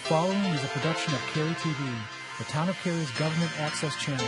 following is a production of Cary TV, the Town of Cary's government access channel.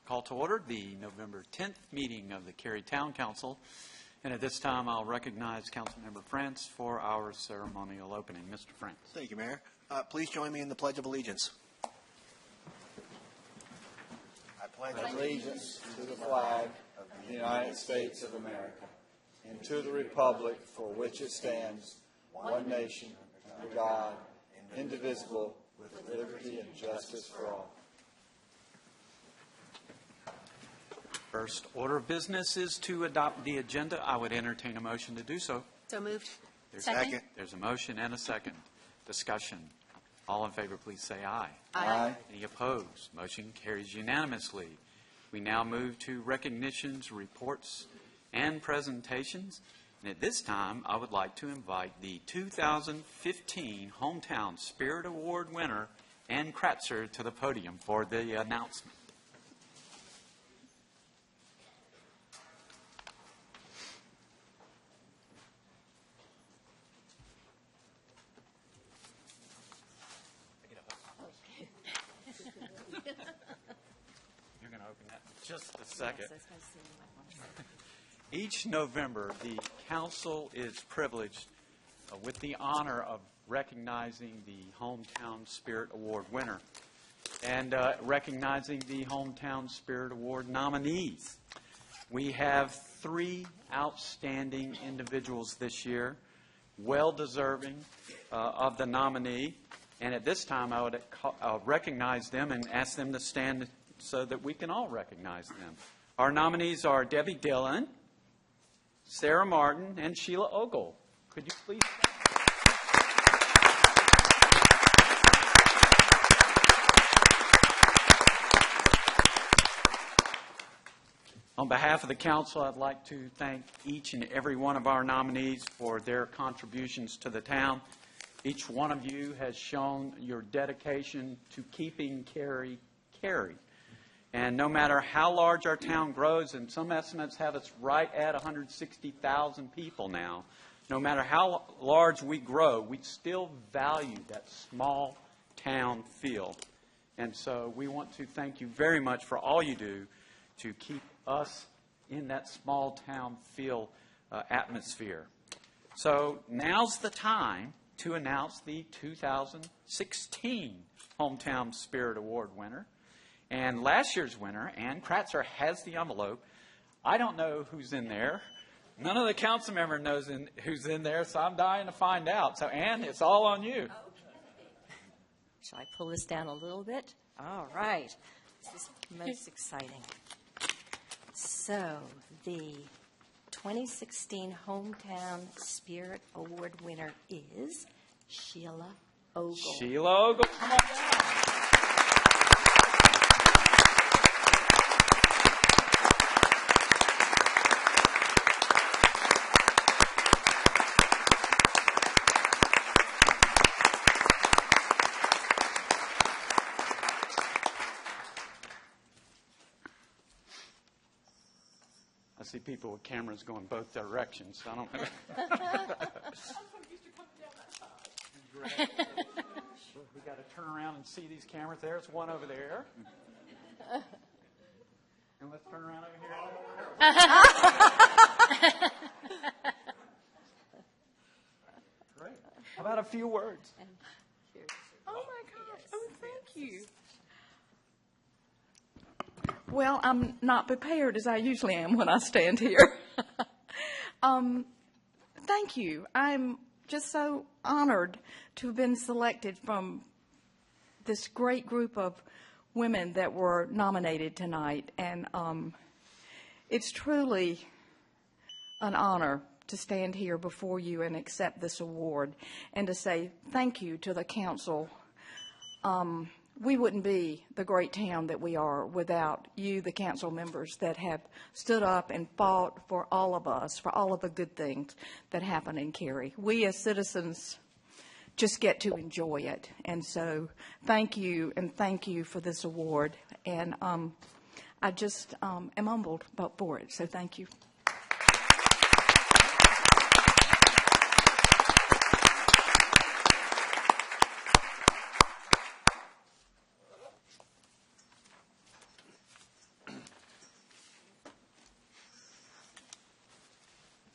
Call to order the November 10th meeting of the Cary Town Council. And at this time, I'll recognize Councilmember France for our ceremonial opening. Mr. France. Thank you, Mayor. Please join me in the Pledge of Allegiance. I pledge allegiance to the flag of the United States of America and to the republic for which it stands, one nation, under God, indivisible, with liberty and justice for all. First order of business is to adopt the agenda. I would entertain a motion to do so. So moved. Second. There's a motion and a second. Discussion. All in favor, please say aye. Aye. Any opposed? Motion carries unanimously. We now move to recognitions, reports, and presentations. And at this time, I would like to invite the 2015 Hometown Spirit Award winner, Ann Kratzer, to the podium for the announcement. You're going to open that in just a second. Each November, the council is privileged with the honor of recognizing the Hometown Spirit Award winner and recognizing the Hometown Spirit Award nominees. We have 3 outstanding individuals this year, well-deserving of the nominee. And at this time, I would recognize them and ask them to stand so that we can all recognize them. Our nominees are Debbie Dillon, Sarah Martin, and Sheila Ogle. Could you please stand? On behalf of the council, I'd like to thank each and every one of our nominees for their contributions to the town. Each one of you has shown your dedication to keeping Cary, Cary. And no matter how large our town grows, and some estimates have us right at 160,000 people now, no matter how large we grow, we still value that small town feel. And so we want to thank you very much for all you do to keep us in that small town feel atmosphere. So now's the time to announce the 2016 Hometown Spirit Award winner. And last year's winner, Ann Kratzer, has the envelope. I don't know who's in there. None of the council members knows who's in there, so I'm dying to find out. So, Ann, it's all on you. Okay. Shall I pull this down a little bit? All right. This is most exciting. So, the 2016 Hometown Spirit Award winner is Sheila Ogle. Sheila Ogle, come on down. I see people with cameras going both directions, so I don't know. turn around and see these cameras. There's one over there. And let's turn around over here. Great. How about a few words? Oh, my gosh. Oh, thank you. Well, I'm not prepared as I usually am when I stand here. Thank you. I'm just so honored to have been selected from this great group of women that were nominated tonight. And it's truly an honor to stand here before you and accept this award and to say thank you to the council. We wouldn't be the great town that we are without you, the council members that have stood up and fought for all of us, for all of the good things that happen in Cary. We as citizens just get to enjoy it. And so thank you, and thank you for this award. And I just am humbled for it, so thank you.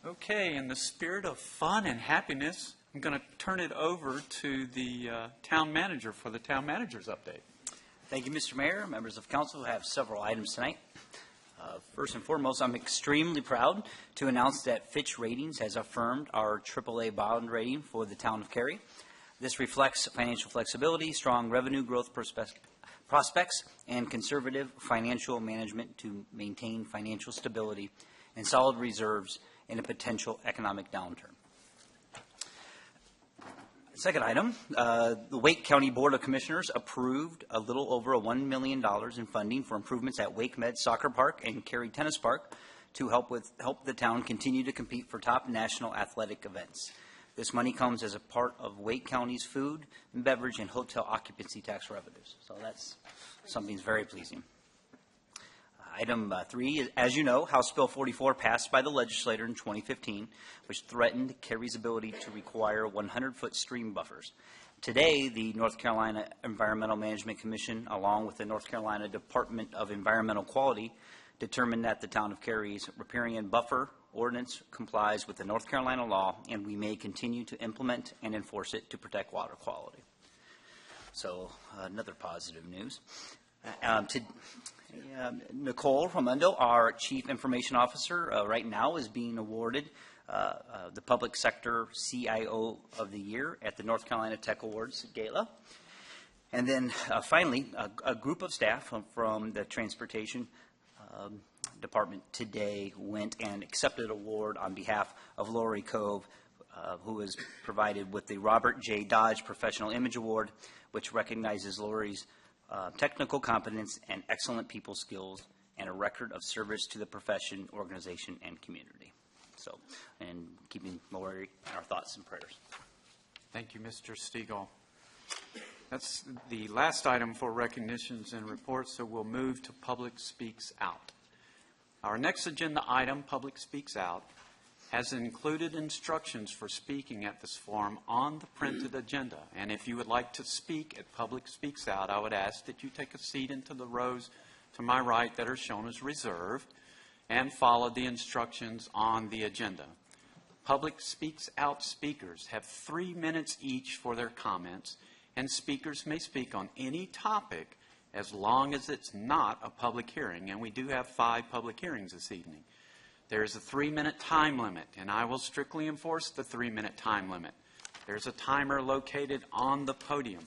Okay, in the spirit of fun and happiness, I'm going to turn it over to the town manager for the town manager's update. Thank you, Mr. Mayor. Members of council, I have several items tonight. First and foremost, I'm extremely proud to announce that Fitch Ratings has affirmed our AAA bond rating for the town of Cary. This reflects financial flexibility, strong revenue growth prospects, and conservative financial management to maintain financial stability and solid reserves in a potential economic downturn. Second item, the Wake County Board of Commissioners approved a little over $1 million in funding for improvements at Wake Med Soccer Park and Cary Tennis Park to help the town continue to compete for top national athletic events. This money comes as a part of Wake County's food and beverage and hotel occupancy tax revenues. So that's something that's very pleasing. Item 3, as you know, House Bill 44 passed by the legislature in 2015, which threatened Cary's ability to require 100-foot stream buffers. Today, the North Carolina Environmental Management Commission, along with the North Carolina Department of Environmental Quality, determined that the town of Cary's riparian buffer ordinance complies with the North Carolina law, and we may continue to implement and enforce it to protect water quality. So, another positive news. Nicole Ramundo, our Chief Information Officer, right now is being awarded the Public Sector CIO of the Year at the North Carolina Tech Awards Gala. And then finally, a group of staff from the Transportation Department today went and accepted an award on behalf of Lori Cove, who was provided with the Robert J. Dodge Professional Image Award, which recognizes Lori's technical competence and excellent people skills and a record of service to the profession, organization, and community. So, and keeping Lori in our thoughts and prayers. Thank you, Mr. Stegall. That's the last item for recognitions and reports, so we'll move to Public Speaks Out. Our next agenda item, Public Speaks Out, has included instructions for speaking at this forum on the printed agenda. And if you would like to speak at Public Speaks Out, I would ask that you take a seat into the rows to my right that are shown as reserved and follow the instructions on the agenda. Public Speaks Out speakers have 3 minutes each for their comments, and speakers may speak on any topic as long as it's not a public hearing. And we do have 5 public hearings this evening. There's a 3-minute time limit, and I will strictly enforce the 3-minute time limit. There's a timer located on the podium.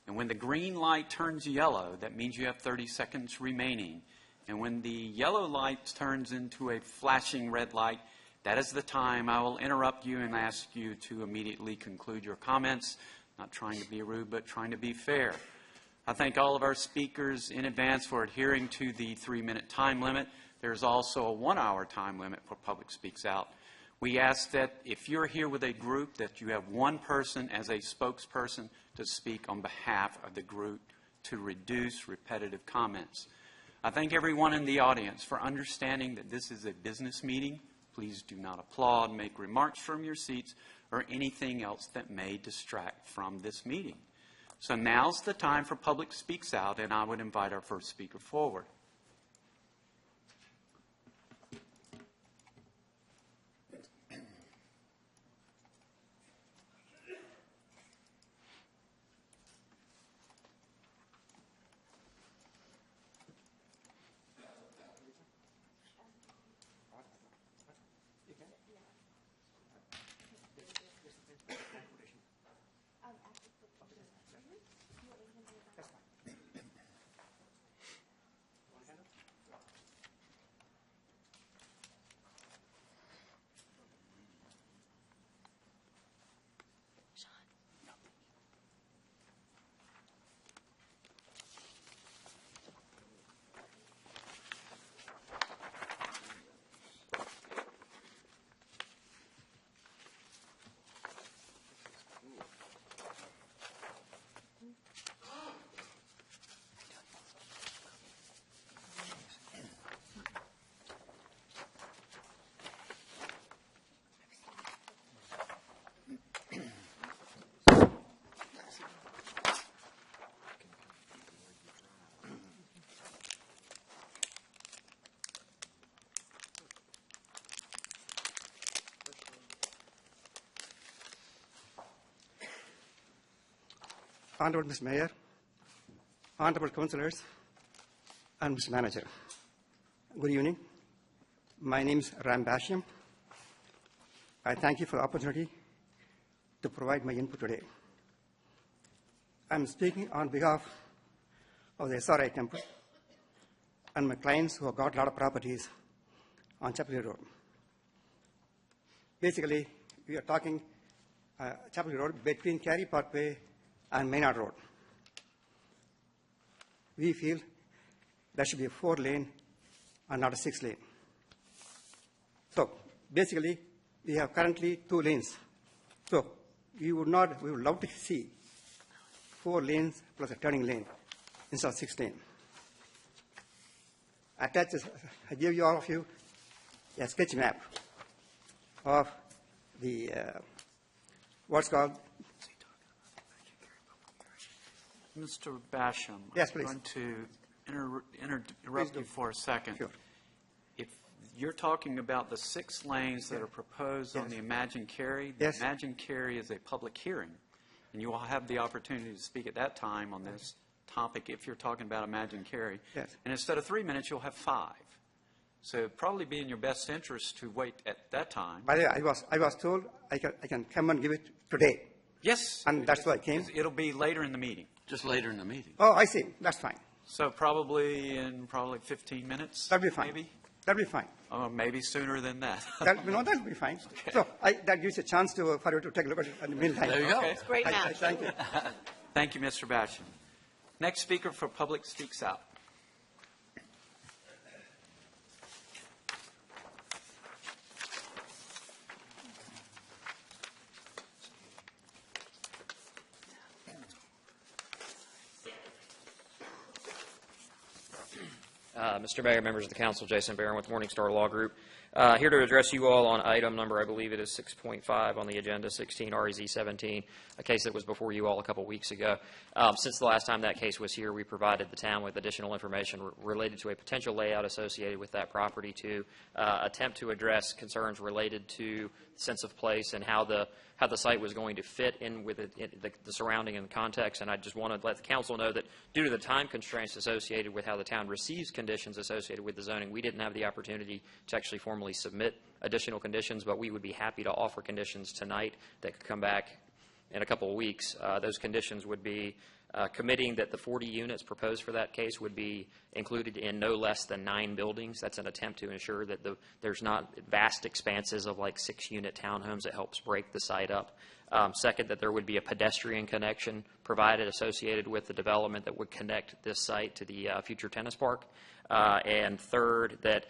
And when the green light turns yellow, that means you have 30 seconds remaining. And when the yellow light turns into a flashing red light, that is the time I will interrupt you and ask you to immediately conclude your comments. Not trying to be rude, but trying to be fair. I thank all of our speakers in advance for adhering to the 3-minute time limit. There's also a 1-hour time limit for Public Speaks Out. We ask that if you're here with a group, that you have one person as a spokesperson to speak on behalf of the group to reduce repetitive comments. I thank everyone in the audience for understanding that this is a business meeting. Please do not applaud, make remarks from your seats, or anything else that may distract from this meeting. So now's the time for Public Speaks Out, and I would invite our first speaker forward. Honorable Mr. Mayor, Honorable Councillors, and Mr. Manager. Good evening. My name is Ram Basham. I thank you for the opportunity to provide my input today. I'm speaking on behalf of the SRI Temple and my clients who have got a lot of properties on Chapel Hill Road. Basically, we are talking Chapel Hill Road between Cary Parkway and Maynard Road. We feel there should be a 4-lane and not a 6-lane. So basically, we have currently 2 lanes. So we would love to see 4 lanes plus a turning lane instead of 6 lane. Attached, I gave you all of you a sketch map of the what's called. Mr. Basham, Yes, please. I'm going to interrupt you for a second. Sure. If you're talking about the 6 lanes that are proposed on the Imagine Cary, the Yes. Imagine Cary is a public hearing, and you will have the opportunity to speak at that time on this topic if you're talking about Imagine Cary. Yes. And instead of 3 minutes, you'll have 5. So it'd probably be in your best interest to wait at that time. By the way, I was told I can come and give it today. Yes. And that's why I came. It'll be later in the meeting. Just later in the meeting. Oh, I see. That's fine. So probably in 15 minutes? That'll be fine. Maybe? That'll be fine. Maybe sooner than that. That'll be fine. So that gives a chance for you to take a look at it in the meantime. There you go. Okay. Great I match. thank you. Thank you, Mr. Basham. Next speaker for Public Speaks Out. Mr. Mayor, members of the council, Jason Barron with Morningstar Law Group. Here to address you all on item number, I believe it is 6.5 on the agenda, 16 REZ 17, a case that was before you all a couple weeks ago. Since the last time that case was here, we provided the town with additional information related to a potential layout associated with that property to attempt to address concerns related to sense of place and how the site was going to fit in with the surrounding and the context. And I just want to let the council know that due to the time constraints associated with how the town receives conditions associated with the zoning, we didn't have the opportunity to actually formally submit additional conditions, but we would be happy to offer conditions tonight that could come back in a couple of weeks. Those conditions would be committing that the 40 units proposed for that case would be included in no less than 9 buildings. That's an attempt to ensure that there's not vast expanses of like 6-unit townhomes that helps break the site up. Second, that there would be a pedestrian connection provided associated with the development that would connect this site to the future tennis park. And third, that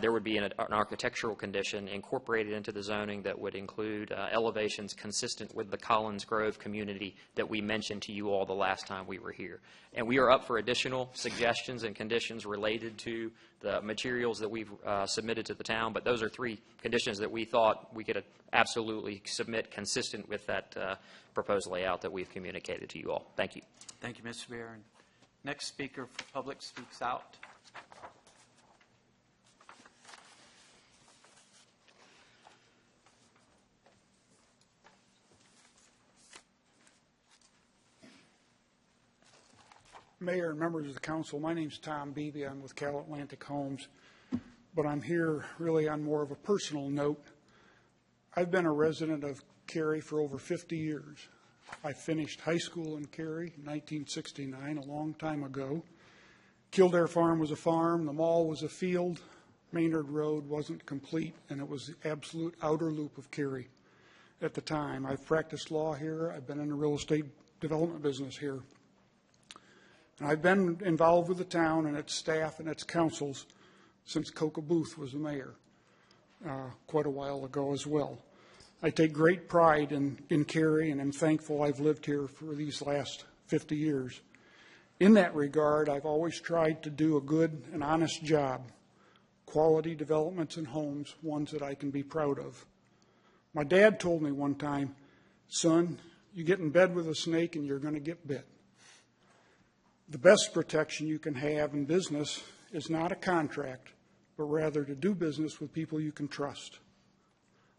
there would be an architectural condition incorporated into the zoning that would include elevations consistent with the Collins Grove community that we mentioned to you all the last time we were here. And we are up for additional suggestions and conditions related to the materials that we've submitted to the town, but those are 3 conditions that we thought we could absolutely submit consistent with that proposed layout that we've communicated to you all. Thank you. Thank you, Mr. Barron. Next speaker for public speaks out. Mayor and members of the council, my name's Tom Beebe. I'm with Cal Atlantic Homes, but I'm here really on more of a personal note. I've been a resident of Cary for over 50 years. I finished high school in Cary in 1969, a long time ago. Kildare Farm was a farm, the mall was a field, Maynard Road wasn't complete, and it was the absolute outer loop of Cary at the time. I've practiced law here. I've been in the real estate development business here. And I've been involved with the town and its staff and its councils since Coca Booth was the mayor quite a while ago as well. I take great pride in Cary, and I'm thankful I've lived here for these last 50 years. In that regard, I've always tried to do a good and honest job, quality developments and homes, ones that I can be proud of. My dad told me one time, son, you get in bed with a snake and you're going to get bit. The best protection you can have in business is not a contract, but rather to do business with people you can trust.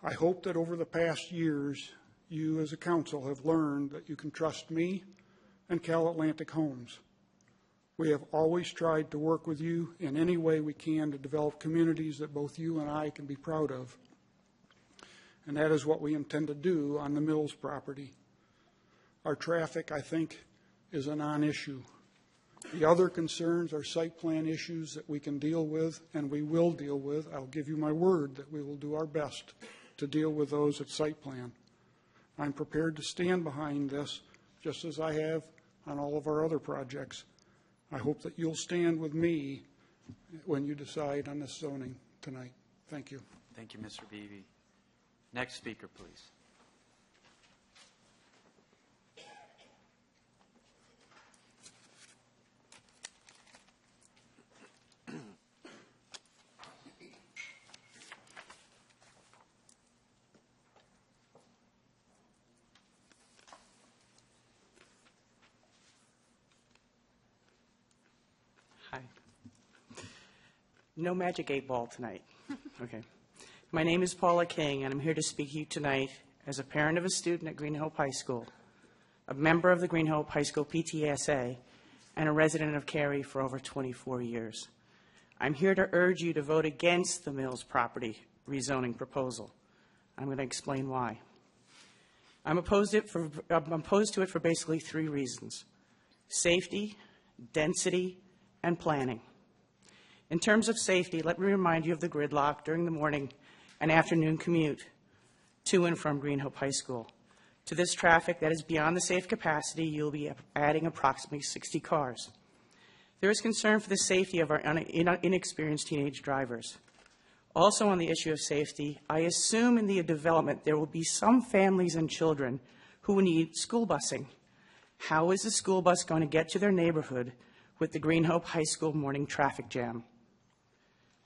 I hope that over the past years, you as a council have learned that you can trust me and Cal Atlantic Homes. We have always tried to work with you in any way we can to develop communities that both you and I can be proud of. And that is what we intend to do on the Mills property. Our traffic, I think, is a non-issue. The other concerns are site plan issues that we can deal with, and we will deal with. I'll give you my word that we will do our best to deal with those at site plan. I'm prepared to stand behind this, just as I have on all of our other projects. I hope that you'll stand with me when you decide on this zoning tonight. Thank you. Thank you, Mr. Beebe. Next speaker, please. Hi. No magic 8-ball tonight. Okay. My name is Paula King, and I'm here to speak to you tonight as a parent of a student at Green Hope High School, a member of the Green Hope High School PTSA, and a resident of Cary for over 24 years. I'm here to urge you to vote against the Mills property rezoning proposal. I'm going to explain why. I'm opposed to it for basically 3 reasons: safety, density, and planning. In terms of safety, let me remind you of the gridlock during the morning and afternoon commute to and from Green Hope High School. To this traffic that is beyond the safe capacity, you'll be adding approximately 60 cars. There is concern for the safety of our inexperienced teenage drivers. Also on the issue of safety, I assume in the development there will be some families and children who will need school busing. How is the school bus going to get to their neighborhood with the Green Hope High School morning traffic jam?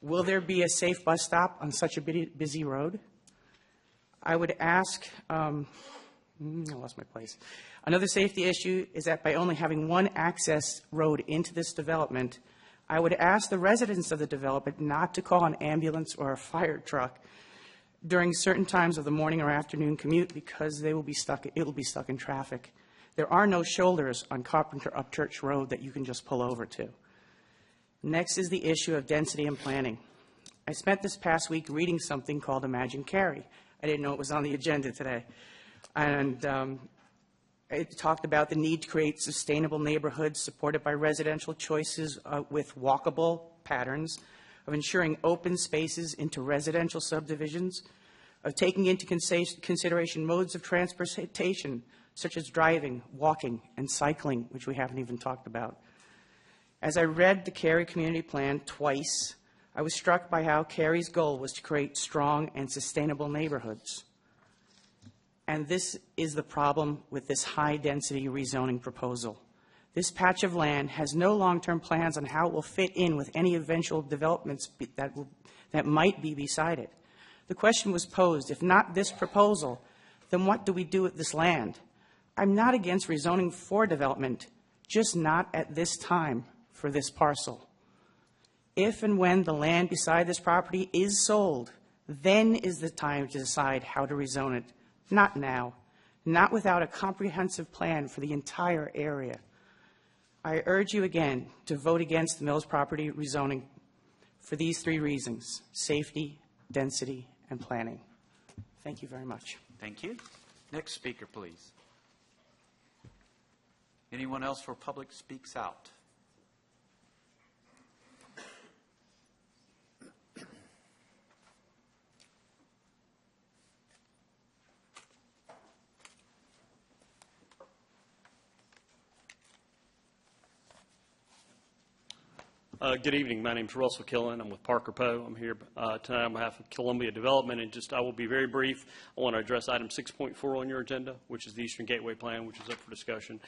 Will there be a safe bus stop on such a busy road? I would ask, I lost my place. Another safety issue is that by only having one access road into this development, I would ask the residents of the development not to call an ambulance or a fire truck during certain times of the morning or afternoon commute, because it will be stuck in traffic. There are no shoulders on Carpenter Upchurch Road that you can just pull over to. Next is the issue of density and planning. I spent this past week reading something called Imagine Cary. I didn't know it was on the agenda today. And it talked about the need to create sustainable neighborhoods supported by residential choices with walkable patterns, of ensuring open spaces into residential subdivisions, of taking into consideration modes of transportation, such as driving, walking, and cycling, which we haven't even talked about. As I read the Cary Community Plan twice, I was struck by how Cary's goal was to create strong and sustainable neighborhoods. And this is the problem with this high-density rezoning proposal. This patch of land has no long-term plans on how it will fit in with any eventual developments that might be beside it. The question was posed, if not this proposal, then what do we do with this land? I'm not against rezoning for development, just not at this time for this parcel. If and when the land beside this property is sold, then is the time to decide how to rezone it. Not now, not without a comprehensive plan for the entire area. I urge you again to vote against the Mills property rezoning for these 3 reasons: safety, density, and planning. Thank you very much. Thank you. Next speaker, please. Anyone else for Public Speaks Out? Good evening. My name is Russell Killen. I'm with Parker Poe. I'm here tonight on behalf of Columbia Development, and I will be very brief. I want to address item 6.4 on your agenda, which is the Eastern Gateway Plan, which is up for discussion.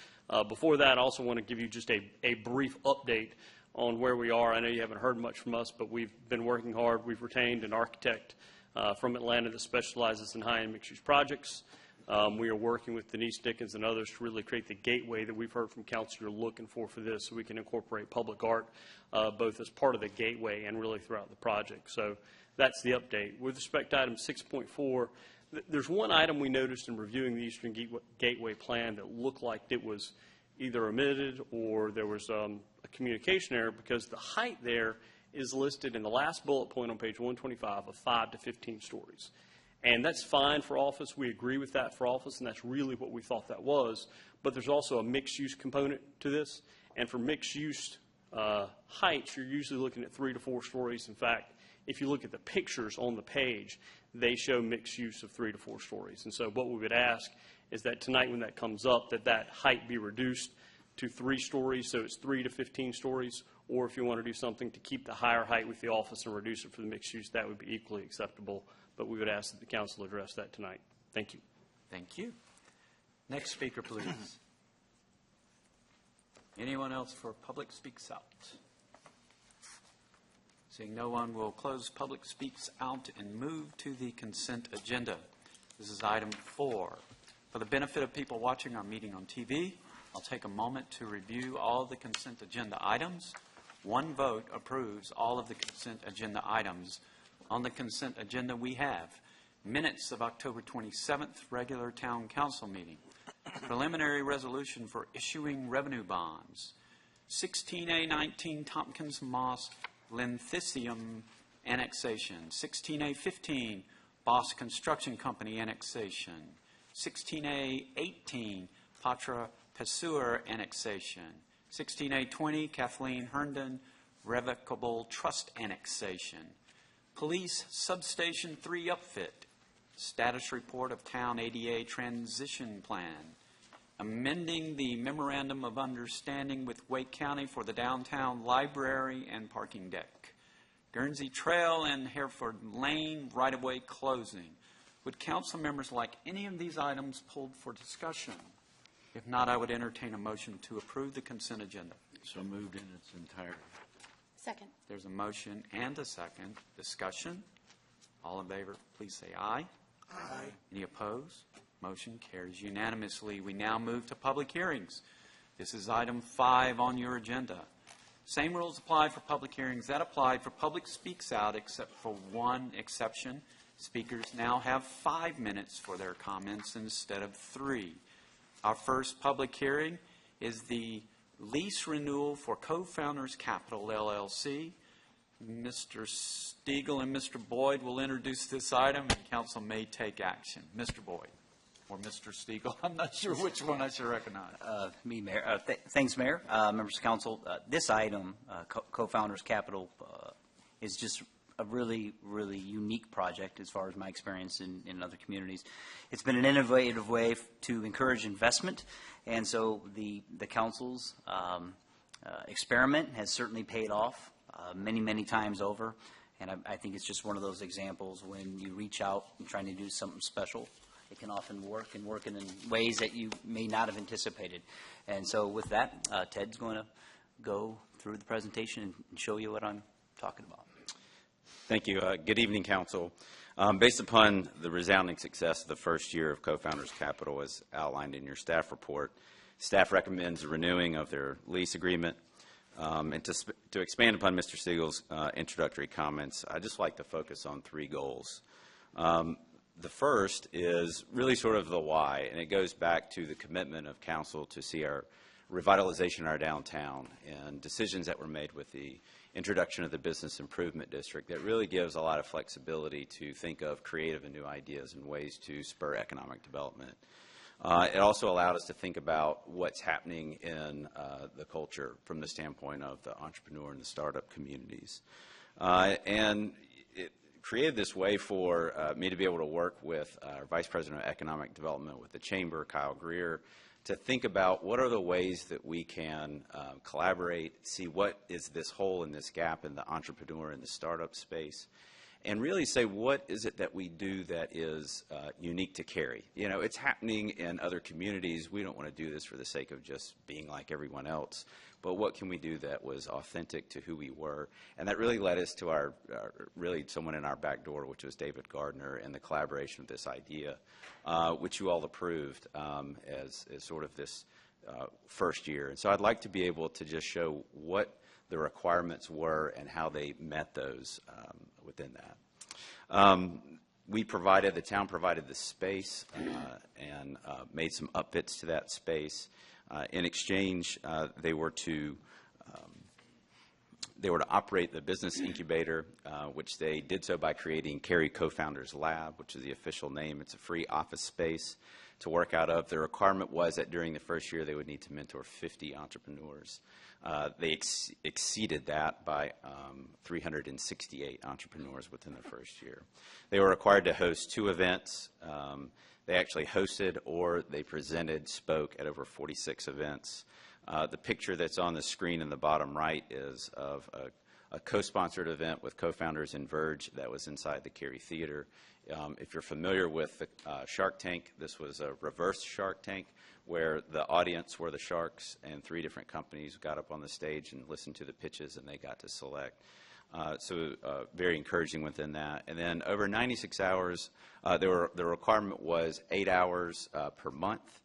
Before that, I also want to give you just a brief update on where we are. I know you haven't heard much from us, but we've been working hard. We've retained an architect from Atlanta that specializes in high-end mixed-use projects. We are working with Denise Dickens and others to really create the gateway that we've heard from council you're looking for this, so we can incorporate public art both as part of the gateway and really throughout the project. So that's the update. With respect to item 6.4, there's one item we noticed in reviewing the Eastern Gateway Plan that looked like it was either omitted or there was a communication error, because the height there is listed in the last bullet point on page 125 of 5 to 15 stories. And that's fine for office. We agree with that for office, and that's really what we thought that was. But there's also a mixed-use component to this. And for mixed-use heights, you're usually looking at 3 to 4 stories. In fact, if you look at the pictures on the page, they show mixed use of 3 to 4 stories. And so what we would ask is that tonight when that comes up, that height be reduced to 3 stories, so it's 3 to 15 stories. Or if you want to do something to keep the higher height with the office and reduce it for the mixed use, that would be equally acceptable. But we would ask that the council address that tonight. Thank you. Thank you. Next speaker, please. Anyone else for Public Speaks Out? Seeing no one, we'll close Public Speaks Out and move to the consent agenda. This is item 4. For the benefit of people watching our meeting on TV, I'll take a moment to review all of the consent agenda items. One vote approves all of the consent agenda items. On the consent agenda, we have minutes of October 27th, regular town council meeting, preliminary resolution for issuing revenue bonds, 16A19 Tompkins Moss Lenthium annexation, 16A15 Boss Construction Company annexation, 16A18 Patra Pesur annexation, 16A20 Kathleen Herndon Revocable Trust annexation, Police Substation 3 upfit, status report of Town ADA transition plan, amending the Memorandum of Understanding with Wake County for the downtown library and parking deck, Guernsey Trail and Hereford Lane right-of-way closing. Would council members like any of these items pulled for discussion? If not, I would entertain a motion to approve the consent agenda. So moved in its entirety. Second. There's a motion and a second. Discussion. All in favor, please say aye. Aye. Any opposed? Motion carries unanimously. We now move to public hearings. This is item 5 on your agenda. Same rules apply for public hearings that applied for Public Speaks Out, except for one exception. Speakers now have 5 minutes for their comments instead of 3. Our first public hearing is the lease renewal for Co-Founders Capital, LLC. Mr. Stiegel and Mr. Boyd will introduce this item, and council may take action. Mr. Boyd or Mr. Stiegel. I'm not sure which one I should recognize. Me, Mayor. Thanks, Mayor. Members of council, this item, Co-Founders Capital, is just a really, really unique project as far as my experience in other communities. It's been an innovative way to encourage investment, and so the council's experiment has certainly paid off. many, many times over. And I think it's just one of those examples when you reach out and trying to do something special, it can often work and work in ways that you may not have anticipated. And so with that, Ted's going to go through the presentation and show you what I'm talking about. Thank you. Good evening, Council. Based upon the resounding success of the first year of Co-Founders Capital as outlined in your staff report, staff recommends the renewing of their lease agreement. And to expand upon Mr. Siegel's introductory comments, I'd just like to focus on 3 goals. The first is really sort of the why, and it goes back to the commitment of Council to see our revitalization of our downtown and decisions that were made with the introduction of the Business Improvement District that really gives a lot of flexibility to think of creative and new ideas and ways to spur economic development. It also allowed us to think about what's happening in the culture from the standpoint of the entrepreneur and the startup communities. And it created this way for me to be able to work with our Vice President of Economic Development with the Chamber, Kyle Greer, to think about what are the ways that we can collaborate, see what is this hole in this gap in the entrepreneur and the startup space, and really say what is it that we do that is unique to Cary. You know, it's happening in other communities. We don't want to do this for the sake of just being like everyone else, but what can we do that was authentic to who we were? And that really led us to our really someone in our back door, which was David Gardner, and the collaboration of this idea, which you all approved as sort of this first year. And so I'd like to be able to just show what the requirements were and how they met those within that. The town provided the space and made some upfits to that space. In exchange, they were to operate the business incubator, which they did so by creating Cary Co-Founders Lab, which is the official name. It's a free office space to work out of. The requirement was that during the first year they would need to mentor 50 entrepreneurs. They exceeded that by 368 entrepreneurs within the first year. They were required to host 2 events. They actually hosted or they presented, spoke at over 46 events. The picture that's on the screen in the bottom right is of a co-sponsored event with co-founders in Verge that was inside the Cary Theater. If you're familiar with the Shark Tank, this was a reverse Shark Tank where the audience were the sharks and 3 different companies got up on the stage and listened to the pitches and they got to select. So very encouraging within that. And then over 96 hours, the requirement was 8 hours per month,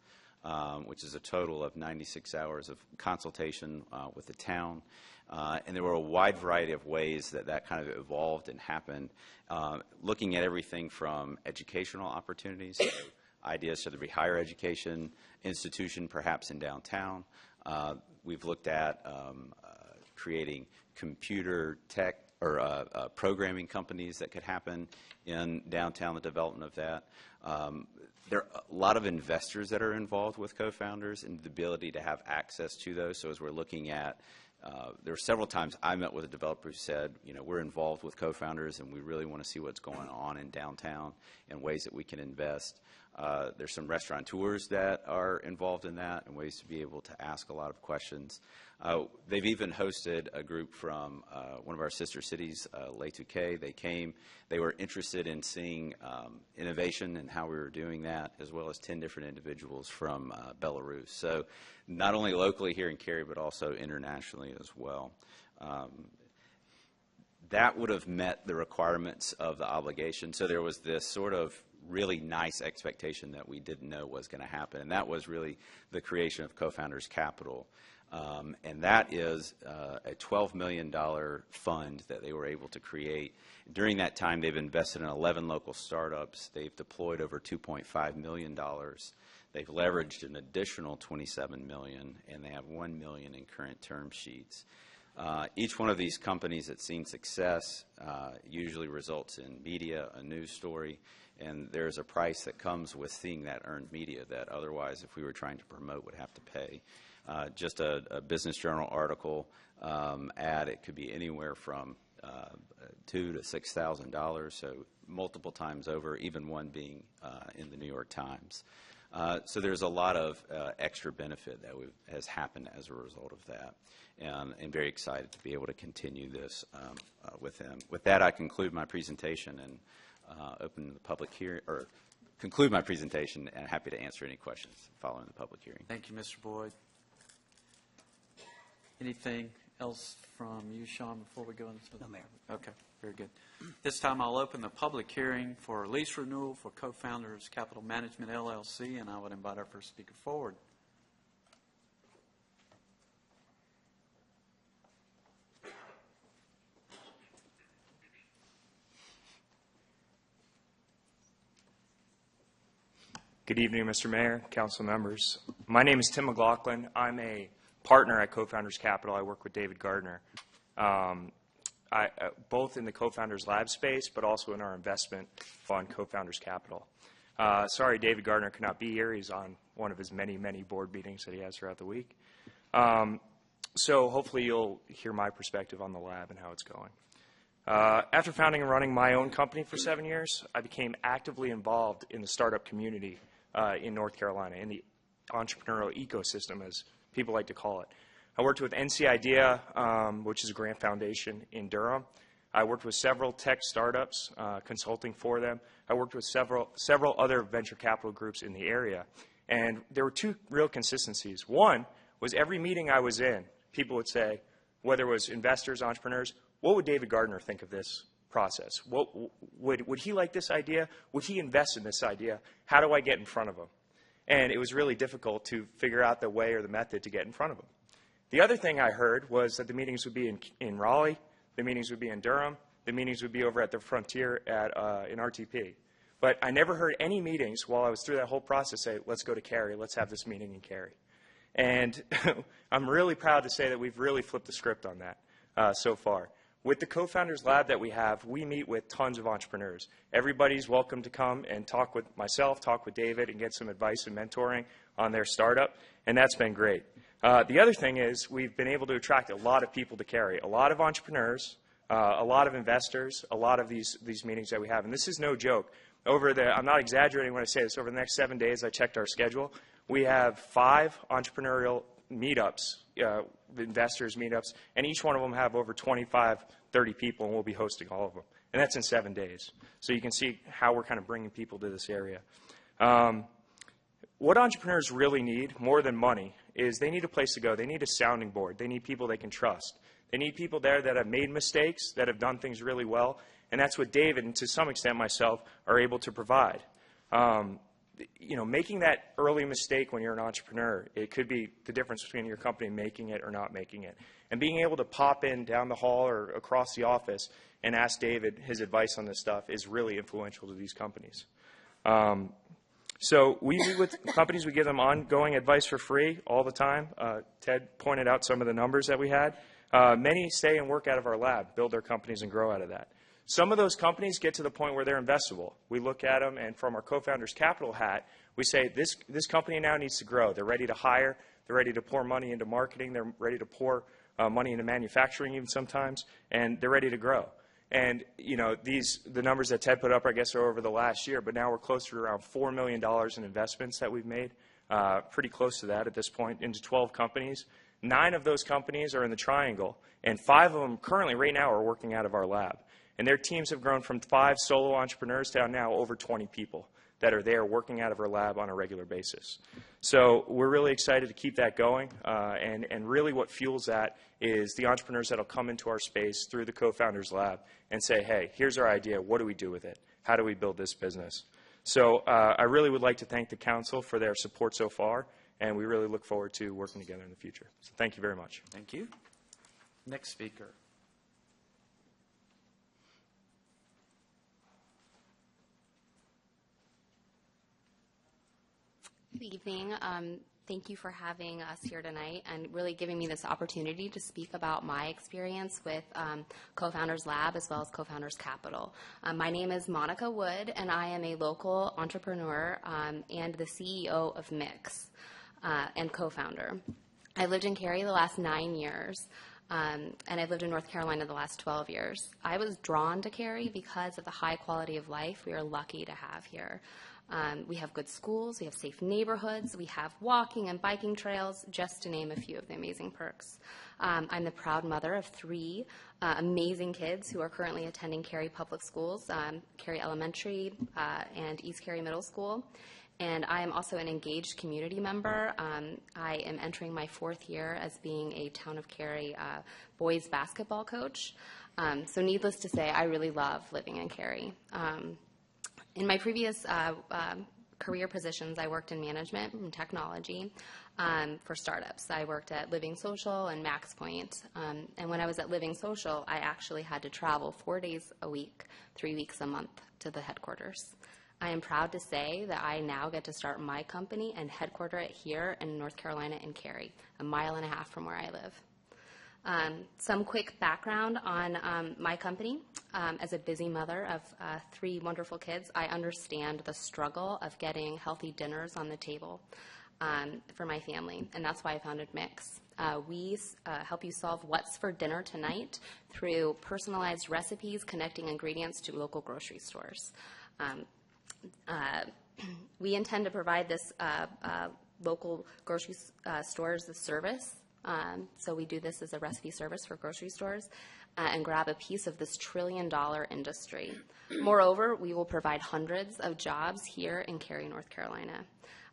which is a total of 96 hours of consultation with the town. And there were a wide variety of ways that kind of evolved and happened, looking at everything from educational opportunities, so ideas to the higher education institution, perhaps in downtown. We've looked at creating computer tech or programming companies that could happen in downtown, the development of that. There are a lot of investors that are involved with co-founders and the ability to have access to those. So as we're looking at, there were several times I met with a developer who said, you know, we're involved with co-founders and we really want to see what's going on in downtown and ways that we can invest. There's some restaurateurs that are involved in that and ways to be able to ask a lot of questions. They've even hosted a group from one of our sister cities, Les Touquet. They came. They were interested in seeing innovation and how we were doing that, as well as 10 different individuals from Belarus. So not only locally here in Cary, but also internationally as well. That would have met the requirements of the obligation. So there was this sort of really nice expectation that we didn't know was going to happen. And that was really the creation of Co-Founders Capital. And that is a $12 million fund that they were able to create. During that time, they've invested in 11 local startups. They've deployed over $2.5 million. They've leveraged an additional $27 million, and they have $1 million in current term sheets. Each one of these companies that's seen success usually results in media, a news story, and there's a price that comes with seeing that earned media that otherwise, if we were trying to promote, would have to pay. Just a Business Journal article ad, it could be anywhere from $2,000 to $6,000, so multiple times over, even one being in the New York Times. So there's a lot of extra benefit that has happened as a result of that, and very excited to be able to continue this with them. With that, I conclude my presentation and open the public hearing, or conclude my presentation, and happy to answer any questions following the public hearing. Thank you, Mr. Boyd. Anything else from you, Sean, before we go into the... No, Mayor. Okay, very good. This time I'll open the public hearing for lease renewal for Co-Founders Capital Management, LLC, and I would invite our first speaker forward. Good evening, Mr. Mayor, council members. My name is Tim McLaughlin. I'm a partner at Co-Founders Capital. I work with David Gardner, both in the Co-Founders Lab space, but also in our investment fund, Co-Founders Capital. Sorry, David Gardner could not be here. He's on one of his many, many board meetings that he has throughout the week. So hopefully you'll hear my perspective on the lab and how it's going. After founding and running my own company for 7 years, I became actively involved in the startup community in North Carolina, in the entrepreneurial ecosystem, as people like to call it. I worked with NC Idea, which is a grant foundation in Durham. I worked with several tech startups, consulting for them. I worked with several other venture capital groups in the area. And there were two real consistencies. One was every meeting I was in, people would say, whether it was investors, entrepreneurs, what would David Gardner think of this process? Would he like this idea? Would he invest in this idea? How do I get in front of him? And it was really difficult to figure out the way or the method to get in front of him. The other thing I heard was that the meetings would be in Raleigh, the meetings would be in Durham, the meetings would be over at the Frontier in RTP. But I never heard any meetings while I was through that whole process say, let's go to Cary, let's have this meeting in Cary. And I'm really proud to say that we've really flipped the script on that so far. With the Co-Founders Lab that we have, we meet with tons of entrepreneurs. Everybody's welcome to come and talk with myself, talk with David, and get some advice and mentoring on their startup, and that's been great. The other thing is we've been able to attract a lot of people to Cary, a lot of entrepreneurs, a lot of investors, a lot of these meetings that we have. And this is no joke. I'm not exaggerating when I say this, over the next 7 days I checked our schedule. We have 5 entrepreneurial meetups, investors meetups, and each one of them have over 25, 30 people, and we'll be hosting all of them. And that's in 7 days. So you can see how we're kind of bringing people to this area. What entrepreneurs really need, more than money, is they need a place to go. They need a sounding board. They need people they can trust. They need people there that have made mistakes, that have done things really well, and that's what David, and to some extent myself, are able to provide. Making that early mistake when you're an entrepreneur, it could be the difference between your company making it or not making it. And being able to pop in down the hall or across the office and ask David his advice on this stuff is really influential to these companies. So we meet with companies. We give them ongoing advice for free all the time. Ted pointed out some of the numbers that we had. Many stay and work out of our lab, build their companies, and grow out of that. Some of those companies get to the point where they're investable. We look at them, and from our Co-Founders Capital hat, we say, this company now needs to grow. They're ready to hire. They're ready to pour money into marketing. They're ready to pour money into manufacturing even sometimes, and they're ready to grow. And, the numbers that Ted put up, I guess, are over the last year, but now we're closer to around $4 million in investments that we've made, pretty close to that at this point, into 12 companies. 9 of those companies are in the triangle, and 5 of them currently, right now, are working out of our lab. And their teams have grown from 5 solo entrepreneurs to now over 20 people that are there working out of our lab on a regular basis. So we're really excited to keep that going, and really what fuels that is the entrepreneurs that will come into our space through the Co-Founders Lab and say, hey, here's our idea. What do we do with it? How do we build this business? So I really would like to thank the council for their support so far, and we really look forward to working together in the future. So thank you very much. Thank you. Next speaker. Good evening. Thank you for having us here tonight and really giving me this opportunity to speak about my experience with Co-Founders Lab as well as Co-Founders Capital. My name is Monica Wood, and I am a local entrepreneur and the CEO of Mix and co-founder. I lived in Cary the last 9 years, and I've lived in North Carolina the last 12 years. I was drawn to Cary because of the high quality of life we are lucky to have here. We have good schools, we have safe neighborhoods, we have walking and biking trails, just to name a few of the amazing perks. I'm the proud mother of 3 amazing kids who are currently attending Cary Public Schools, Cary Elementary and East Cary Middle School. And I am also an engaged community member. I am entering my 4th year as being a Town of Cary boys basketball coach. So needless to say, I really love living in Cary. In my previous career positions, I worked in management and technology for startups. I worked at Living Social and Max Point. And when I was at Living Social, I actually had to travel 4 days a week, 3 weeks a month to the headquarters. I am proud to say that I now get to start my company and headquarter it here in North Carolina in Cary, 1.5 miles from where I live. Some quick background on my company. As a busy mother of 3 wonderful kids, I understand the struggle of getting healthy dinners on the table for my family, and that's why I founded Mix. We help you solve what's for dinner tonight through personalized recipes connecting ingredients to local grocery stores. We intend to provide this local grocery stores the service. So we do this as a recipe service for grocery stores and grab a piece of this trillion-dollar industry. Moreover, we will provide hundreds of jobs here in Cary, North Carolina.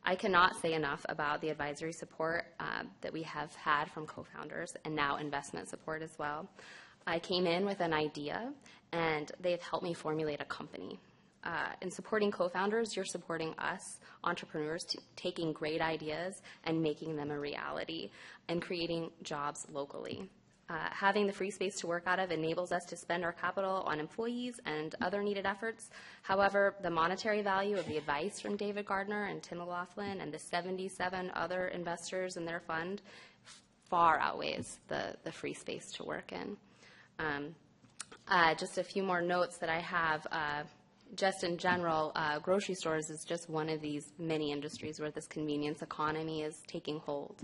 I cannot say enough about the advisory support that we have had from co-founders and now investment support as well. I came in with an idea, and they've helped me formulate a company. In supporting co-founders, you're supporting us, entrepreneurs, taking great ideas and making them a reality and creating jobs locally. Having the free space to work out of enables us to spend our capital on employees and other needed efforts. However, the monetary value of the advice from David Gardner and Tim McLaughlin and the 77 other investors in their fund far outweighs the free space to work in. Just a few more notes that I have. Just in general, grocery stores is just one of these many industries where this convenience economy is taking hold.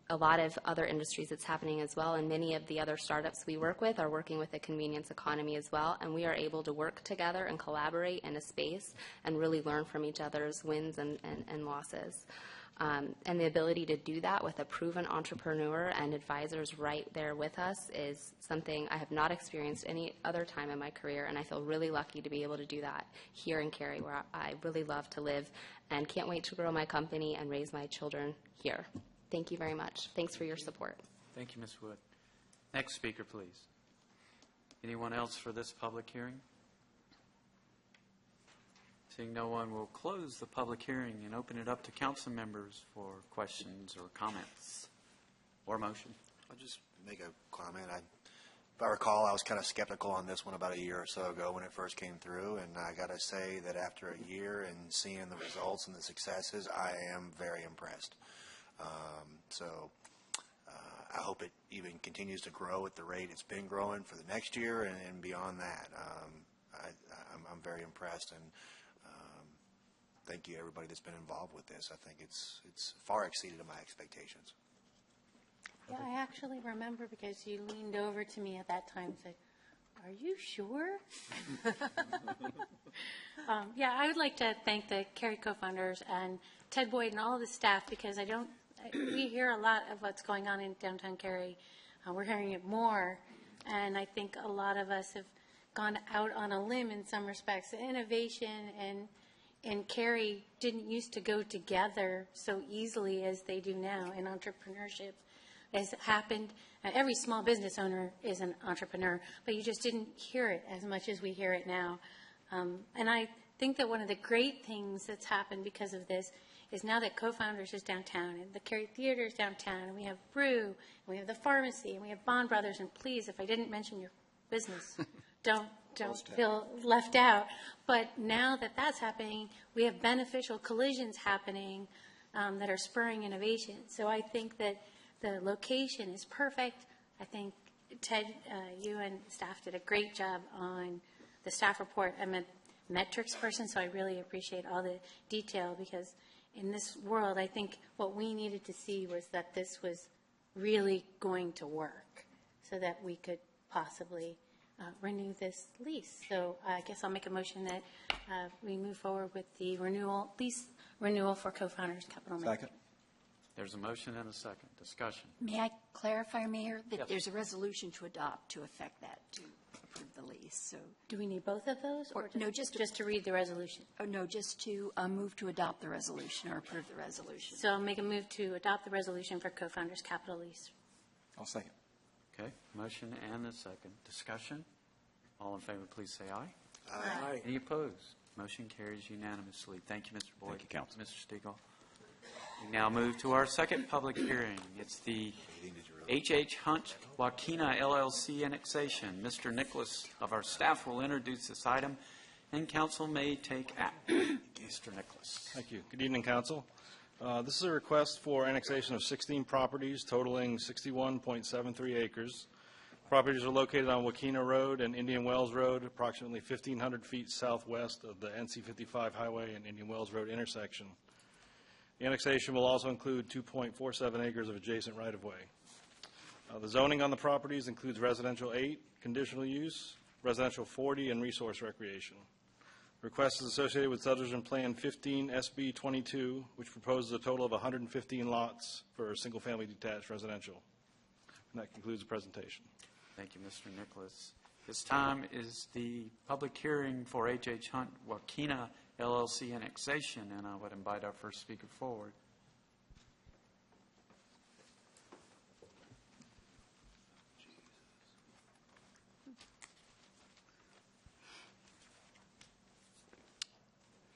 A lot of other industries it's happening as well, and many of the other startups we work with are working with the convenience economy as well, and we are able to work together and collaborate in a space and really learn from each other's wins and losses. And the ability to do that with a proven entrepreneur and advisors right there with us is something I have not experienced any other time in my career, and I feel really lucky to be able to do that here in Cary, where I really love to live and can't wait to grow my company and raise my children here. Thank you very much. Thanks for your support. Thank you, Ms. Wood. Next speaker, please. Anyone else for this public hearing? Seeing no one, we'll close the public hearing and open it up to council members for questions or comments or motion. I'll just make a comment. If I recall, I was kind of skeptical on this one about a year or so ago when it first came through, and I got to say that after a year and seeing the results and the successes, I am very impressed. I hope it even continues to grow at the rate it's been growing for the next year and beyond that. I'm very impressed, and thank you everybody that's been involved with this. I think it's far exceeded my expectations. Yeah, I actually remember because you leaned over to me at that time and said, "Are you sure?" Yeah, I would like to thank the Cary co-founders and Ted Boyd and all of the staff, because we hear a lot of what's going on in downtown Cary. We're hearing it more, and I think a lot of us have gone out on a limb in some respects. Innovation and Cary didn't used to go together so easily as they do now, and entrepreneurship has happened. Every small business owner is an entrepreneur, but you just didn't hear it as much as we hear it now. And I think that one of the great things that's happened because of this is now that Co-Founders is downtown, and the Cary Theater is downtown, and we have Brew, and we have the pharmacy, and we have Bond Brothers, and please, if I didn't mention your business, don't feel left out. But now that that's happening, we have beneficial collisions happening that are spurring innovation. So I think that the location is perfect. I think, Ted, you and staff did a great job on the staff report. I'm a metrics person, so I really appreciate all the detail, because in this world, I think what we needed to see was that this was really going to work so that we could possibly renew this lease. So I guess I'll make a motion that we move forward with the lease renewal for Co-Founders Capital Management. Second. There's a motion and a second. Discussion. May I clarify, Mayor, that Yes. there's a resolution to adopt to effect that, to approve the lease, so. Do we need both of those? Or, no, just to read the resolution? Oh, no, just to move to adopt the resolution or approve the resolution. So I'll make a move to adopt the resolution for Co-Founders Capital Lease. I'll second. Okay, motion and a second. Discussion. All in favor, please say aye. Aye. Any opposed? Motion carries unanimously. Thank you, Mr. Boyd. Thank you, Council. Mr. Stegall. We now move to our second public hearing. It's the H.H. Hunt Joaquina LLC annexation. Mr. Nicholas of our staff will introduce this item, and council may take action. Mr. Nicholas. Thank you. Good evening, Council. This is a request for annexation of 16 properties totaling 61.73 acres. Properties are located on Joaquina Road and Indian Wells Road, approximately 1,500 feet southwest of the NC 55 highway and Indian Wells Road intersection. The annexation will also include 2.47 acres of adjacent right-of-way. The zoning on the properties includes residential 8, conditional use, residential 40, and resource recreation. The request is associated with subdivision plan 15 SB 22, which proposes a total of 115 lots for single-family detached residential. And that concludes the presentation. Thank you, Mr. Nicholas. This time is the public hearing for H.H. Hunt Joaquina LLC annexation, and I would invite our first speaker forward.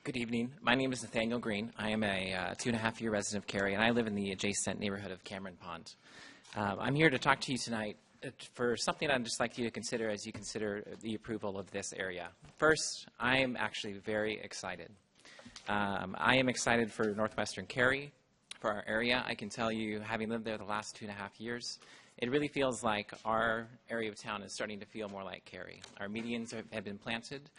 Good evening. My name is Nathaniel Green. I am a 2.5-year resident of Cary, and I live in the adjacent neighborhood of Cameron Pond. I'm here to talk to you tonight for something I'd just like you to consider as you consider the approval of this area. First, I am actually very excited. I am excited for northwestern Cary, for our area. I can tell you, having lived there the last 2.5 years, it really feels like our area of town is starting to feel more like Cary. Our medians have been planted.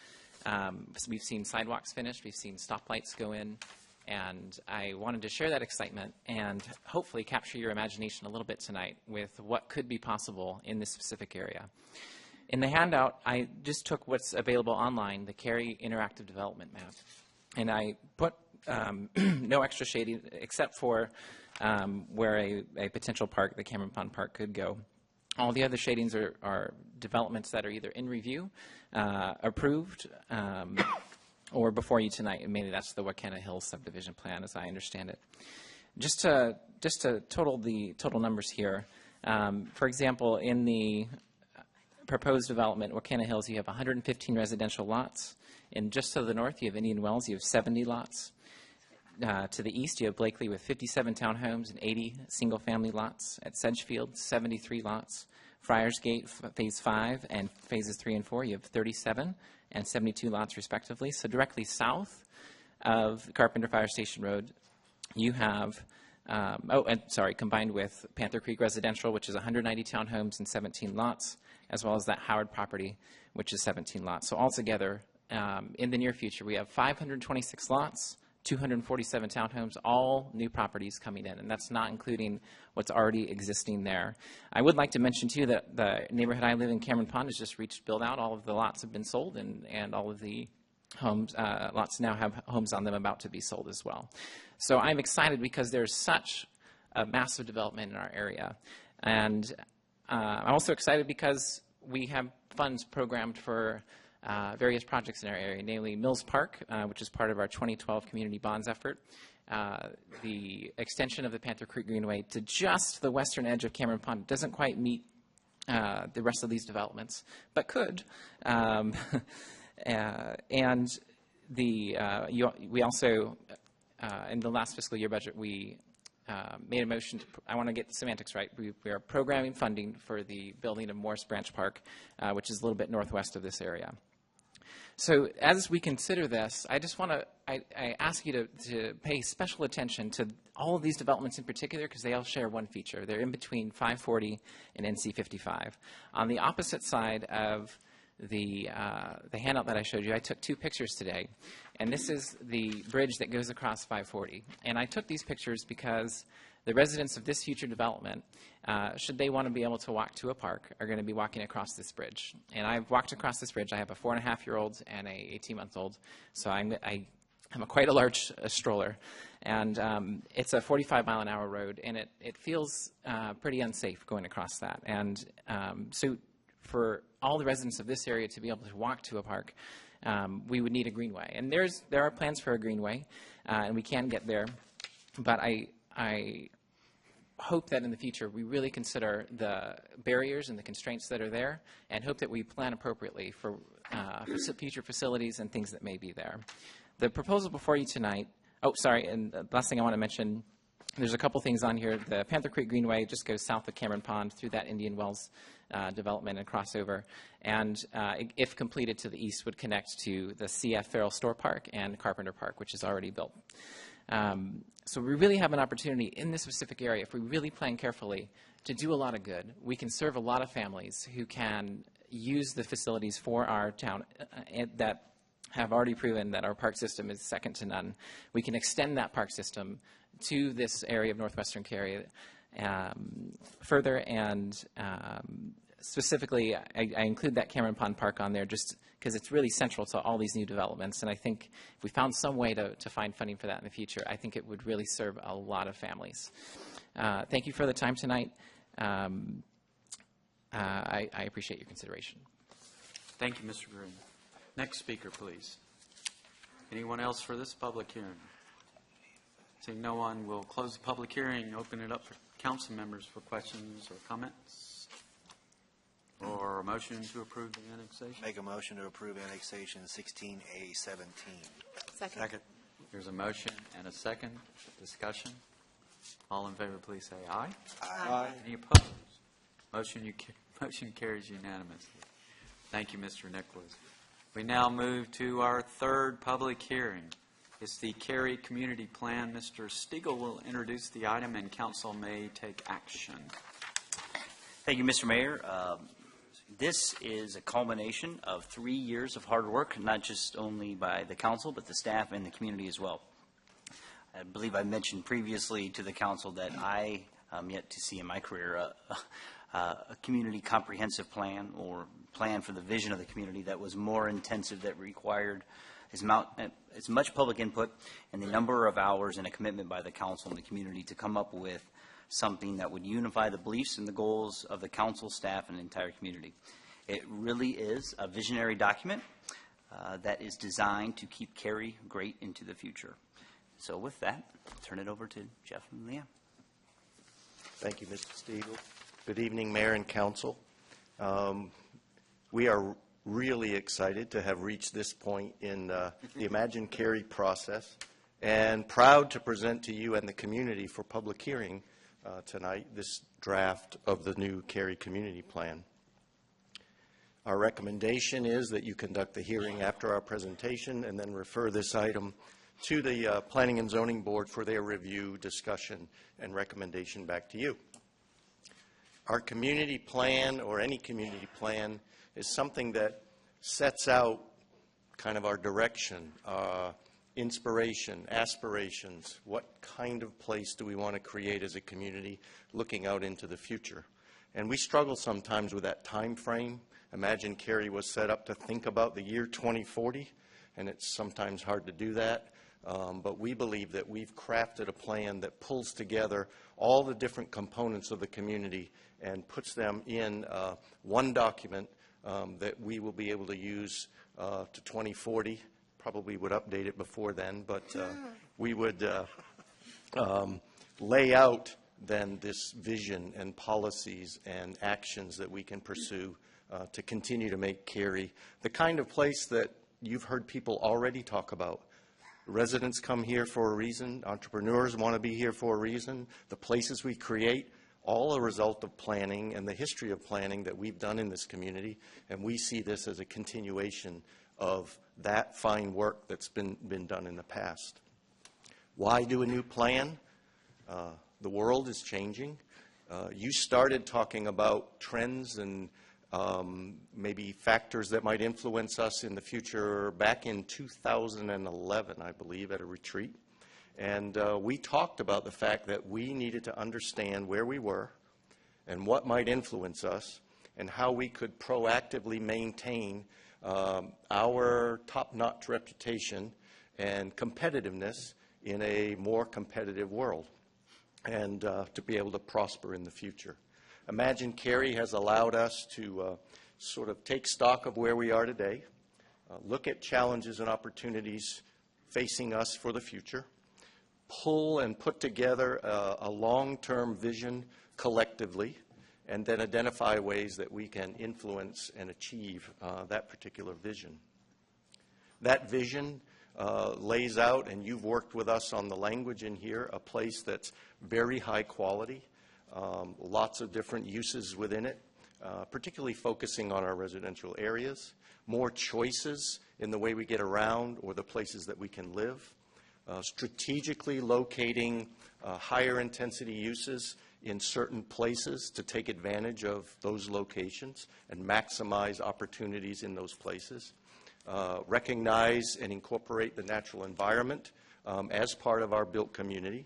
So we've seen sidewalks finished, we've seen stoplights go in, and I wanted to share that excitement and hopefully capture your imagination a little bit tonight with what could be possible in this specific area. In the handout, I just took what's available online, the Cary Interactive Development Map, and I put no extra shading except for where a potential park, the Cameron Pond Park, could go. All the other shadings are developments that are either in review, approved, or before you tonight. And mainly that's the Joaquina Hills subdivision plan, as I understand it. Just to total the total numbers here. For example, in the proposed development, Joaquina Hills, you have 115 residential lots. And just to the north, you have Indian Wells, you have 70 lots. To the east, you have Blakely with 57 townhomes and 80 single-family lots. At Sedgefield, 73 lots. Friars Gate, Phase 5, and Phases 3 and 4, you have 37 and 72 lots, respectively. So directly south of Carpenter Fire Station Road, you have, combined with Panther Creek Residential, which is 190 townhomes and 17 lots, as well as that Howard property, which is 17 lots. So altogether, in the near future, we have 526 lots, 247 townhomes, all new properties coming in, and that's not including what's already existing there. I would like to mention, too, that the neighborhood I live in, Cameron Pond, has just reached build-out. All of the lots have been sold, and all of the homes, lots now have homes on them about to be sold as well. So I'm excited because there's such a massive development in our area. And I'm also excited because we have funds programmed for various projects in our area, namely Mills Park, which is part of our 2012 community bonds effort, the extension of the Panther Creek Greenway to just the western edge of Cameron Pond. It doesn't quite meet the rest of these developments, but could. And we also, in the last fiscal year budget, we made a motion to, I want to get the semantics right, we are programming funding for the building of Morris Branch Park, which is a little bit northwest of this area. So as we consider this, I just want to, I ask you to pay special attention to all of these developments in particular because they all share one feature. They're in between 540 and NC 55. On the opposite side of the handout that I showed you, I took 2 pictures today. And this is the bridge that goes across 540. And I took these pictures because the residents of this future development, should they want to be able to walk to a park, are going to be walking across this bridge. And I've walked across this bridge. I have a 4.5-year-old and a 18-month-old, so I'm quite a large stroller. And it's a 45-mile-an-hour road, and it feels pretty unsafe going across that. And so for all the residents of this area to be able to walk to a park, we would need a greenway. And there are plans for a greenway, and we can get there. But I hope that in the future we really consider the barriers and the constraints that are there, and hope that we plan appropriately for future facilities and things that may be there. The proposal before you tonight, and the last thing I want to mention, there's a couple things on here. The Panther Creek Greenway just goes south of Cameron Pond through that Indian Wells development and crossover, and if completed to the east, would connect to the CF Farrell Store Park and Carpenter Park, which is already built. So we really have an opportunity in this specific area, if we really plan carefully, to do a lot of good. We can serve a lot of families who can use the facilities for our town that have already proven that our park system is second to none. We can extend that park system to this area of northwestern Cary further, and specifically, I include that Cameron Pond Park on there just because it's really central to all these new developments. And I think if we found some way to find funding for that in the future, I think it would really serve a lot of families. Thank you for the time tonight. I appreciate your consideration. Thank you, Mr. Green. Next speaker, please. Anyone else for this public hearing? Seeing no one, we'll close the public hearing and open it up for council members for questions or comments. Or a motion to approve the annexation? Make a motion to approve annexation 16A17. Second. There's a motion and a second. Discussion. All in favor, please say aye. Aye. Any opposed? Motion carries unanimously. Thank you, Mr. Nicholas. We now move to our third public hearing. It's the Cary Community Plan. Mr. Stiegel will introduce the item, and council may take action. Thank you, Mr. Mayor. This is a culmination of 3 years of hard work, not just only by the council, but the staff and the community as well. I believe I mentioned previously to the council that I am yet to see in my career a community comprehensive plan or plan for the vision of the community that was more intensive, that required as much public input and the number of hours and a commitment by the council and the community to come up with something that would unify the beliefs and the goals of the council, staff, and the entire community. It really is a visionary document that is designed to keep Cary great into the future. So with that, I'll turn it over to Jeff and Leanne. Thank you, Mr. Stiegel. Good evening, Mayor and Council. We are really excited to have reached this point in the Imagine Cary process, and proud to present to you and the community for public hearing tonight this draft of the new Cary Community Plan. Our recommendation is that you conduct the hearing after our presentation and then refer this item to the Planning and Zoning Board for their review, discussion, and recommendation back to you. Our community plan, or any community plan, is something that sets out kind of our direction, inspiration, aspirations. What kind of place do we want to create as a community looking out into the future? And we struggle sometimes with that time frame. Imagine Cary was set up to think about the year 2040, and it's sometimes hard to do that. But we believe that we've crafted a plan that pulls together all the different components of the community and puts them in one document that we will be able to use to 2040. Probably would update it before then, but we would lay out then this vision and policies and actions that we can pursue to continue to make Cary the kind of place that you've heard people already talk about. Residents come here for a reason. Entrepreneurs want to be here for a reason. The places we create, all a result of planning and the history of planning that we've done in this community, and we see this as a continuation of that fine work that's been done in the past. Why do a new plan? The world is changing. You started talking about trends and maybe factors that might influence us in the future back in 2011, I believe, at a retreat. And we talked about the fact that we needed to understand where we were and what might influence us and how we could proactively maintain our top-notch reputation and competitiveness in a more competitive world, and to be able to prosper in the future. Imagine Cary has allowed us to sort of take stock of where we are today, look at challenges and opportunities facing us for the future, pull and put together a long-term vision collectively, and then identify ways that we can influence and achieve that particular vision. That vision lays out, and you've worked with us on the language in here, a place that's very high quality, lots of different uses within it, particularly focusing on our residential areas, more choices in the way we get around or the places that we can live, strategically locating higher intensity uses in certain places to take advantage of those locations and maximize opportunities in those places, recognize and incorporate the natural environment as part of our built community,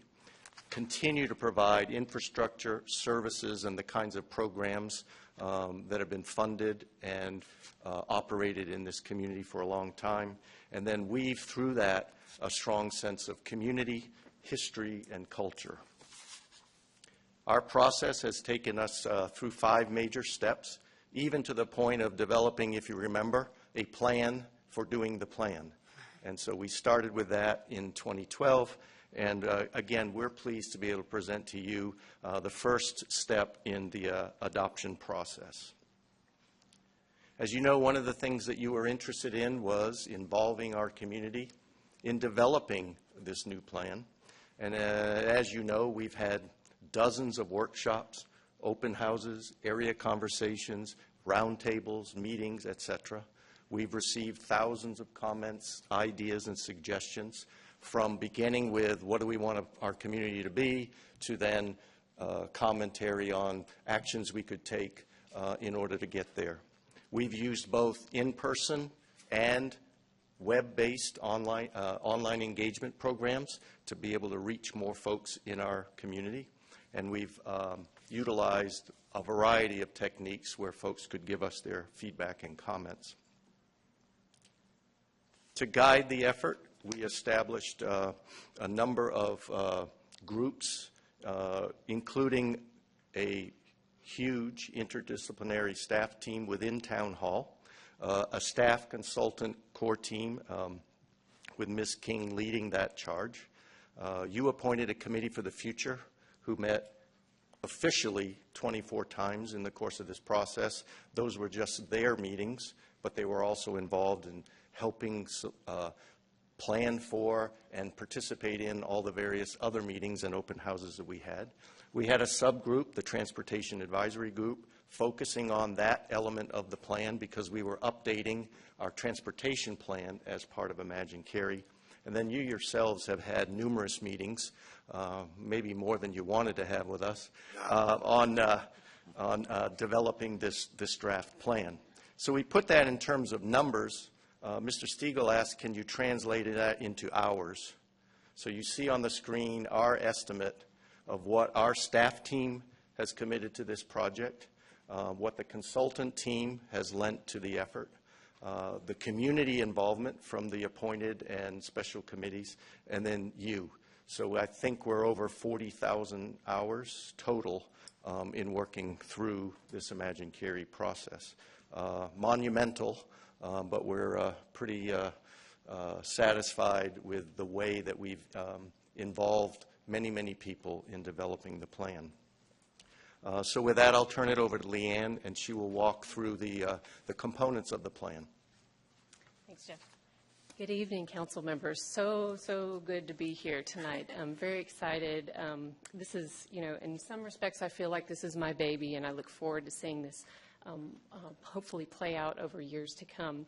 continue to provide infrastructure, services, and the kinds of programs that have been funded and operated in this community for a long time, and then weave through that a strong sense of community, history, and culture. Our process has taken us through 5 major steps, even to the point of developing, if you remember, a plan for doing the plan. And so we started with that in 2012. And again, we're pleased to be able to present to you the first step in the adoption process. As you know, one of the things that you were interested in was involving our community in developing this new plan. And as you know, we've had dozens of workshops, open houses, area conversations, roundtables, meetings, etc. We've received thousands of comments, ideas, and suggestions, from beginning with what do we want our community to be, to then commentary on actions we could take in order to get there. We've used both in-person and web-based online engagement programs to be able to reach more folks in our community. And we've utilized a variety of techniques where folks could give us their feedback and comments. To guide the effort, we established a number of groups, including a huge interdisciplinary staff team within Town Hall, a staff consultant core team with Ms. King leading that charge. You appointed a committee for the future who met officially 24 times in the course of this process. Those were just their meetings, but they were also involved in helping plan for and participate in all the various other meetings and open houses that we had. We had a subgroup, the Transportation Advisory Group, focusing on that element of the plan because we were updating our transportation plan as part of Imagine Cary. And then you yourselves have had numerous meetings, maybe more than you wanted to have with us, on developing this draft plan. So we put that in terms of numbers. Mr. Stiegel asked, can you translate that into hours? So you see on the screen our estimate of what our staff team has committed to this project, what the consultant team has lent to the effort, the community involvement from the appointed and special committees, and then you. So I think we're over 40,000 hours total in working through this Imagine Cary process. Monumental, but we're pretty satisfied with the way that we've involved many, many people in developing the plan. So with that, I'll turn it over to Leanne, and she will walk through the components of the plan. Thanks, Jeff. Good evening, council members. So good to be here tonight. I'm very excited. This is, in some respects, I feel like this is my baby, and I look forward to seeing this hopefully play out over years to come.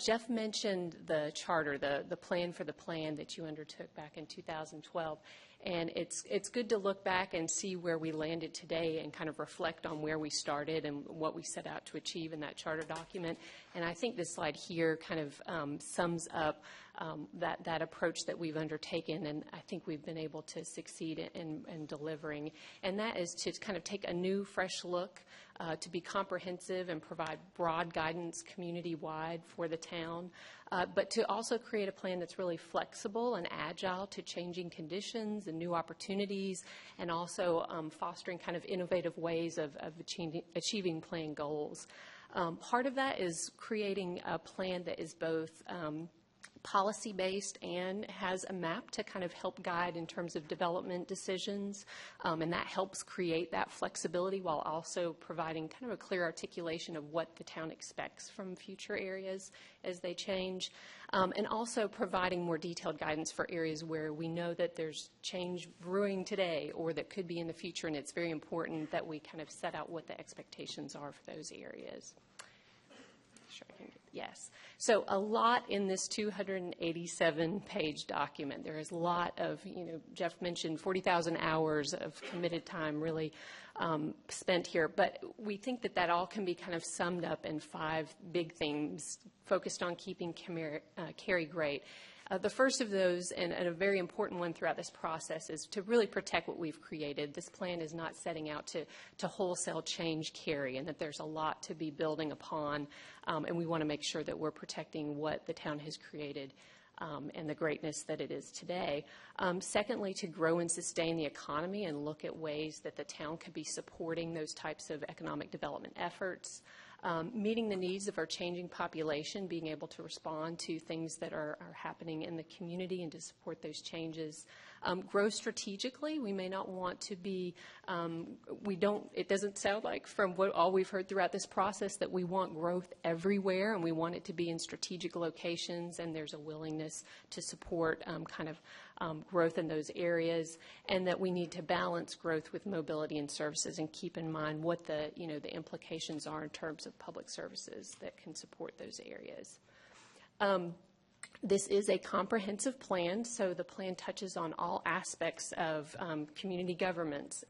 Jeff mentioned the charter, the plan for the plan that you undertook back in 2012. And it's good to look back and see where we landed today and kind of reflect on where we started and what we set out to achieve in that charter document. And I think this slide here kind of sums up that approach that we've undertaken, and I think we've been able to succeed in delivering. And that is to kind of take a new, fresh look, to be comprehensive and provide broad guidance community-wide for the town, but to also create a plan that's really flexible and agile to changing conditions and new opportunities, and also fostering kind of innovative ways of achieving plan goals. Part of that is creating a plan that is both policy-based and has a map to kind of help guide in terms of development decisions, and that helps create that flexibility while also providing kind of a clear articulation of what the town expects from future areas as they change, and also providing more detailed guidance for areas where we know that there's change brewing today or that could be in the future, and it's very important that we kind of set out what the expectations are for those areas. Yes. So a lot in this 287-page document. There is a lot of, Jeff mentioned 40,000 hours of committed time really spent here. But we think that all can be kind of summed up in 5 big themes focused on keeping Cary great. The first of those, and a very important one throughout this process, is to really protect what we've created. This plan is not setting out to wholesale change Cary, and that there's a lot to be building upon, and we want to make sure that we're protecting what the town has created and the greatness that it is today. Secondly, to grow and sustain the economy and look at ways that the town could be supporting those types of economic development efforts. Meeting the needs of our changing population, being able to respond to things that are happening in the community and to support those changes. Grow strategically. We may not want to be, it doesn't sound like from all we've heard throughout this process that we want growth everywhere, and we want it to be in strategic locations, and there's a willingness to support growth in those areas, and that we need to balance growth with mobility and services and keep in mind what the implications are in terms of public services that can support those areas. This is a comprehensive plan, so the plan touches on all aspects of community governance,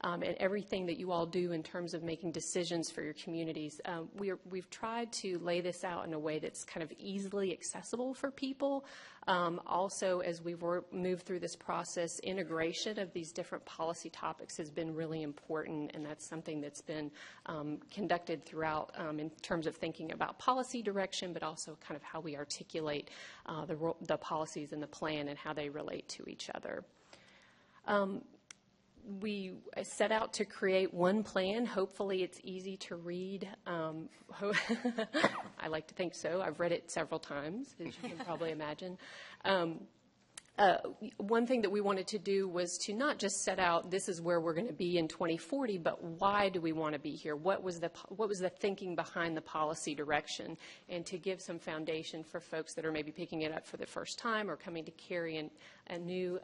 and everything that you all do in terms of making decisions for your communities. We've tried to lay this out in a way that's kind of easily accessible for people. Also, as we've moved through this process, integration of these different policy topics has been really important, and that's something that's been conducted throughout in terms of thinking about policy direction, but also kind of how we articulate the policies in the plan and how they relate to each other. We set out to create one plan. Hopefully it's easy to read. I like to think so. I've read it several times, as you can probably imagine. One thing that we wanted to do was to not just set out this is where we're going to be in 2040, but why do we want to be here? What was the thinking behind the policy direction, and to give some foundation for folks that are maybe picking it up for the first time or coming to Cary anew,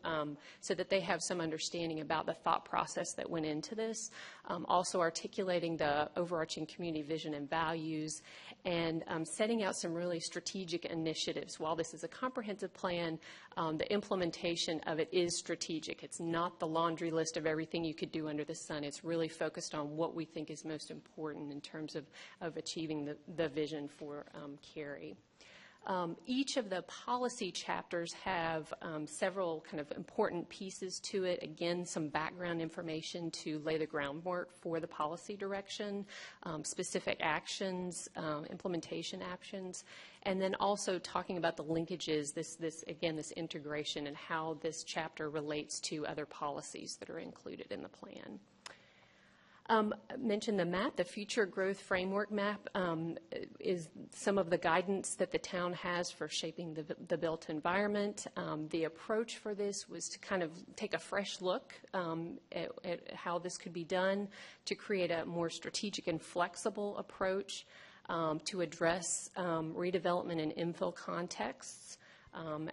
so that they have some understanding about the thought process that went into this. Also articulating the overarching community vision and values, and setting out some really strategic initiatives. While this is a comprehensive plan, the implementation of it is strategic. It's not the laundry list of everything you could do under the sun. It's really focused on what we think is most important in terms of achieving the vision for Cary. Each of the policy chapters have several kind of important pieces to it. Again, some background information to lay the groundwork for the policy direction, specific actions, implementation actions, and then also talking about the linkages, this integration, and how this chapter relates to other policies that are included in the plan. Mentioned the map. The Future Growth Framework map is some of the guidance that the town has for shaping the built environment. The approach for this was to kind of take a fresh look at how this could be done, to create a more strategic and flexible approach to address redevelopment and infill contexts.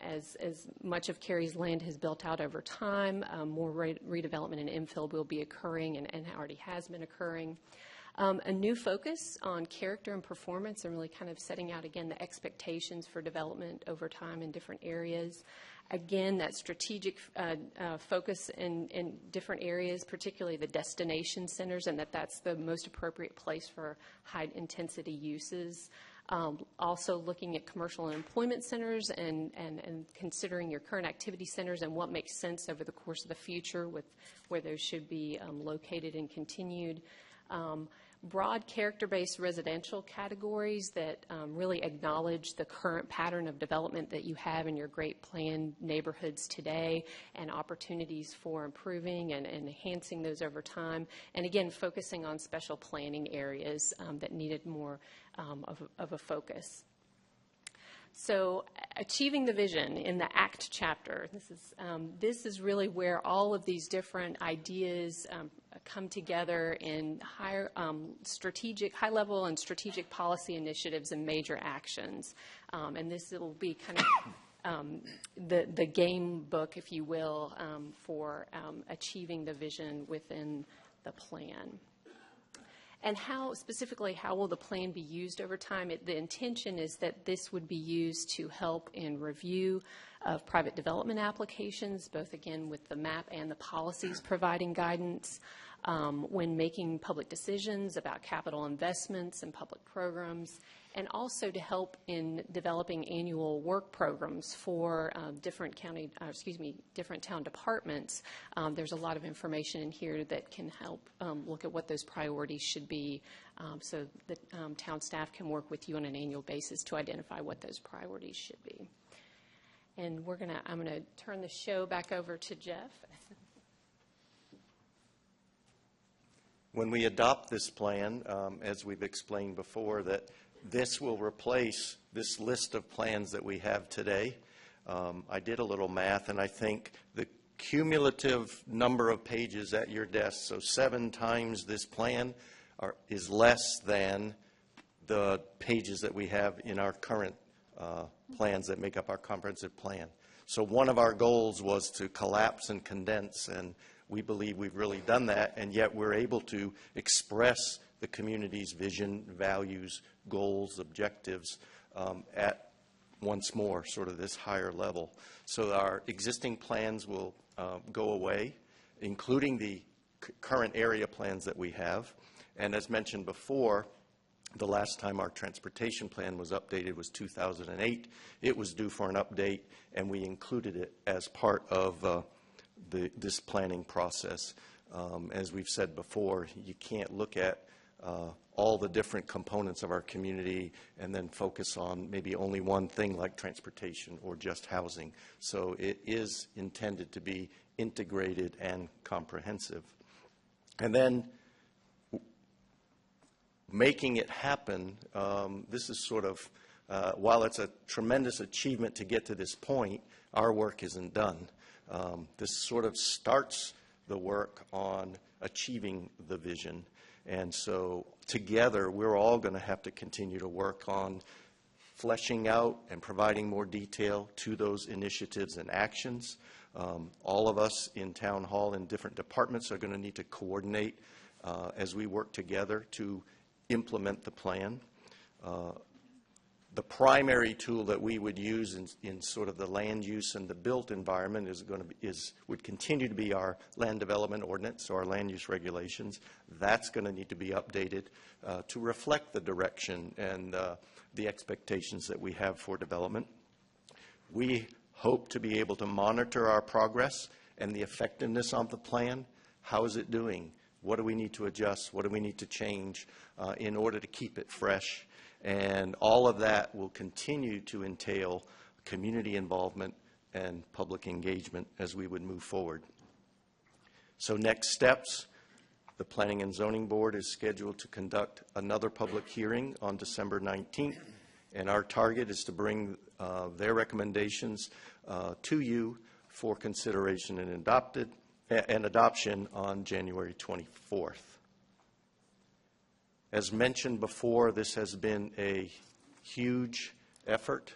As much of Cary's land has built out over time, more redevelopment and infill will be occurring and already has been occurring. A new focus on character and performance, and really kind of setting out, again, the expectations for development over time in different areas, Again, that strategic focus in different areas, particularly the destination centers, and that's the most appropriate place for high-intensity uses. Also looking at commercial and employment centers and considering your current activity centers and what makes sense over the course of the future with where those should be located and continued. Broad character-based residential categories that really acknowledge the current pattern of development that you have in your great planned neighborhoods today and opportunities for improving and enhancing those over time. And again, focusing on special planning areas that needed more of a focus. So achieving the vision in the ACT chapter, this is really where all of these different ideas come together in high level and strategic policy initiatives and major actions. And this will be kind of the game book, if you will, for achieving the vision within the plan. And how will the plan be used over time? The intention is that this would be used to help in review of private development applications, both again with the map and the policies providing guidance, when making public decisions about capital investments and public programs, and also to help in developing annual work programs for different town departments. There's a lot of information in here that can help look at what those priorities should be, so that town staff can work with you on an annual basis to identify what those priorities should be. And I'm gonna turn the show back over to Jeff. When we adopt this plan, as we've explained before, that this will replace this list of plans that we have today. I did a little math, and I think the cumulative number of pages at your desk, so 7 times this plan, is less than the pages that we have in our current plans that make up our comprehensive plan. So one of our goals was to collapse and condense, and we believe we've really done that, and yet we're able to express the community's vision, values, goals, objectives at once more sort of this higher level. So our existing plans will go away, including the current area plans that we have. And as mentioned before, the last time our transportation plan was updated was 2008. It was due for an update, and we included it as part of this planning process. As we've said before, you can't look at all the different components of our community and then focus on maybe only one thing like transportation or just housing. So it is intended to be integrated and comprehensive. And then making it happen, this is sort of, while it's a tremendous achievement to get to this point, our work isn't done. This sort of starts the work on achieving the vision. And so together, we're all going to have to continue to work on fleshing out and providing more detail to those initiatives and actions. All of us in Town Hall in different departments are going to need to coordinate as we work together to implement the plan. The primary tool that we would use in sort of the land use and the built environment would continue to be our land development ordinance, or our land use regulations. That's going to need to be updated to reflect the direction and the expectations that we have for development. We hope to be able to monitor our progress and the effectiveness of the plan. How is it doing? What do we need to adjust? What do we need to change in order to keep it fresh? And all of that will continue to entail community involvement and public engagement as we would move forward. So next steps, the Planning and Zoning Board is scheduled to conduct another public hearing on December 19th, and our target is to bring their recommendations to you for consideration and adoption on January 24th. As mentioned before, this has been a huge effort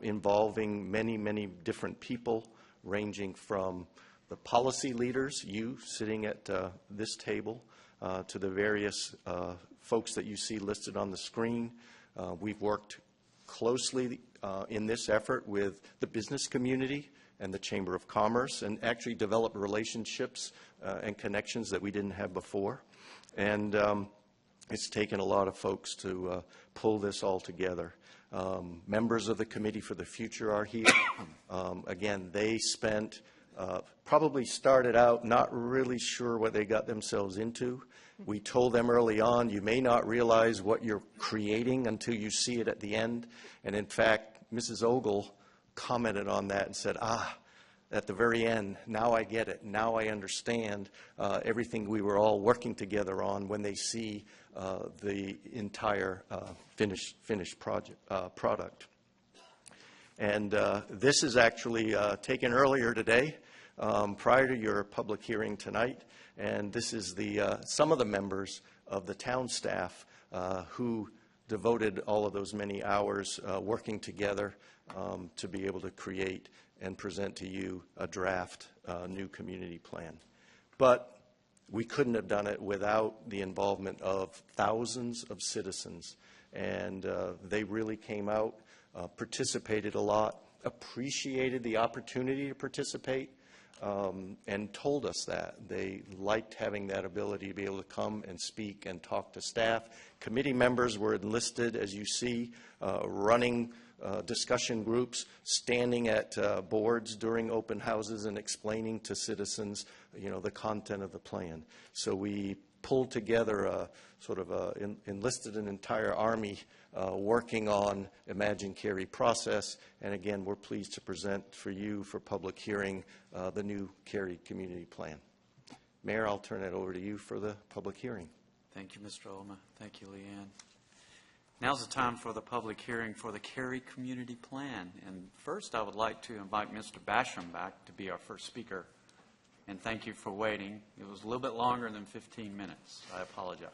involving many, many different people, ranging from the policy leaders, you sitting at this table, to the various folks that you see listed on the screen. We've worked closely in this effort with the business community and the Chamber of Commerce, and actually develop relationships and connections that we didn't have before. And it's taken a lot of folks to pull this all together. Members of the Committee for the Future are here. Again, they spent, probably started out not really sure what they got themselves into. We told them early on, you may not realize what you're creating until you see it at the end. And in fact, Mrs. Ogle commented on that and said, at the very end, now I get it. Now I understand everything we were all working together on when they see the entire finished product. And this is actually taken earlier today, prior to your public hearing tonight. And this is some of the members of the town staff who devoted all of those many hours working together to be able to create and present to you a draft new community plan. But we couldn't have done it without the involvement of thousands of citizens. And they really came out, participated a lot, appreciated the opportunity to participate, and told us that. They liked having that ability to be able to come and speak and talk to staff. Committee members were enlisted, as you see, running discussion groups, standing at boards during open houses and explaining to citizens, the content of the plan. So we pulled together enlisted an entire army working on Imagine Cary process. And again, we're pleased to present for you for public hearing the new Cary community plan. Mayor, I'll turn it over to you for the public hearing. Thank you, Mr. Olma. Thank you, Leanne. Now's the time for the public hearing for the Cary Community Plan. And first, I would like to invite Mr. Basham back to be our first speaker. And thank you for waiting. It was a little bit longer than 15 minutes. I apologize.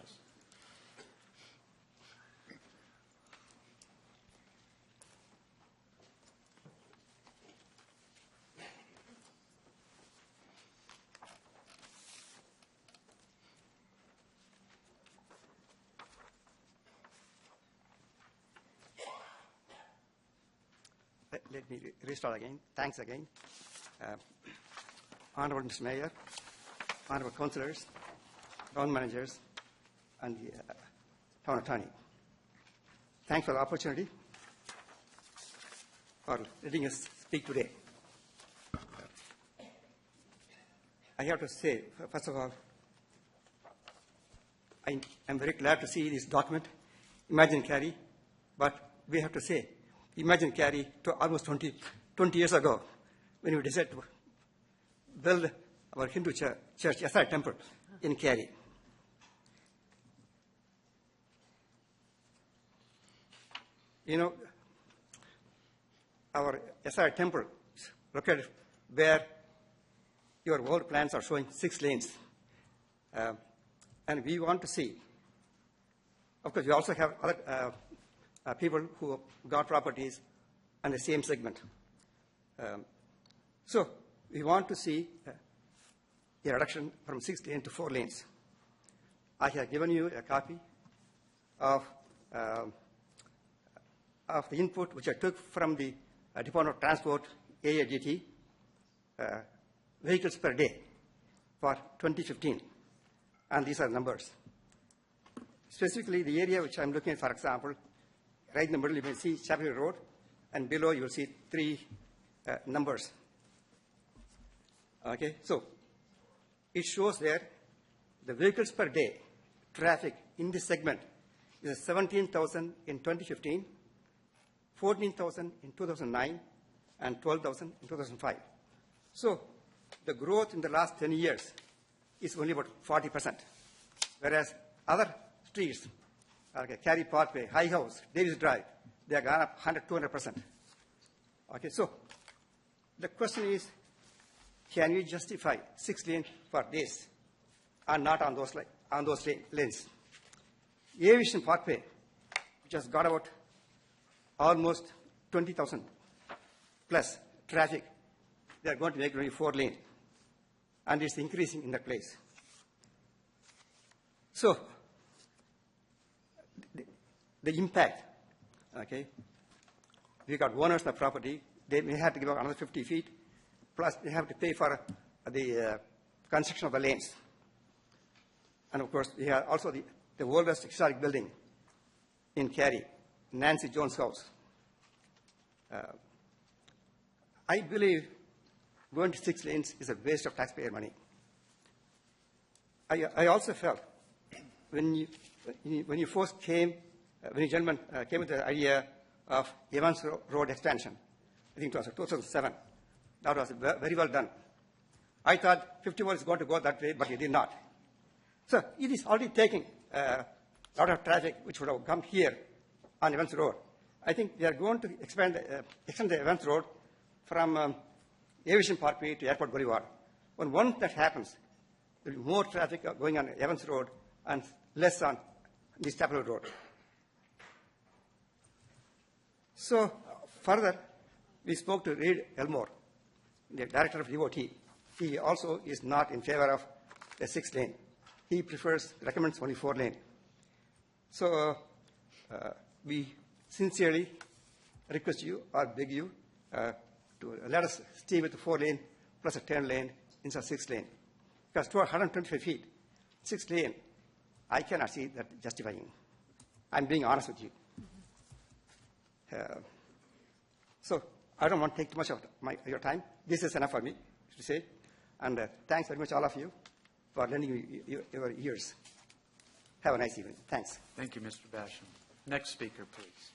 Let me restart again. Thanks again. Honorable Mr. Mayor, honorable councillors, town managers, and the town attorney. Thanks for the opportunity for letting us speak today. I have to say, first of all, I'm very glad to see this document, Imagine Cary, but we have to say, Imagine Cary to almost 20 years ago when we decided to build our Hindu church, SR temple in Cary. Our SR temple is located where your world plans are showing 6 lanes. And we want to see, of course, we also have other people who got properties on the same segment. So we want to see a reduction from 6 lanes to 4 lanes. I have given you a copy of the input which I took from the Department of Transport, AADT, vehicles per day for 2015. And these are numbers. Specifically, the area which I'm looking at, for example, right in the middle, you will see Chapel Hill Road, and below you will see 3 numbers. Okay, so it shows there the vehicles per day traffic in this segment is 17,000 in 2015, 14,000 in 2009, and 12,000 in 2005. So the growth in the last 10 years is only about 40%, whereas other streets, like Cary Parkway, High House, Davis Drive, they have gone up 100, 200%. Okay, so the question is, can we justify 6 lanes for this and not on those lanes? Aviation Parkway, which has got about almost 20,000 plus traffic, they are going to make only 4 lanes, and it's increasing in that place. So the impact, okay, we got owners of the property, they may have to give up another 50 feet, plus they have to pay for the construction of the lanes. And of course, we have also the oldest historic building in Cary, Nancy Jones House. I believe going to 6 lanes is a waste of taxpayer money. I also felt when you first came, when you gentlemen came with the idea of Evans Road expansion, I think it was 2007, that was very well done. I thought 51 is going to go that way, but it did not. So it is already taking a lot of traffic which would have come here on Evans Road. I think they are going to extend the Evans Road from Aviation Parkway to Airport Boulevard. Once that happens, there will be more traffic going on Evans Road and less on the Staplewood Road. So further, we spoke to Reid Elmore, the director of DOT. He also is not in favor of a 6-lane. He recommends only 4-lane. So we sincerely request you or beg you to let us stay with the 4-lane plus a 10-lane instead of 6-lane. Because 125 feet, 6-lane, I cannot see that justifying. I'm being honest with you. So I don't want to take too much of your time. This is enough for me to say. And thanks very much, all of you, for lending me your ears. Have a nice evening. Thanks. Thank you, Mr. Basham. Next speaker, please.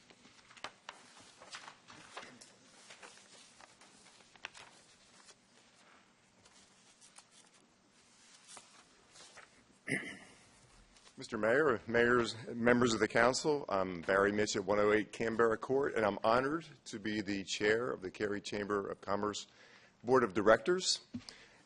Mr. Mayor, mayors, members of the council, I'm Barry Mitch at 108 Canberra Court, and I'm honored to be the chair of the Cary Chamber of Commerce Board of Directors.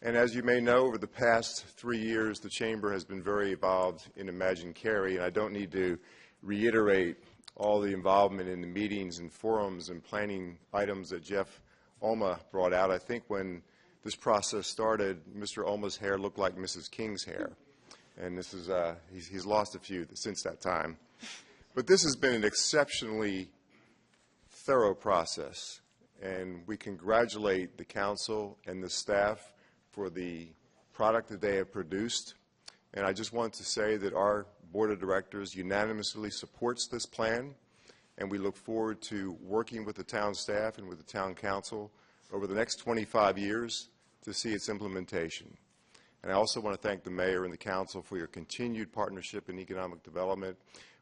And as you may know, over the past 3 years, the Chamber has been very involved in Imagine Cary, and I don't need to reiterate all the involvement in the meetings and forums and planning items that Jeff Olma brought out. I think when this process started, Mr. Olma's hair looked like Mrs. King's hair. And this is, he's lost a few since that time. But this has been an exceptionally thorough process, and we congratulate the council and the staff for the product that they have produced. And I just want to say that our board of directors unanimously supports this plan, and we look forward to working with the town staff and with the town council over the next 25 years to see its implementation. And I also want to thank the mayor and the council for your continued partnership in economic development.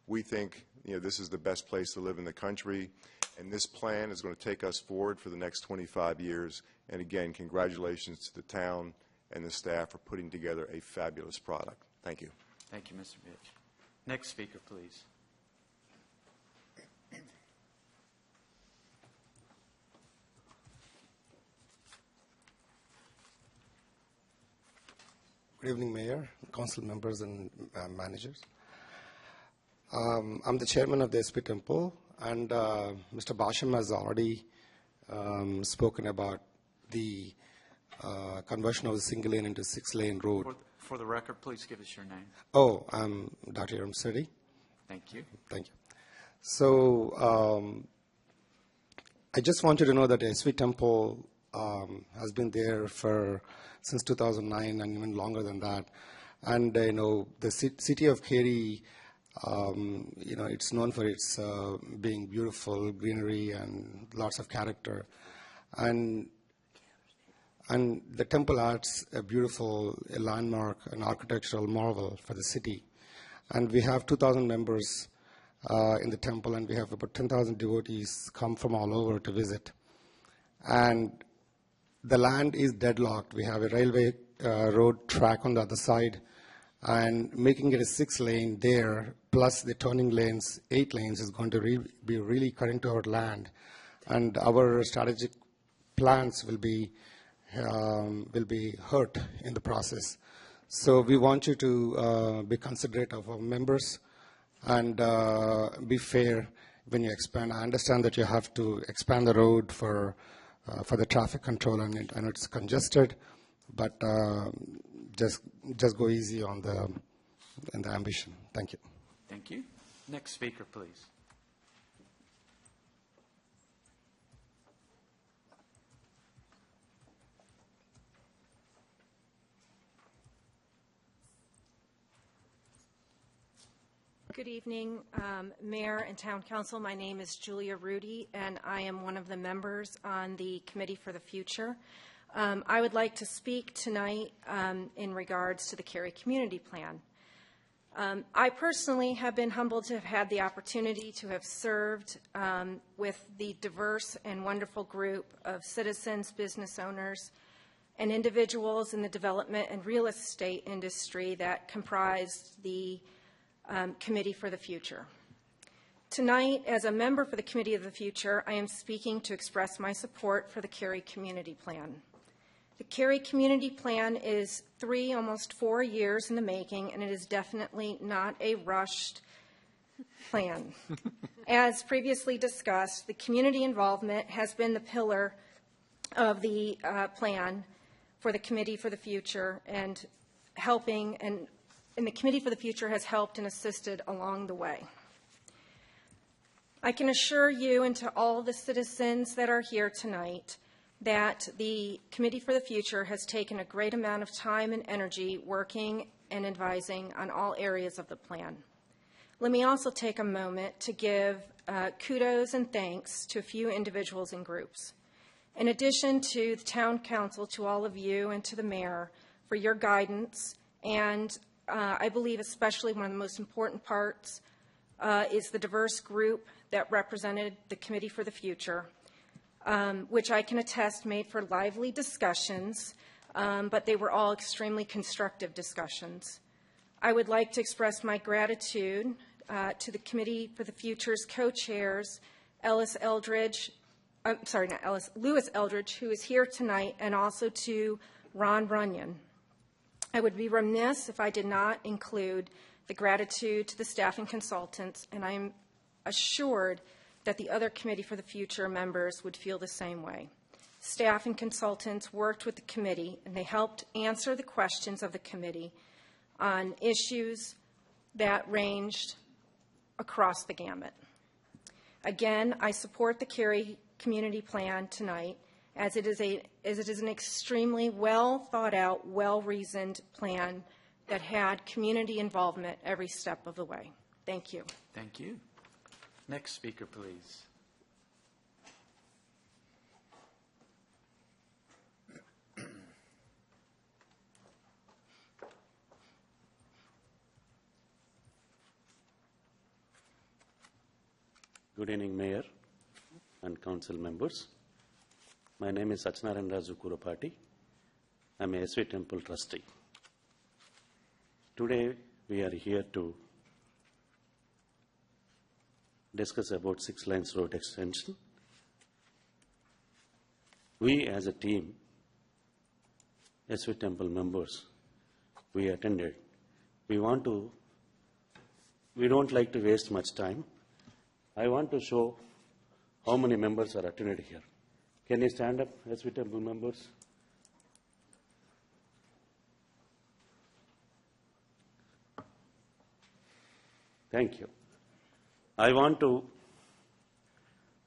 We think this is the best place to live in the country, and this plan is going to take us forward for the next 25 years. And again, congratulations to the town and the staff for putting together a fabulous product. Thank you. Thank you, Mr. Mitch. Next speaker, please. Good evening, Mayor, council members, and managers. I'm the chairman of the SP Temple, and Mr. Basham has already spoken about the conversion of the single lane into 6-lane road. For the record, please give us your name. Oh, I'm Dr. Ramsedi. Thank you. Thank you. So I just want you to know that the SP Temple has been there since 2009 and even longer than that. And, the city of Cary, it's known for its being beautiful, greenery, and lots of character. And the temple adds a beautiful landmark, an architectural marvel for the city. And we have 2,000 members in the temple, and we have about 10,000 devotees come from all over to visit. And the land is deadlocked. We have a railway road track on the other side, and making it a 6-lane there, plus the turning lanes, 8 lanes, is going to be really cutting to our land. And our strategic plans will be hurt in the process. So we want you to be considerate of our members and be fair when you expand. I understand that you have to expand the road for the traffic control, and it's congested, but just go easy on the ambition. Thank you. Thank you. Next speaker, please. Good evening, Mayor and Town Council. My name is Julia Rudy, and I am one of the members on the Committee for the Future. I would like to speak tonight in regards to the Cary Community Plan. I personally have been humbled to have had the opportunity to have served with the diverse and wonderful group of citizens, business owners, and individuals in the development and real estate industry that comprised the Committee for the Future. Tonight, as a member for the Committee of the Future, I am speaking to express my support for the Cary Community Plan. The Cary Community Plan is almost 4 years in the making, and it is definitely not a rushed plan. As previously discussed, the community involvement has been the pillar of the plan for the Committee for the Future, and the Committee for the Future has helped and assisted along the way. I can assure you and to all the citizens that are here tonight that the Committee for the Future has taken a great amount of time and energy working and advising on all areas of the plan. Let me also take a moment to give kudos and thanks to a few individuals and groups. In addition to the Town Council, to all of you and to the Mayor for your guidance, and I believe especially one of the most important parts is the diverse group that represented the Committee for the Future, which I can attest made for lively discussions, but they were all extremely constructive discussions. I would like to express my gratitude to the Committee for the Future's co-chairs, Lewis Eldridge, who is here tonight, and also to Ron Runyon. I would be remiss if I did not include the gratitude to the staff and consultants, and I'm assured that the other Committee for the Future members would feel the same way. Staff and consultants worked with the committee, and they helped answer the questions of the committee on issues that ranged across the gamut. Again, I support the Cary Community Plan tonight, as it is an extremely well thought out, well-reasoned plan that had community involvement every step of the way. Thank you. Thank you. Next speaker, please. Good evening, Mayor and Council members. My name is Satyanarayana Raju Kurapati. I'm a SV Temple trustee. Today, we are here to discuss about 6 Lanes Road extension. We as a team, SV Temple members, we attended. We don't like to waste much time. I want to show how many members are attended here. Can you stand up, SV Temple members? Thank you. I want to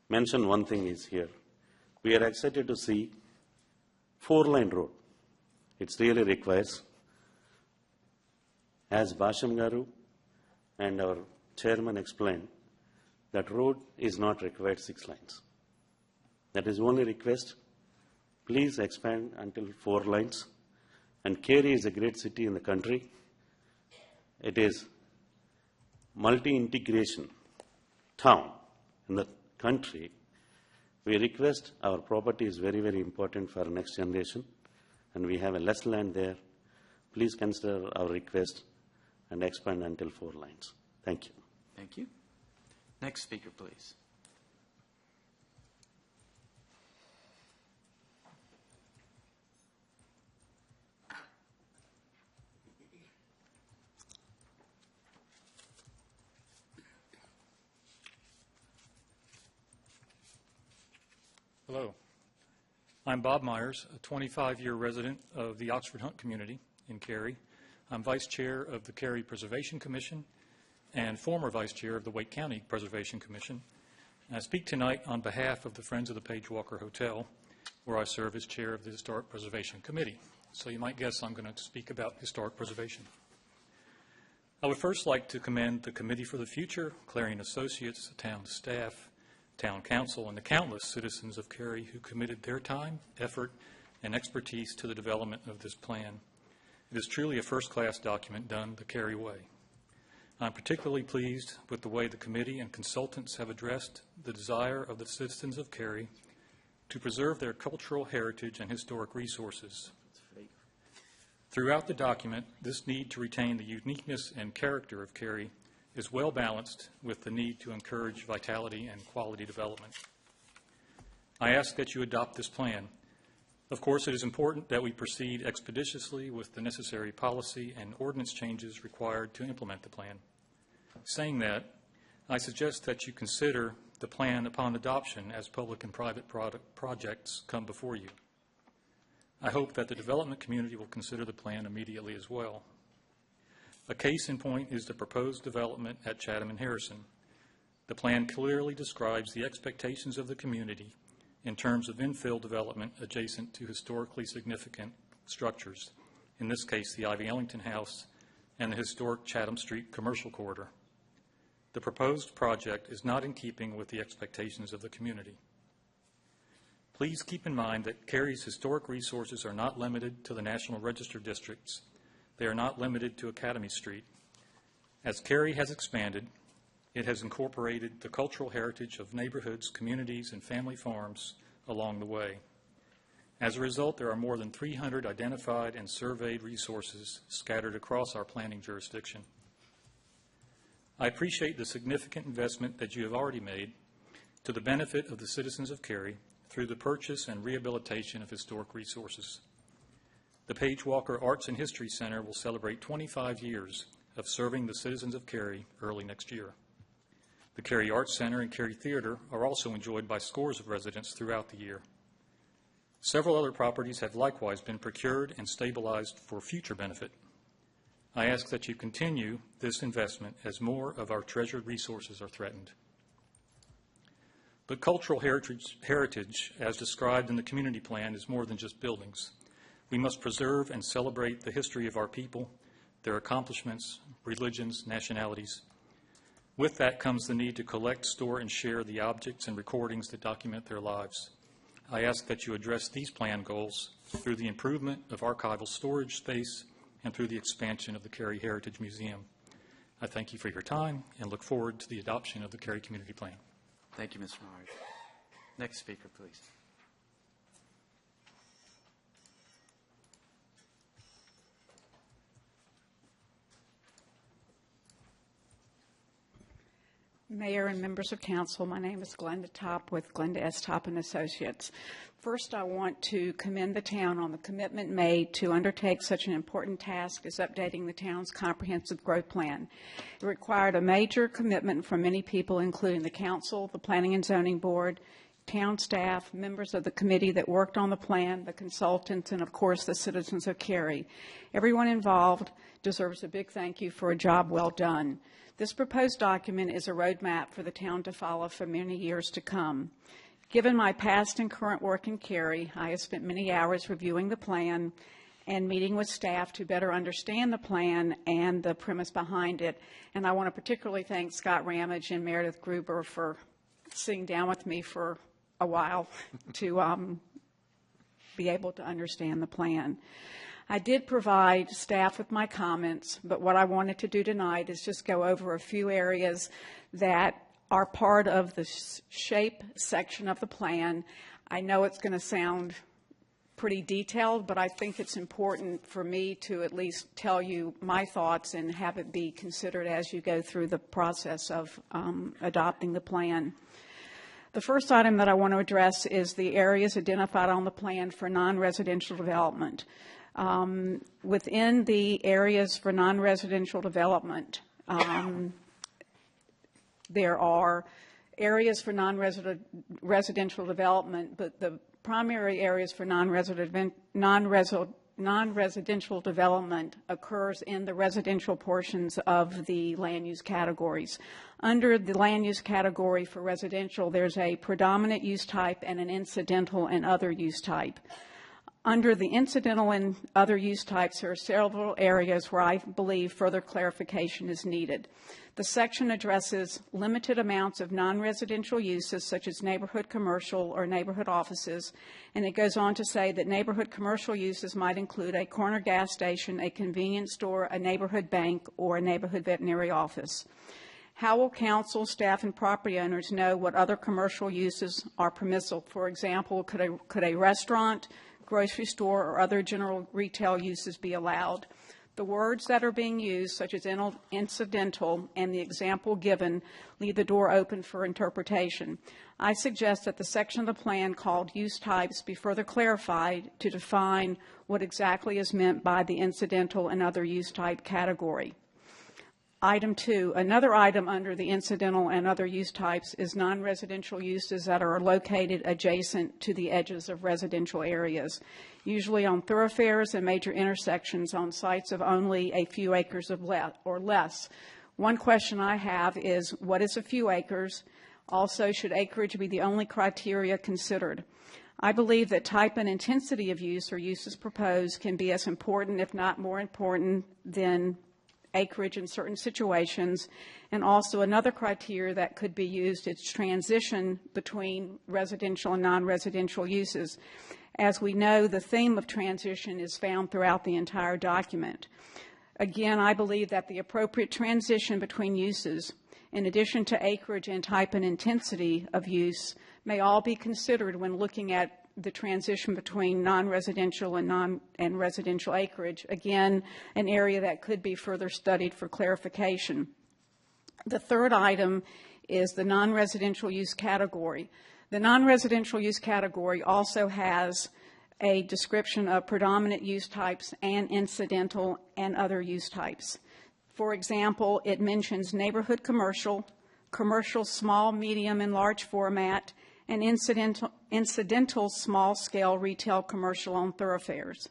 mention one thing is here. We are excited to see 4-lane road. It really requires, as Basham Garu and our chairman explained, that road is not required 6 lanes. That is only request. Please expand until 4 lanes. And Cary is a great city in the country. It is multi-integration town in the country. We request, our property is very, very important for our next generation, and we have a less land there. Please consider our request and expand until 4 lanes. Thank you. Thank you. Next speaker, please. Hello. I'm Bob Myers, a 25-year resident of the Oxford Hunt community in Cary. I'm Vice Chair of the Cary Preservation Commission and former Vice Chair of the Wake County Preservation Commission. And I speak tonight on behalf of the Friends of the Page Walker Hotel, where I serve as Chair of the Historic Preservation Committee. So you might guess I'm going to speak about historic preservation. I would first like to commend the Committee for the Future, Clarion Associates, the town staff, town council, and the countless citizens of Cary who committed their time, effort, and expertise to the development of this plan. It is truly a first-class document done the Cary way. I'm particularly pleased with the way the committee and consultants have addressed the desire of the citizens of Cary to preserve their cultural heritage and historic resources. Throughout the document, this need to retain the uniqueness and character of Cary is well balanced with the need to encourage vitality and quality development. I ask that you adopt this plan. Of course, it is important that we proceed expeditiously with the necessary policy and ordinance changes required to implement the plan. Saying that, I suggest that you consider the plan upon adoption as public and private projects come before you. I hope that the development community will consider the plan immediately as well. A case in point is the proposed development at Chatham and Harrison. The plan clearly describes the expectations of the community in terms of infill development adjacent to historically significant structures, in this case the Ivy Ellington House and the historic Chatham Street commercial corridor. The proposed project is not in keeping with the expectations of the community. Please keep in mind that Cary's historic resources are not limited to the National Register districts. They are not limited to Academy Street. As Cary has expanded, it has incorporated the cultural heritage of neighborhoods, communities, and family farms along the way. As a result, there are more than 300 identified and surveyed resources scattered across our planning jurisdiction. I appreciate the significant investment that you have already made to the benefit of the citizens of Cary through the purchase and rehabilitation of historic resources. The Page Walker Arts and History Center will celebrate 25 years of serving the citizens of Cary early next year. The Cary Arts Center and Cary Theater are also enjoyed by scores of residents throughout the year. Several other properties have likewise been procured and stabilized for future benefit. I ask that you continue this investment as more of our treasured resources are threatened. But cultural heritage, as described in the community plan, is more than just buildings. We must preserve and celebrate the history of our people, their accomplishments, religions, nationalities. With that comes the need to collect, store, and share the objects and recordings that document their lives. I ask that you address these plan goals through the improvement of archival storage space and through the expansion of the Cary Heritage Museum. I thank you for your time and look forward to the adoption of the Cary Community Plan. Thank you, Mr. Myers. Next speaker, please. Mayor and members of council, my name is Glenda Topp with Glenda S. Topp and Associates. First, I want to commend the town on the commitment made to undertake such an important task as updating the town's comprehensive growth plan. It required a major commitment from many people, including the council, the Planning and Zoning Board, town staff, members of the committee that worked on the plan, the consultants, and of course the citizens of Cary. Everyone involved deserves a big thank you for a job well done. This proposed document is a roadmap for the town to follow for many years to come. Given my past and current work in Cary, I have spent many hours reviewing the plan and meeting with staff to better understand the plan and the premise behind it. And I want to particularly thank Scott Ramage and Meredith Gruber for sitting down with me for a while to be able to understand the plan. I did provide staff with my comments, but what I wanted to do tonight is just go over a few areas that are part of the shape section of the plan. I know it's going to sound pretty detailed, but I think it's important for me to at least tell you my thoughts and have it be considered as you go through the process of adopting the plan. The first item that I want to address is the areas identified on the plan for non-residential development. Within the areas for non-residential development, there are areas for non-residential development, but the primary areas for non-residential development occurs in the residential portions of the land use categories. Under the land use category for residential, there's a predominant use type and an incidental and other use type. Under the incidental and other use types, there are several areas where I believe further clarification is needed. The section addresses limited amounts of non-residential uses such as neighborhood commercial or neighborhood offices, and it goes on to say that neighborhood commercial uses might include a corner gas station, a convenience store, a neighborhood bank, or a neighborhood veterinary office. How will council, staff, and property owners know what other commercial uses are permissible? For example, could a restaurant, grocery store, or other general retail uses be allowed? The words that are being used, such as incidental and the example given, leave the door open for interpretation. I suggest that the section of the plan called use types be further clarified to define what exactly is meant by the incidental and other use type category. Item 2, another item under the incidental and other use types is non-residential uses that are located adjacent to the edges of residential areas, usually on thoroughfares and major intersections on sites of only a few acres or less. One question I have is, what is a few acres? Also, should acreage be the only criteria considered? I believe that type and intensity of use or uses proposed can be as important, if not more important, than acreage in certain situations. And also another criteria that could be used is transition between residential and non-residential uses. As we know, the theme of transition is found throughout the entire document. Again, I believe that the appropriate transition between uses, in addition to acreage and type and intensity of use, may all be considered when looking at the transition between non-residential and residential acreage. Again, an area that could be further studied for clarification. The third item is the non-residential use category. The non-residential use category also has a description of predominant use types and incidental and other use types. For example, it mentions neighborhood commercial, commercial small, medium, and large format, and incidental small-scale retail commercial on thoroughfares.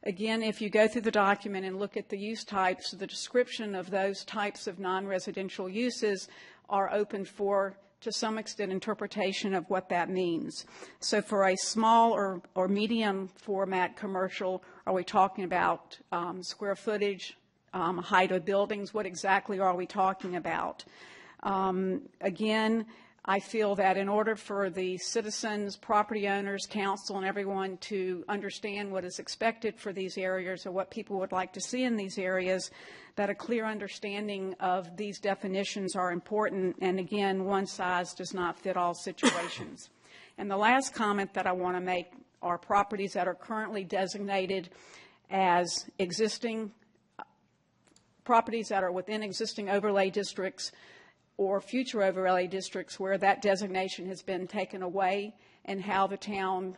Again, if you go through the document and look at the use types, the description of those types of non-residential uses are open for, to some extent, interpretation of what that means. So for a small or medium format commercial, are we talking about square footage, height of buildings? What exactly are we talking about? Again, I feel that in order for the citizens, property owners, council, and everyone to understand what is expected for these areas or what people would like to see in these areas, that a clear understanding of these definitions are important. And again, one size does not fit all situations. And the last comment that I want to make are properties that are currently designated as existing properties that are within existing overlay districts or future overlay districts where that designation has been taken away, and how the town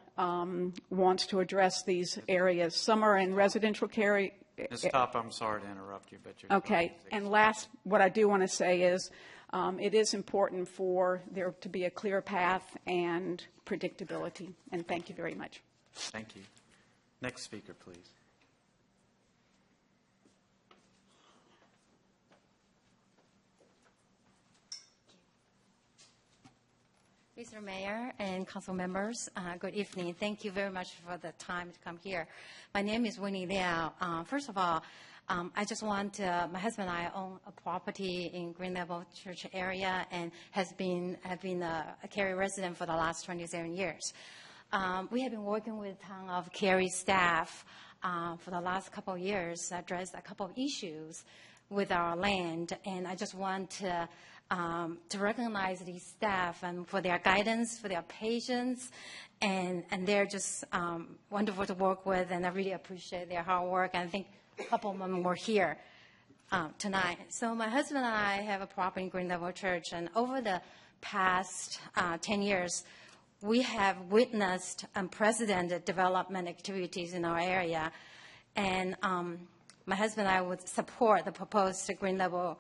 wants to address these areas. Some are in residential Cary. Ms. Top, I'm sorry to interrupt you, but you're okay. And last, what I do want to say is it is important for there to be a clear path and predictability. And thank you very much. Thank you. Next speaker, please. Mr. Mayor and council members, good evening. Thank you very much for the time to come here. My name is Winnie Liao. First of all, I just want my husband and I own a property in Green Level Church area and have been a Cary resident for the last 27 years. We have been working with town of Cary staff for the last couple of years, address a couple of issues with our land, and I just want to recognize these staff and for their guidance, for their patience, and they're just wonderful to work with, and I really appreciate their hard work, and I think a couple of them were here tonight. So my husband and I have a property in Green Level Church, and over the past 10 years, we have witnessed unprecedented development activities in our area, and my husband and I would support the proposed Green Level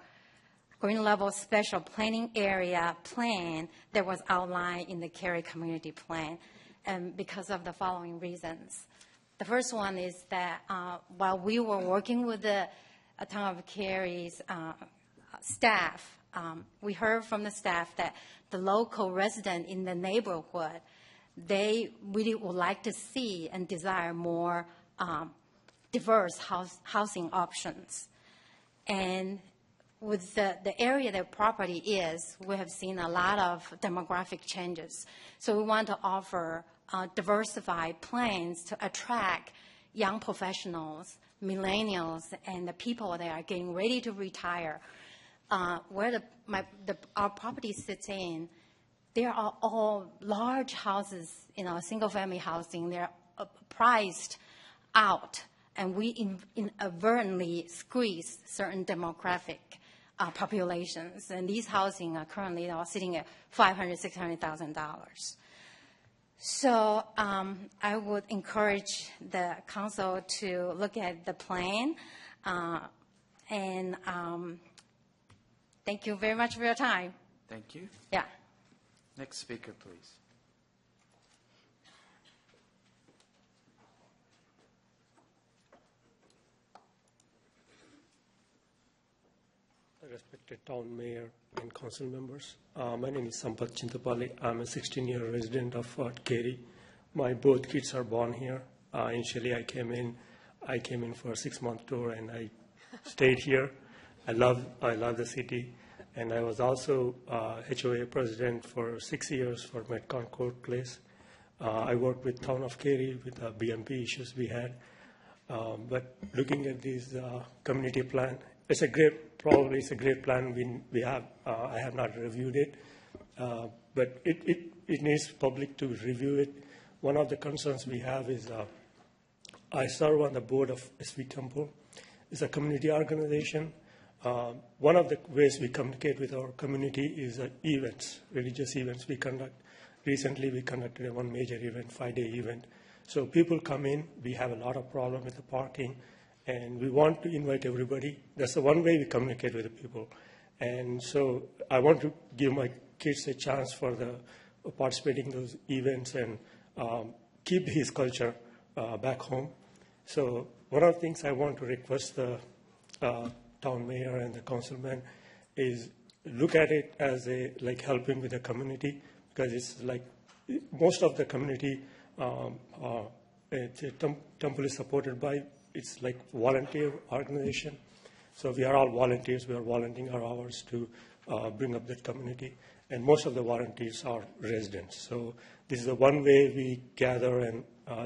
Special Planning Area plan that was outlined in the Cary Community Plan, and because of the following reasons. The first one is that while we were working with the town of Cary's staff, we heard from the staff that the local resident in the neighborhood they really would like to see and desire more diverse housing options. And with the area that property is, we have seen a lot of demographic changes. So we want to offer diversified plans to attract young professionals, millennials, and the people that are getting ready to retire. Where our property sits in, there are all large houses, single-family housing. They're priced out, and we inadvertently squeeze certain demographic populations. And these housing are currently sitting at $500,000, $600,000. So I would encourage the council to look at the plan. And thank you very much for your time. Thank you. Yeah. Next speaker, please. Respected town mayor and council members. My name is Sampath Chintapalli. I'm a 16-year resident of Cary. My both kids are born here. Initially, I came in for a 6-month tour, and I stayed here. I love the city, and I was also HOA president for 6 years for Metcon Court Place. I worked with town of Cary with the BMP issues we had. But looking at this community plan, it's a great plan we have. I have not reviewed it, but it needs public to review it. One of the concerns we have is I serve on the board of SV Temple. It's a community organization. One of the ways we communicate with our community is events, religious events we conduct. Recently, we conducted one major event, 5-day event. So people come in. We have a lot of problem with the parking, and we want to invite everybody. That's the one way we communicate with the people. And so I want to give my kids a chance for participating in those events and keep his culture back home. So one of the things I want to request the town mayor and the councilman is look at it as like helping with the community, because it's like most of the community, temple is supported by, it's like volunteer organization. So we are all volunteers. We are volunteering our hours to bring up that community. And most of the volunteers are residents. So this is the one way we gather and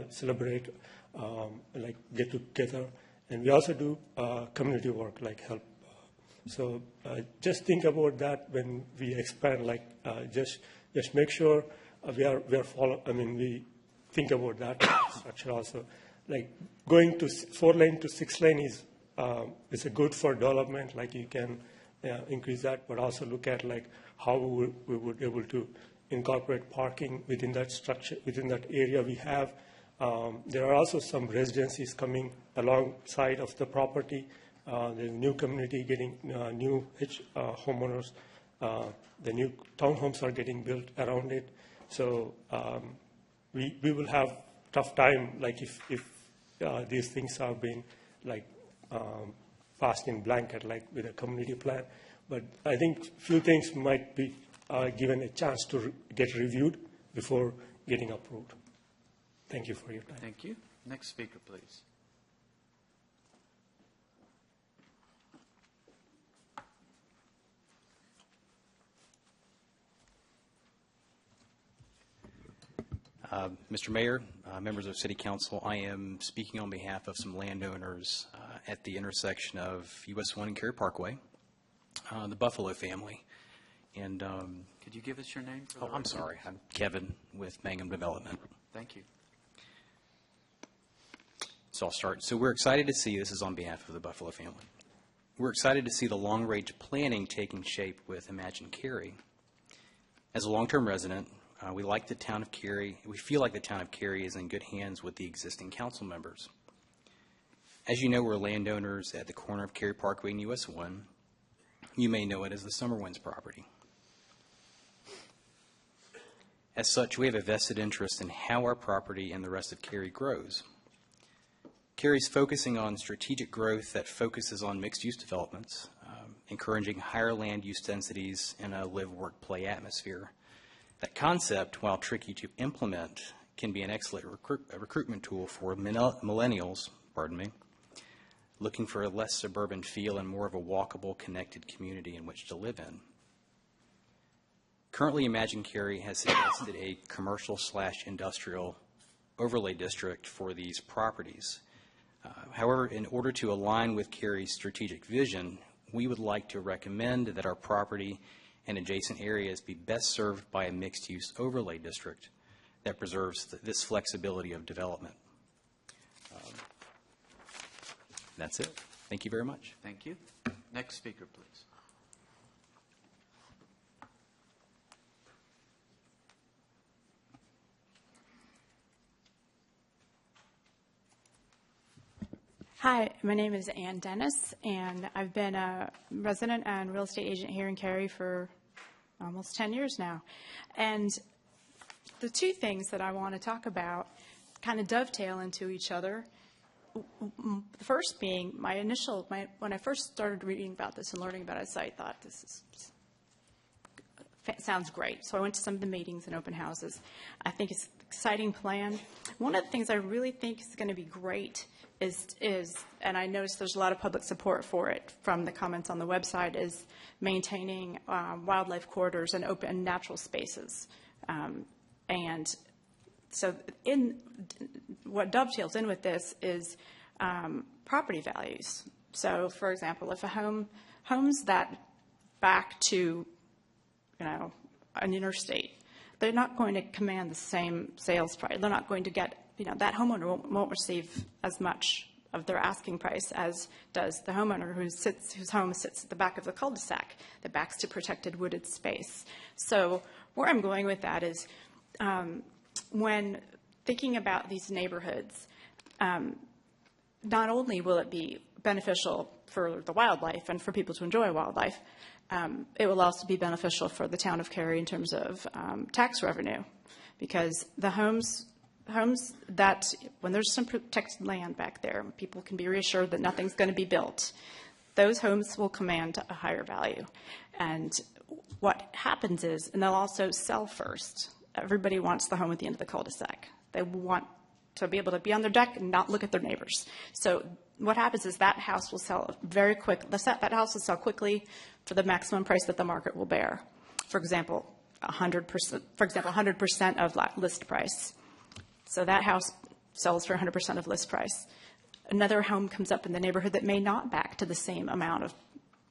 celebrate, like get together. And we also do community work, like help. So just think about that when we expand, like just make sure we think about that structure also. Like going to 4-lane to 6-lane is a good for development, like you can increase that, but also look at like how we would be able to incorporate parking within that structure, within that area we have. There are also some residencies coming alongside of the property. There's a new community getting new homeowners. The new townhomes are getting built around it. So we will have tough time, like if these things are being like passed in blanket, like with a community plan. But I think few things might be given a chance to get reviewed before getting approved. Thank you for your time. Thank you. Next speaker, please. Mr. Mayor, members of City Council, I am speaking on behalf of some landowners at the intersection of US 1 and Cary Parkway, the Buffalo family. And could you give us your name? Oh, I'm sorry. I'm Kevin with Mangum Development. Thank you. So I'll start. So we're excited to see, this is on behalf of the Buffalo family, we're excited to see the long-range planning taking shape with Imagine Cary. As a long-term resident, we like the town of Cary. We feel like the town of Cary is in good hands with the existing council members. As you know, we're landowners at the corner of Cary Parkway and US 1. You may know it as the Summerwinds property. As such, we have a vested interest in how our property and the rest of Cary grows. Cary's focusing on strategic growth that focuses on mixed-use developments, encouraging higher land use densities and a live-work-play atmosphere. That concept, while tricky to implement, can be an excellent recruitment tool for millennials, looking for a less suburban feel and more of a walkable, connected community in which to live in. Currently, Imagine Cary has suggested a commercial/industrial overlay district for these properties. However, in order to align with Cary's strategic vision, we would like to recommend that our property and adjacent areas be best served by a mixed-use overlay district that preserves this flexibility of development. That's it. Thank you very much. Thank you. Next speaker, please. Hi, my name is Ann Dennis, and I've been a resident and real estate agent here in Cary for almost 10 years now. And the two things that I want to talk about kind of dovetail into each other. The first being when I first started reading about this and learning about it, I thought sounds great. So I went to some of the meetings and open houses. I think it's an exciting plan. One of the things I really think is going to be great is, and I noticed there's a lot of public support for it from the comments on the website, is maintaining wildlife corridors and open natural spaces. And so what dovetails in with this is property values. So, for example, if homes that back to, an interstate, they're not going to command the same sales price. They're not going to get, that homeowner won't receive as much of their asking price as does the homeowner whose home sits at the back of the cul-de-sac that backs to protected wooded space. So where I'm going with that is when thinking about these neighborhoods, not only will it be beneficial for the wildlife and for people to enjoy wildlife, it will also be beneficial for the town of Cary in terms of tax revenue, because the homes that, when there's some protected land back there, people can be reassured that nothing's going to be built. Those homes will command a higher value. And what happens is, and they'll also sell first. Everybody wants the home at the end of the cul-de-sac. They want to be able to be on their deck and not look at their neighbors. So what happens is that house will sell very quick. That house will sell quickly for the maximum price that the market will bear. For example, 100% of list price. So that house sells for 100% of list price. Another home comes up in the neighborhood that may not back to the same amount of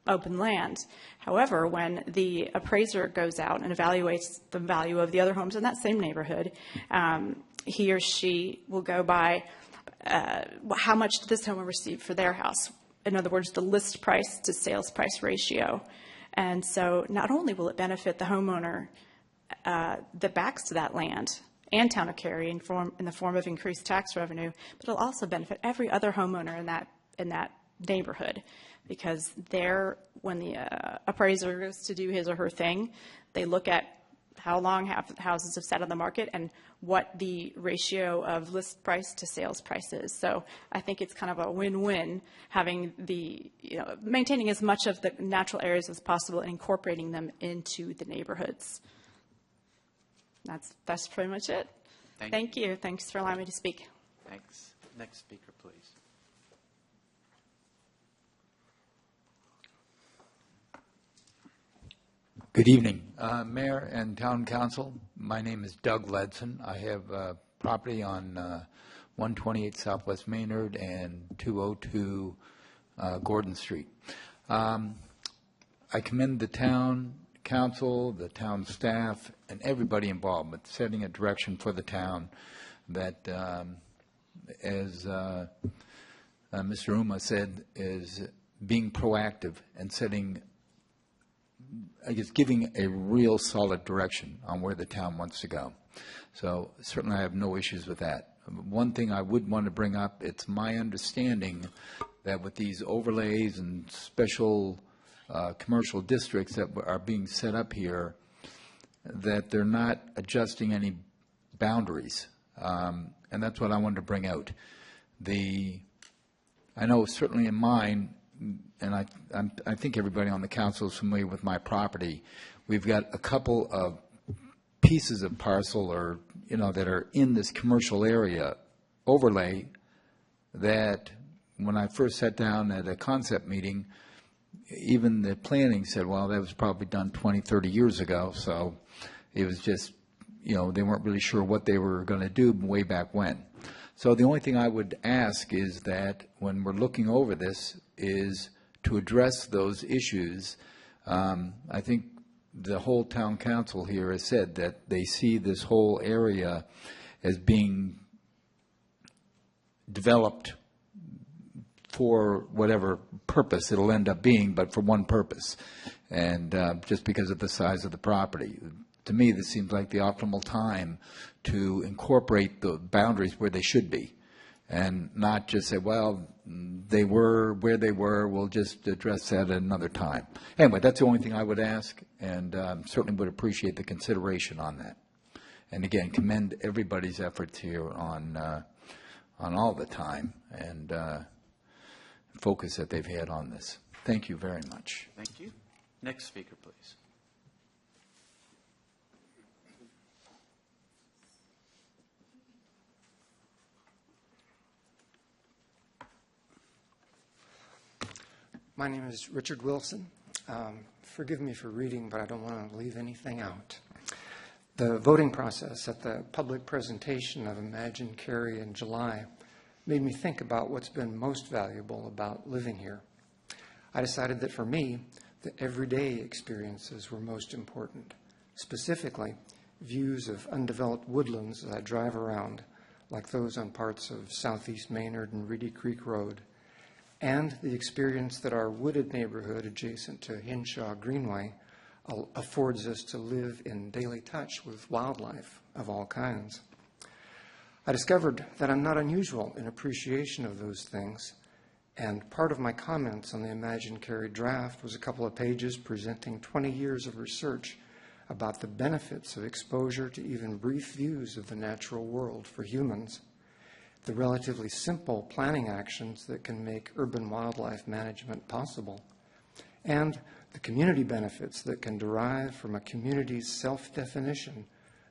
open land. However, when the appraiser goes out and evaluates the value of the other homes in that same neighborhood, he or she will go by how much did this homeowner receive for their house. In other words, the list price to sales price ratio. And so not only will it benefit the homeowner that backs to that land and town of Cary in the form of increased tax revenue, but it'll also benefit every other homeowner in that neighborhood, because when the appraiser goes to do his or her thing, they look at how long houses have sat on the market and what the ratio of list price to sales price is. So I think it's kind of a win-win, having maintaining as much of the natural areas as possible and incorporating them into the neighborhoods. That's pretty much it. Thank you. Thanks for allowing me to speak. Thanks. Next speaker, please. Good evening, Mayor and Town Council. My name is Doug Ledson. I have property on 128 Southwest Maynard and 202 Gordon Street. I commend the Town Council, the town staff, and everybody involved with setting a direction for the town that, as Mr. Uma said, is being proactive and setting, I guess, giving a real solid direction on where the town wants to go. So certainly I have no issues with that. One thing I would want to bring up, it's my understanding that with these overlays and special commercial districts that are being set up here, that they're not adjusting any boundaries. And that's what I wanted to bring out. I know certainly in mine, and I think everybody on the council is familiar with my property, we've got a couple of pieces of parcel or, that are in this commercial area overlay that when I first sat down at a concept meeting, even the planning said, well, that was probably done 20, 30 years ago. So it was just, they weren't really sure what they were going to do way back when. So the only thing I would ask is that when we're looking over this is to address those issues. I think the whole town council here has said that they see this whole area as being developed for whatever purpose it'll end up being, but for one purpose, and just because of the size of the property. To me, this seems like the optimal time to incorporate the boundaries where they should be, and not just say, well, they were where they were, we'll just address that at another time. Anyway, that's the only thing I would ask, and certainly would appreciate the consideration on that. And again, commend everybody's efforts here on all the time and focus that they've had on this. Thank you very much. Thank you. Next speaker, please. My name is Richard Wilson. Forgive me for reading, but I don't want to leave anything out. The voting process at the public presentation of Imagine Cary in July made me think about what's been most valuable about living here. I decided that for me, the everyday experiences were most important, specifically views of undeveloped woodlands as I drive around, like those on parts of southeast Maynard and Reedy Creek Road, and the experience that our wooded neighborhood adjacent to Hinshaw Greenway affords us to live in daily touch with wildlife of all kinds. I discovered that I'm not unusual in appreciation of those things, and part of my comments on the Imagine Cary draft was a couple of pages presenting 20 years of research about the benefits of exposure to even brief views of the natural world for humans, the relatively simple planning actions that can make urban wildlife management possible, and the community benefits that can derive from a community's self-definition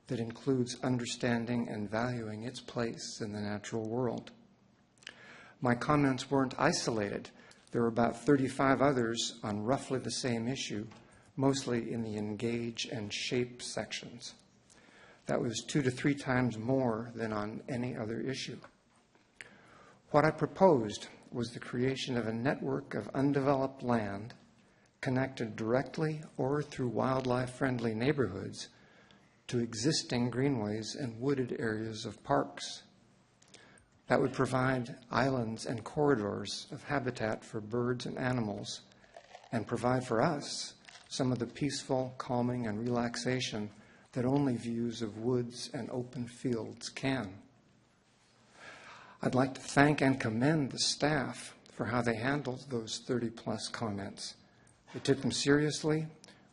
that includes understanding and valuing its place in the natural world. My comments weren't isolated. There were about 35 others on roughly the same issue, mostly in the engage and shape sections. That was 2 to 3 times more than on any other issue. What I proposed was the creation of a network of undeveloped land connected directly or through wildlife-friendly neighborhoods to existing greenways and wooded areas of parks. That would provide islands and corridors of habitat for birds and animals and provide for us some of the peaceful, calming, and relaxation that only views of woods and open fields can. I'd like to thank and commend the staff for how they handled those 30-plus comments. They took them seriously,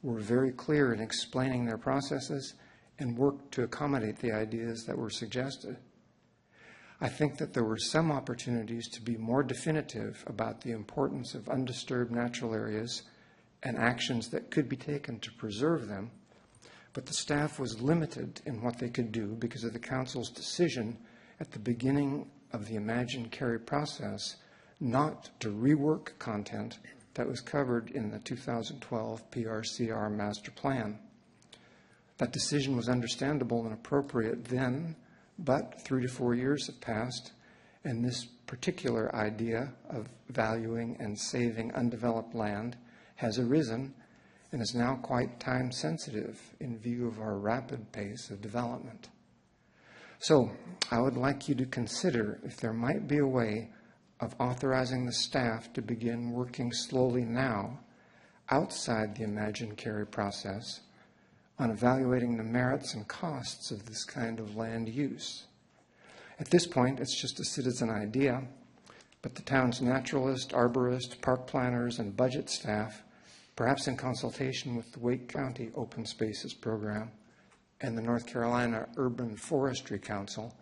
were very clear in explaining their processes, and worked to accommodate the ideas that were suggested. I think that there were some opportunities to be more definitive about the importance of undisturbed natural areas and actions that could be taken to preserve them, but the staff was limited in what they could do because of the Council's decision at the beginning of the Imagine Cary process not to rework content that was covered in the 2012 PRCR Master Plan. That decision was understandable and appropriate then, but 3 to 4 years have passed, and this particular idea of valuing and saving undeveloped land has arisen and is now quite time-sensitive in view of our rapid pace of development. So I would like you to consider if there might be a way of authorizing the staff to begin working slowly now, outside the Imagine Cary process, on evaluating the merits and costs of this kind of land use. At this point, it's just a citizen idea, but the town's naturalist, arborist, park planners, and budget staff, perhaps in consultation with the Wake County Open Spaces Program and the North Carolina Urban Forestry Council,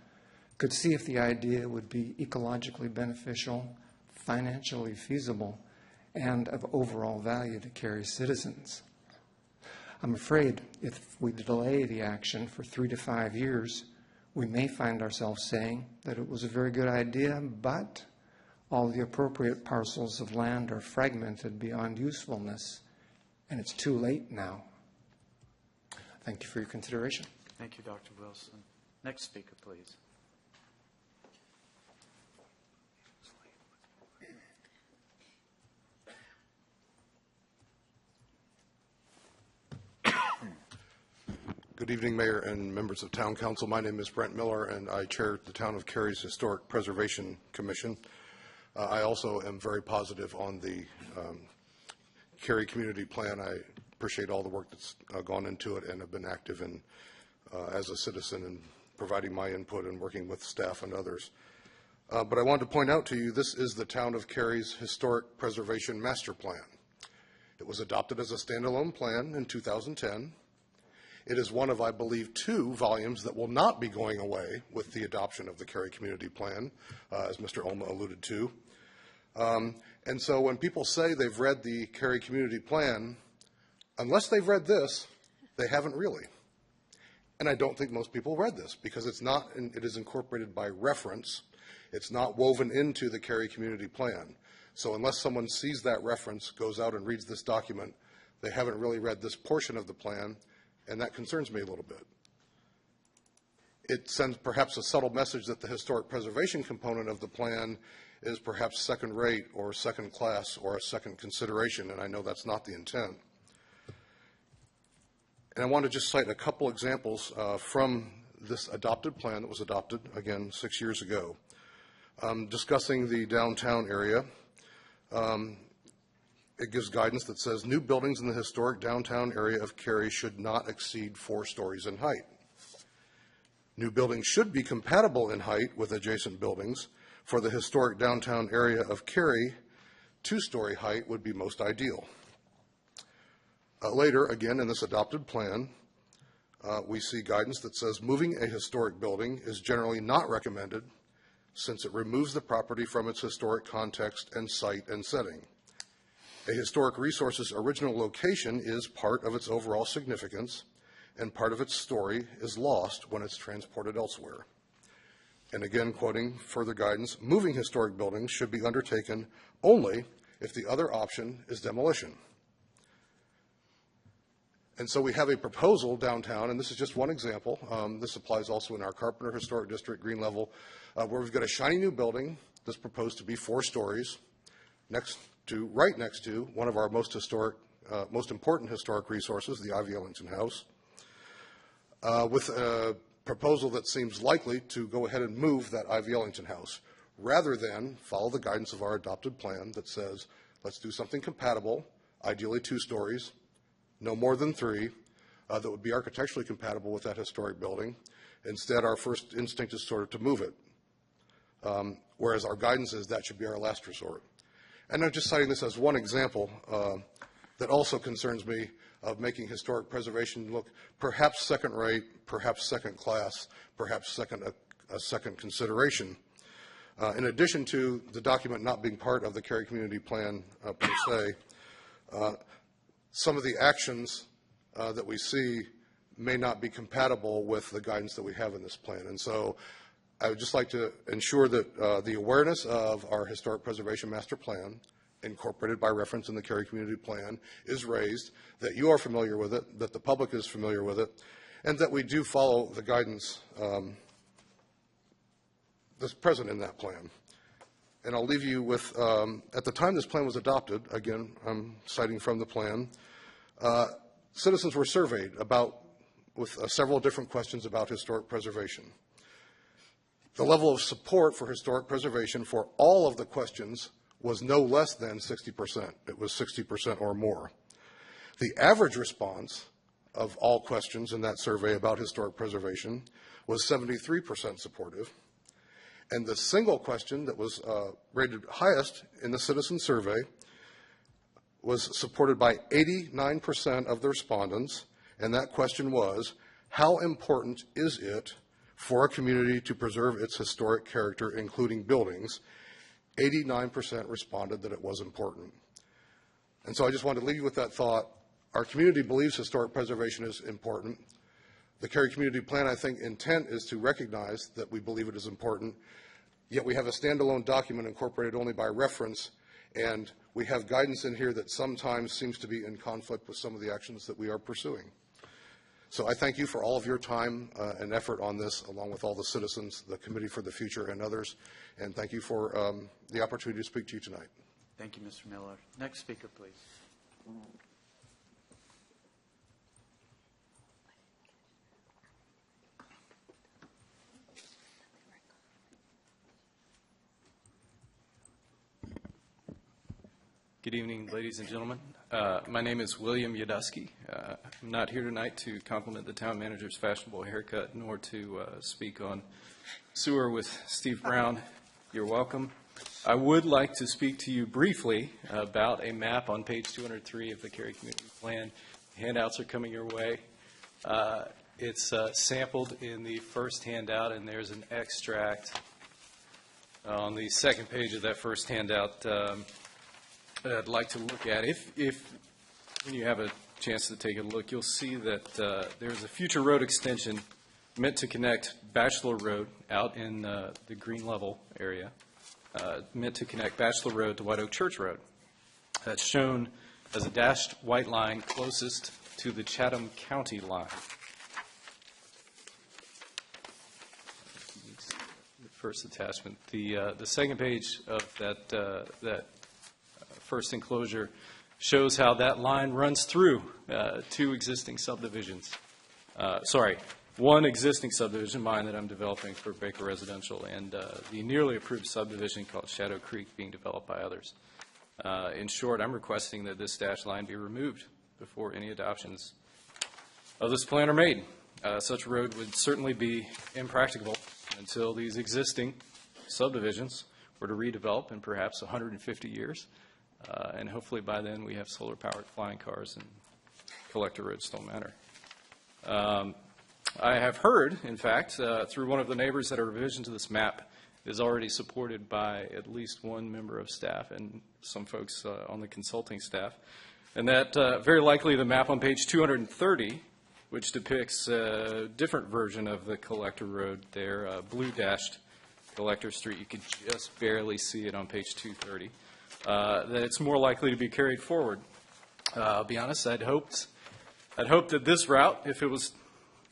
could see if the idea would be ecologically beneficial, financially feasible, and of overall value to Cary citizens. I'm afraid if we delay the action for 3 to 5 years, we may find ourselves saying that it was a very good idea, but all the appropriate parcels of land are fragmented beyond usefulness, and it's too late now. Thank you for your consideration. Thank you, Dr. Wilson. Next speaker, please. Good evening, Mayor and members of Town Council. My name is Brent Miller, and I chair the Town of Cary's Historic Preservation Commission. I also am very positive on the Cary Community Plan. I appreciate all the work that's gone into it and have been active in, as a citizen in providing my input and working with staff and others. But I wanted to point out to you, this is the Town of Cary's Historic Preservation Master Plan. It was adopted as a standalone plan in 2010. It is one of, I believe, 2 volumes that will not be going away with the adoption of the Cary Community Plan, as Mr. Olma alluded to. And so when people say they've read the Cary Community Plan, unless they've read this, they haven't really. And I don't think most people read this because it's not, it is incorporated by reference. It's not woven into the Cary Community Plan. So unless someone sees that reference, goes out and reads this document, they haven't really read this portion of the plan. And that concerns me a little bit. It sends perhaps a subtle message that the historic preservation component of the plan is perhaps second rate or second class or a second consideration, and I know that's not the intent. And I want to just cite a couple examples from this adopted plan that was adopted, again, 6 years ago. Discussing the downtown area, it gives guidance that says new buildings in the historic downtown area of Cary should not exceed 4 stories in height. New buildings should be compatible in height with adjacent buildings. For the historic downtown area of Cary, 2-story height would be most ideal. Later, again, in this adopted plan, we see guidance that says moving a historic building is generally not recommended since it removes the property from its historic context and site and setting. A historic resource's original location is part of its overall significance, and part of its story is lost when it's transported elsewhere. And again, quoting further guidance, moving historic buildings should be undertaken only if the other option is demolition. And so we have a proposal downtown, and this is just one example. This applies also in our Carpenter Historic District, Green Level, where we've got a shiny new building that's proposed to be 4 stories, right next to one of our most important historic resources, the Ivy Ellington House, with a proposal that seems likely to go ahead and move that Ivy Ellington House, rather than follow the guidance of our adopted plan that says, let's do something compatible, ideally 2 stories, no more than 3, that would be architecturally compatible with that historic building. Instead, our first instinct is sort of to move it, whereas our guidance is that should be our last resort. And I'm just citing this as one example that also concerns me of making historic preservation look perhaps second rate, perhaps second class, perhaps a second consideration. In addition to the document not being part of the Cary Community Plan per se, some of the actions that we see may not be compatible with the guidance that we have in this plan. And so I would just like to ensure that the awareness of our Historic Preservation Master Plan, incorporated by reference in the Cary Community Plan, is raised, that you are familiar with it, that the public is familiar with it, and that we do follow the guidance that's present in that plan. And I'll leave you with, at the time this plan was adopted, again, I'm citing from the plan, citizens were surveyed with several different questions about historic preservation. The level of support for historic preservation for all of the questions was no less than 60%. It was 60% or more. The average response of all questions in that survey about historic preservation was 73% supportive. And the single question that was rated highest in the citizen survey was supported by 89% of the respondents. And that question was, how important is it for a community to preserve its historic character, including buildings? 89% responded that it was important. And so I just wanted to leave you with that thought. Our community believes historic preservation is important. The Cary Community Plan, I think, intent is to recognize that we believe it is important, yet we have a standalone document incorporated only by reference, and we have guidance in here that sometimes seems to be in conflict with some of the actions that we are pursuing. So I thank you for all of your time and effort on this, along with all the citizens, the Committee for the Future, and others, and thank you for the opportunity to speak to you tonight. Thank you, Mr. Miller. Next speaker, please. Good evening, ladies and gentlemen. My name is William Yadusky. I'm not here tonight to compliment the town manager's fashionable haircut, nor to speak on sewer with Steve Brown. You're welcome. I would like to speak to you briefly about a map on page 203 of the Cary Community Plan. Handouts are coming your way. It's sampled in the first handout, and there's an extract on the second page of that first handout that I'd like to look at. If when you have a chance to take a look, you'll see that there's a future road extension meant to connect Bachelor Road out in the green level area, meant to connect Bachelor Road to White Oak Church Road. That's shown as a dashed white line closest to the Chatham County line. The first attachment. The second page of that first enclosure shows how that line runs through two existing subdivisions. One existing subdivision, mine that I'm developing for Baker Residential, and the nearly approved subdivision called Shadow Creek being developed by others. In short, I'm requesting that this dashed line be removed before any adoptions of this plan are made. Such a road would certainly be impracticable until these existing subdivisions were to redevelop in perhaps 150 years. And hopefully by then we have solar-powered flying cars and collector roads don't matter. I have heard, in fact, through one of the neighbors that a revision to this map is already supported by at least one member of staff and some folks on the consulting staff, and that very likely the map on page 230, which depicts a different version of the collector road there, blue-dashed Collector Street, you could just barely see it on page 230, that it's more likely to be carried forward. I'll be honest, I'd hoped that this route, if it was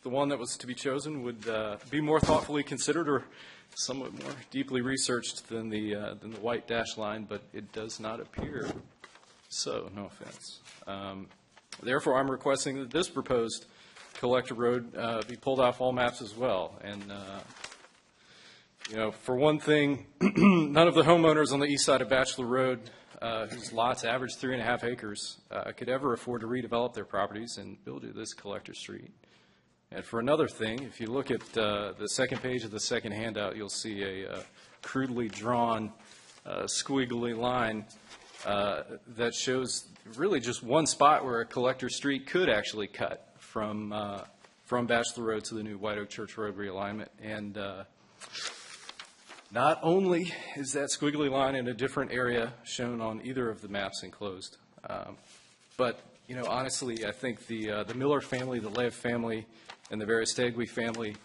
the one that was to be chosen, would be more thoughtfully considered or somewhat more deeply researched than the white dash line, but it does not appear so, no offense. Therefore, I'm requesting that this proposed collector road be pulled off all maps as well. And, for one thing, none of the homeowners on the east side of Bachelor Road, whose lots average 3.5 acres, could ever afford to redevelop their properties and build this collector street. And for another thing, if you look at the second page of the second handout, you'll see a crudely drawn squiggly line that shows really just one spot where a collector street could actually cut from Bachelor Road to the new White Oak Church Road realignment. And not only is that squiggly line in a different area shown on either of the maps enclosed, but honestly, I think the Miller family, the Lev family, and the Veristegui family,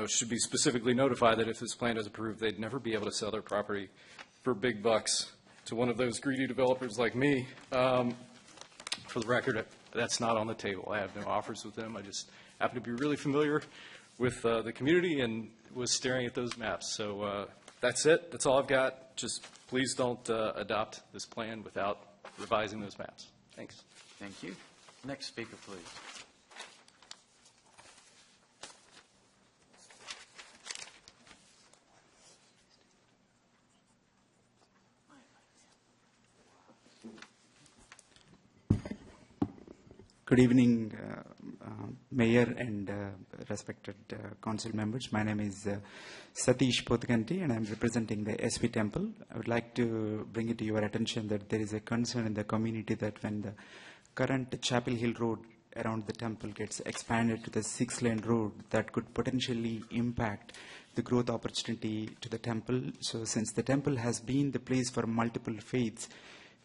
should be specifically notified that if this plan is approved, they'd never be able to sell their property for big bucks to one of those greedy developers like me. For the record, that's not on the table. I have no offers with them. I just happen to be really familiar with the community and was staring at those maps. So that's it. That's all I've got. Just please don't adopt this plan without revising those maps. Thanks. Thank you. Next speaker, please. Good evening, Mayor and respected council members. My name is Satish Potkanti, and I'm representing the SV Temple. I would like to bring it to your attention that there is a concern in the community that when the current Chapel Hill Road around the temple gets expanded to the 6-lane road, that could potentially impact the growth opportunity to the temple. So since the temple has been the place for multiple faiths,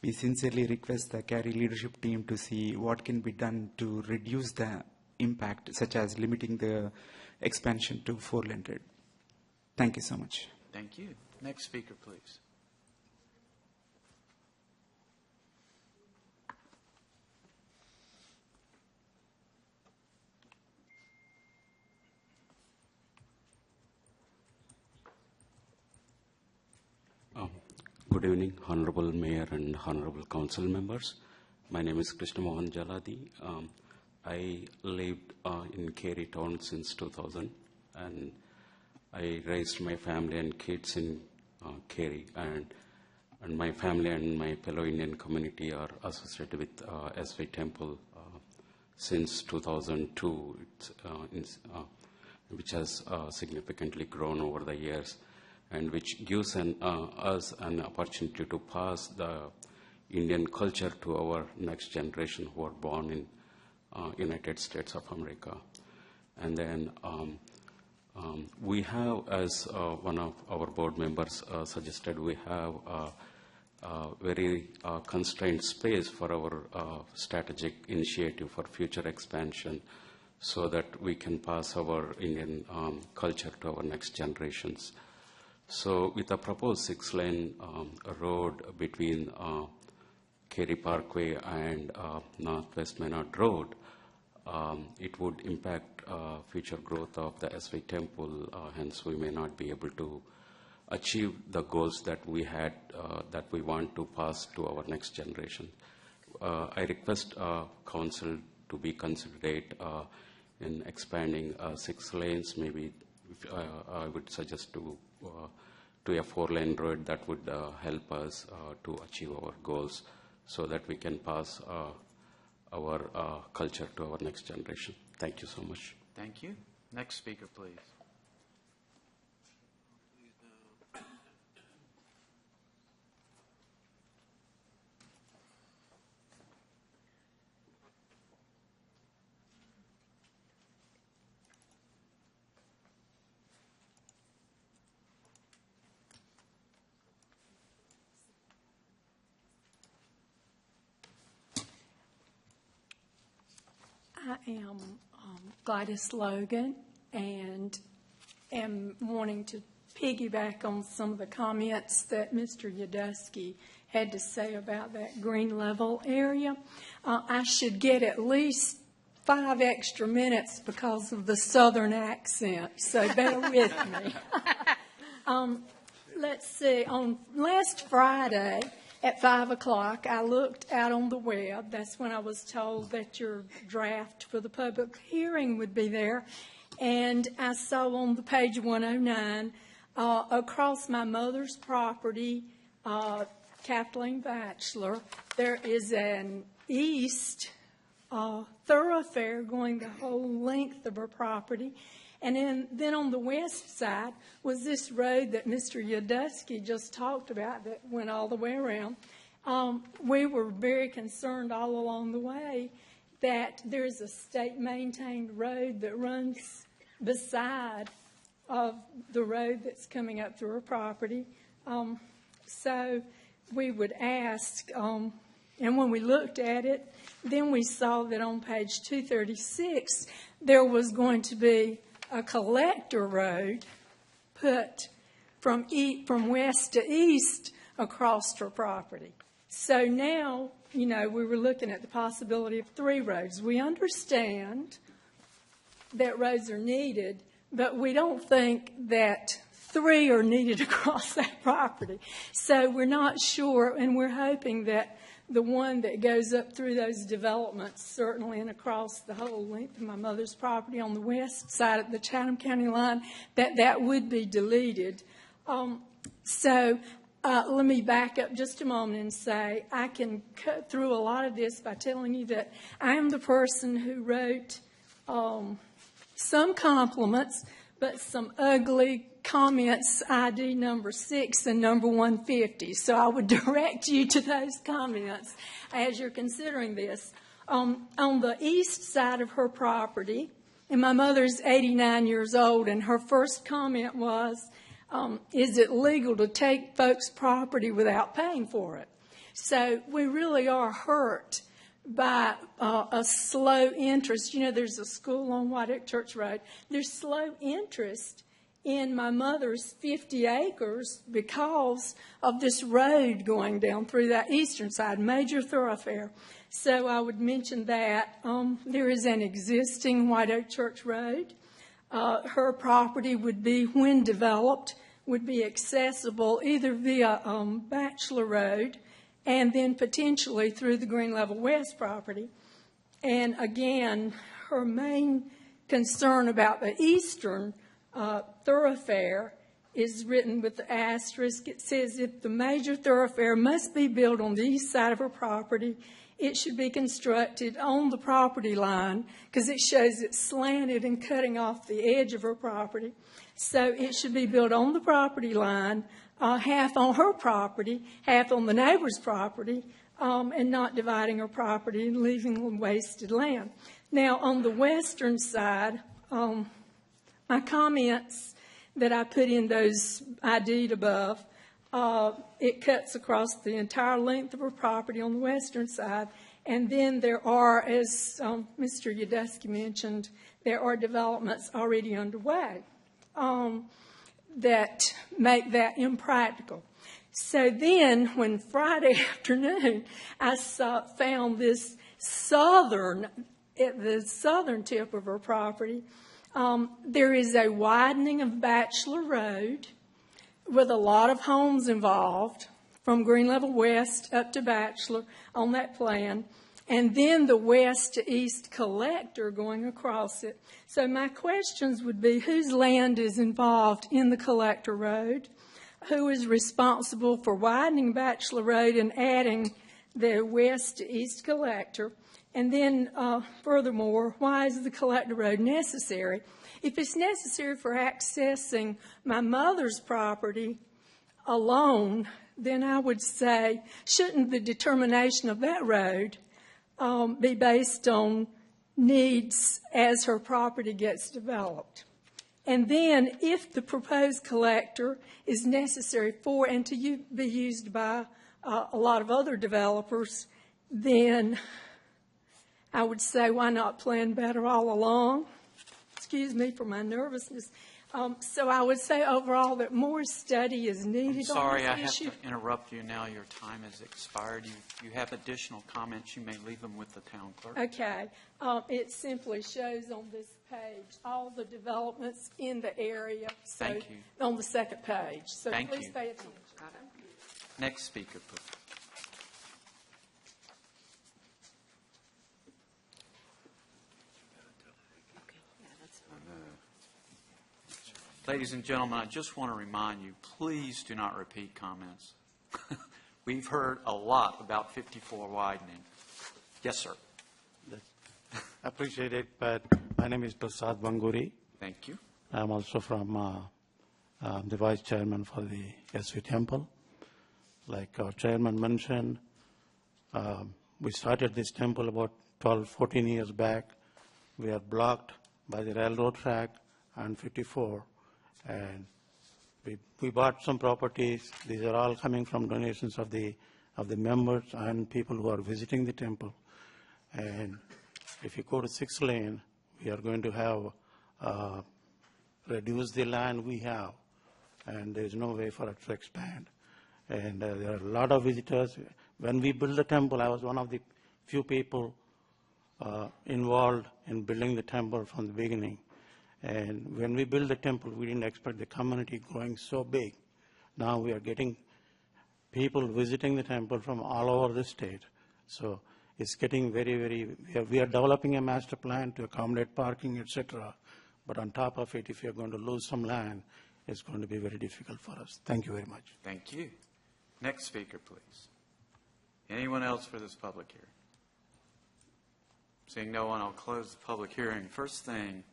We sincerely request the Cary leadership team to see what can be done to reduce the impact, such as limiting the expansion to 4-lane road. Thank you so much. Thank you. Next speaker, please. Good evening, Honorable Mayor and Honorable Council members. My name is Krishna Mohan Jaladi. I lived in Cary Town since 2000, and I raised my family and kids in Cary, and my family and my fellow Indian community are associated with SV Temple since 2002, which has significantly grown over the years, and which gives us an opportunity to pass the Indian culture to our next generation who are born in United States of America. And then we have, as one of our board members suggested, we have a very constrained space for our strategic initiative for future expansion, so that we can pass our Indian culture to our next generations. So with a proposed 6-lane road between Cary Parkway and Northwest Maynard Road, it would impact future growth of the SV Temple, hence we may not be able to achieve the goals that we had, that we want to pass to our next generation. I request Council to be considerate in expanding 6 lanes. Maybe I would suggest to a 4-lane road that would help us to achieve our goals, so that we can pass our culture to our next generation. Thank you so much. Thank you. Next speaker, please. I am Gladys Logan, and am wanting to piggyback on some of the comments that Mr. Yudusky had to say about that green level area. I should get at least 5 extra minutes because of the southern accent, so bear with me. Let's see, on last Friday, at 5 o'clock, I looked out on the web. That's when I was told that your draft for the public hearing would be there. And I saw on the page 109, across my mother's property, Kathleen Batchelor, there is an east thoroughfare going the whole length of her property. And then on the west side was this road that Mr. Yudusky just talked about that went all the way around. We were very concerned all along the way that there's a state-maintained road that runs beside of the road that's coming up through our property. So we would ask, and when we looked at it, then we saw that on page 236 there was going to be a collector road put from west to east across her property. So now, we were looking at the possibility of 3 roads. We understand that roads are needed, but we don't think that 3 are needed across that property. So we're not sure, and we're hoping that the one that goes up through those developments, certainly and across the whole length of my mother's property on the west side of the Chatham County line, that would be deleted. So let me back up just a moment and say I can cut through a lot of this by telling you that I am the person who wrote some compliments, but some ugly comments, ID number 6 and number 150. So I would direct you to those comments as you're considering this. On the east side of her property, and my mother's 89 years old, and her first comment was, is it legal to take folks' property without paying for it? So we really are hurt by a slow interest. You know, there's a school on White Oak Church Road. There's slow interest in my mother's 50 acres because of this road going down through that eastern side, major thoroughfare. So I would mention that. There is an existing White Oak Church Road. Her property would be, when developed, would be accessible either via Bachelor Road and then potentially through the Green Level West property. And again, her main concern about the eastern thoroughfare is written with the asterisk. It says if the major thoroughfare must be built on the east side of her property, it should be constructed on the property line because it shows it's slanted and cutting off the edge of her property. So it should be built on the property line, half on her property, half on the neighbor's property, and not dividing her property and leaving wasted land. Now, on the western side, my comments that I put in those ID'd above, it cuts across the entire length of her property on the western side. And then there are, as Mr. Yudusky mentioned, there are developments already underway that make that impractical. So then, when Friday afternoon, I found this at the southern tip of her property, there is a widening of Bachelor Road with a lot of homes involved from Green Level West up to Bachelor on that plan, and then the west to east collector going across it. So my questions would be, whose land is involved in the collector road? Who is responsible for widening Bachelor Road and adding the west to east collector? And then furthermore, why is the collector road necessary? If it's necessary for accessing my mother's property alone, then I would say, shouldn't the determination of that road be based on needs as her property gets developed? And then if the proposed collector is necessary for and to be used by a lot of other developers, then I would say, why not plan better all along? Excuse me for my nervousness. So I would say overall that more study is needed on this issue. I'm sorry, I have to interrupt you now. Your time has expired. You have additional comments. You may leave them with the town clerk. Okay. It simply shows on this page all the developments in the area. So Thank you. On the second page. So Thank please you. pay attention. Next speaker, please. Ladies and gentlemen, I just want to remind you, please do not repeat comments. We've heard a lot about 54 widening. Yes, sir. Appreciate it, but my name is Prasad Banguri. Thank you. I'm also from the vice chairman for the SV Temple. Like our chairman mentioned, we started this temple about 12, 14 years back. We are blocked by the railroad track and 54. And we bought some properties. These are all coming from donations of the members and people who are visiting the temple. And if you go to 6 lane, we are going to have reduce the land we have, and there is no way for us to expand. And there are a lot of visitors. When we built the temple, I was one of the few people involved in building the temple from the beginning. And when we built the temple, we didn't expect the community growing so big. Now we are getting people visiting the temple from all over the state. So it's getting very, we are developing a master plan to accommodate parking, etc. But on top of it, if you're going to lose some land, it's going to be very difficult for us. Thank you very much. Thank you. Next speaker, please. Anyone else for this public hearing? Seeing no one, I'll close the public hearing. First thing,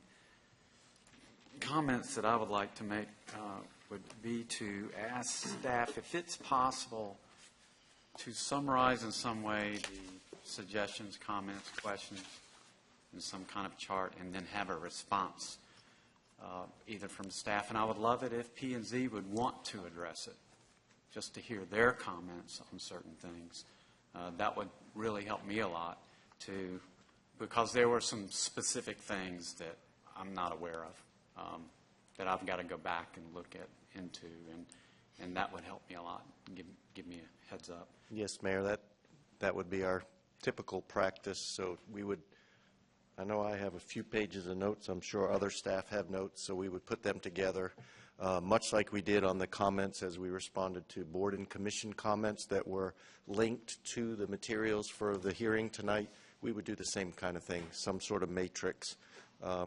comments that I would like to make would be to ask staff if it's possible to summarize in some way the suggestions, comments, questions in some kind of chart, and then have a response either from staff. And I would love it if P&Z would want to address it, just to hear their comments on certain things. That would really help me a lot because there were some specific things that I'm not aware of that I've got to go back and look into, and that would help me a lot, give me a heads up. Yes, Mayor, that would be our typical practice. So I know I have a few pages of notes. I'm sure other staff have notes, so we would put them together, much like we did on the comments as we responded to board and commission comments that were linked to the materials for the hearing tonight. We would do the same kind of thing, some sort of matrix,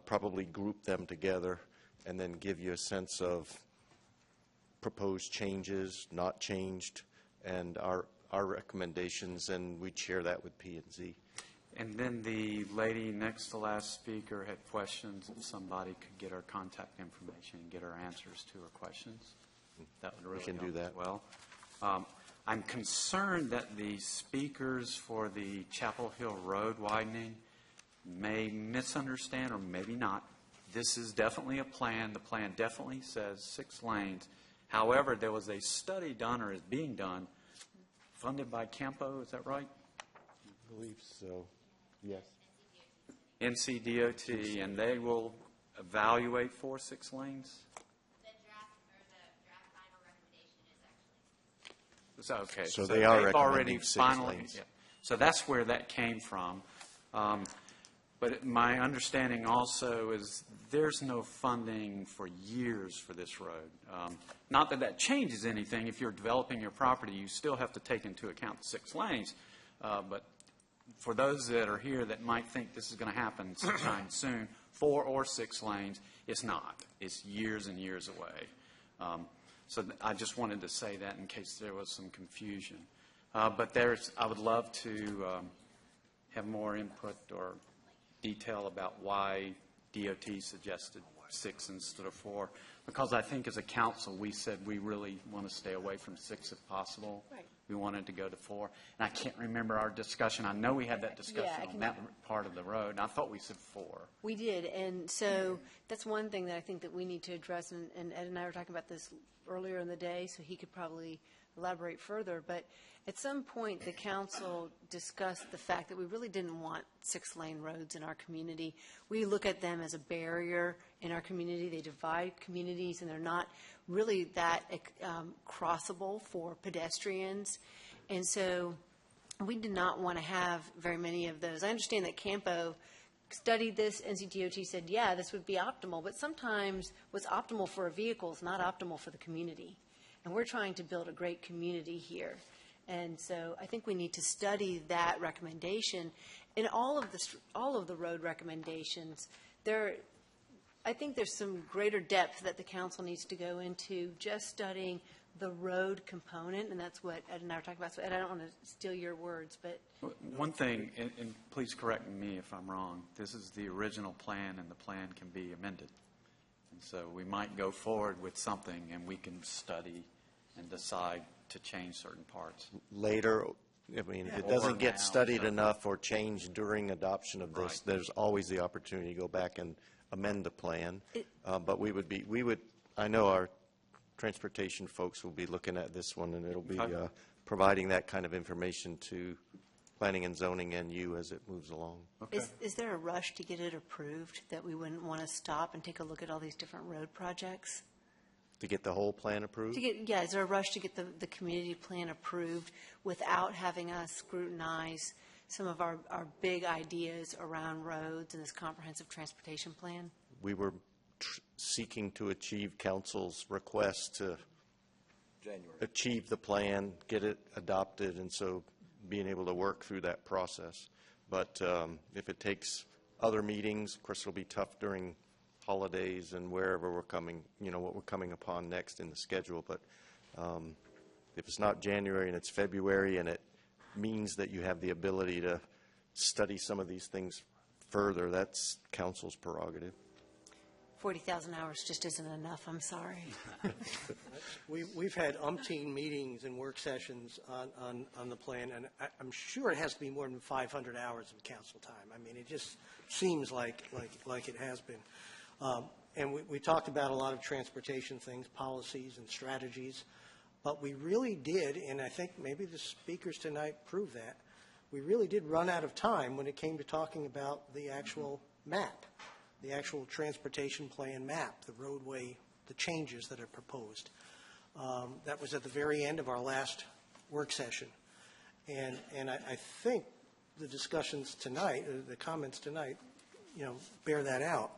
probably group them together, and then give you a sense of proposed changes, not changed, and our recommendations, and we'd share that with P&Z. And then the lady next to last speaker had questions. If somebody could get her contact information and get her answers to her questions, that would really help as well. I'm concerned that the speakers for the Chapel Hill Road widening may misunderstand, or maybe not. This is definitely a plan. The plan definitely says 6 lanes. However, there was a study done, or is being done, funded by Campo, is that right? I believe so, yes. NCDOT, and they will evaluate 4 6 lanes? Okay, so they are they've already recommending 6 lanes. Yeah. So that's where that came from. But my understanding also is there's no funding for years for this road. Not that that changes anything. If you're developing your property, you still have to take into account the 6 lanes. But for those that are here that might think this is going to happen sometime soon, 4 or 6 lanes, it's not. It's years and years away. So I just wanted to say that in case there was some confusion. But I would love to have more input or detail about why DOT suggested 6 instead of 4, because I think as a council we said we really want to stay away from 6 if possible. Right. We wanted to go to 4, and I can't remember our discussion. I know we had that discussion on that part of the road, and I thought we said 4. We did, and so that's one thing that I think that we need to address, and Ed and I were talking about this earlier in the day, so he could probably elaborate further, but at some point the council discussed the fact that we really didn't want 6-lane roads in our community. We look at them as a barrier in our community. They divide communities, and they're not really that crossable for pedestrians, and so we did not want to have very many of those. I understand that Campo studied this. NCDOT said, yeah, this would be optimal, but sometimes what's optimal for a vehicle is not optimal for the community. And we're trying to build a great community here. And so I think we need to study that recommendation. In all of the road recommendations, I think there's some greater depth that the council needs to go into just studying the road component, and that's what Ed and I were talking about. So Ed, I don't want to steal your words, but one thing, and please correct me if I'm wrong, this is the original plan, and the plan can be amended. And so we might go forward with something, and we can study and decide to change certain parts. Later, I mean, if it doesn't get studied enough or changed during adoption of this, there's always the opportunity to go back and amend the plan. But I know our transportation folks will be looking at this one, and it'll be providing that kind of information to planning and zoning and you as it moves along. Okay. Is there a rush to get it approved that we wouldn't want to stop and take a look at all these different road projects? To get the whole plan approved? Is there a rush to get the community plan approved without having us scrutinize some of our big ideas around roads and this comprehensive transportation plan? We were seeking to achieve council's request to achieve the plan, get it adopted, and so being able to work through that process. But if it takes other meetings, of course it'll be tough during holidays and wherever we're coming, what we're coming upon next in the schedule. But if it's not January and it's February, and it means that you have the ability to study some of these things further, that's council's prerogative. 40,000 hours just isn't enough. I'm sorry. We've had umpteen meetings and work sessions on the plan, and I'm sure it has to be more than 500 hours of council time. I mean, it just seems like it has been. And we talked about a lot of transportation things, policies and strategies. But we really did, and I think maybe the speakers tonight prove that, we really did run out of time when it came to talking about the actual map, the actual transportation plan map, the roadway, the changes that are proposed. That was at the very end of our last work session. And I think the discussions tonight, the comments tonight, bear that out.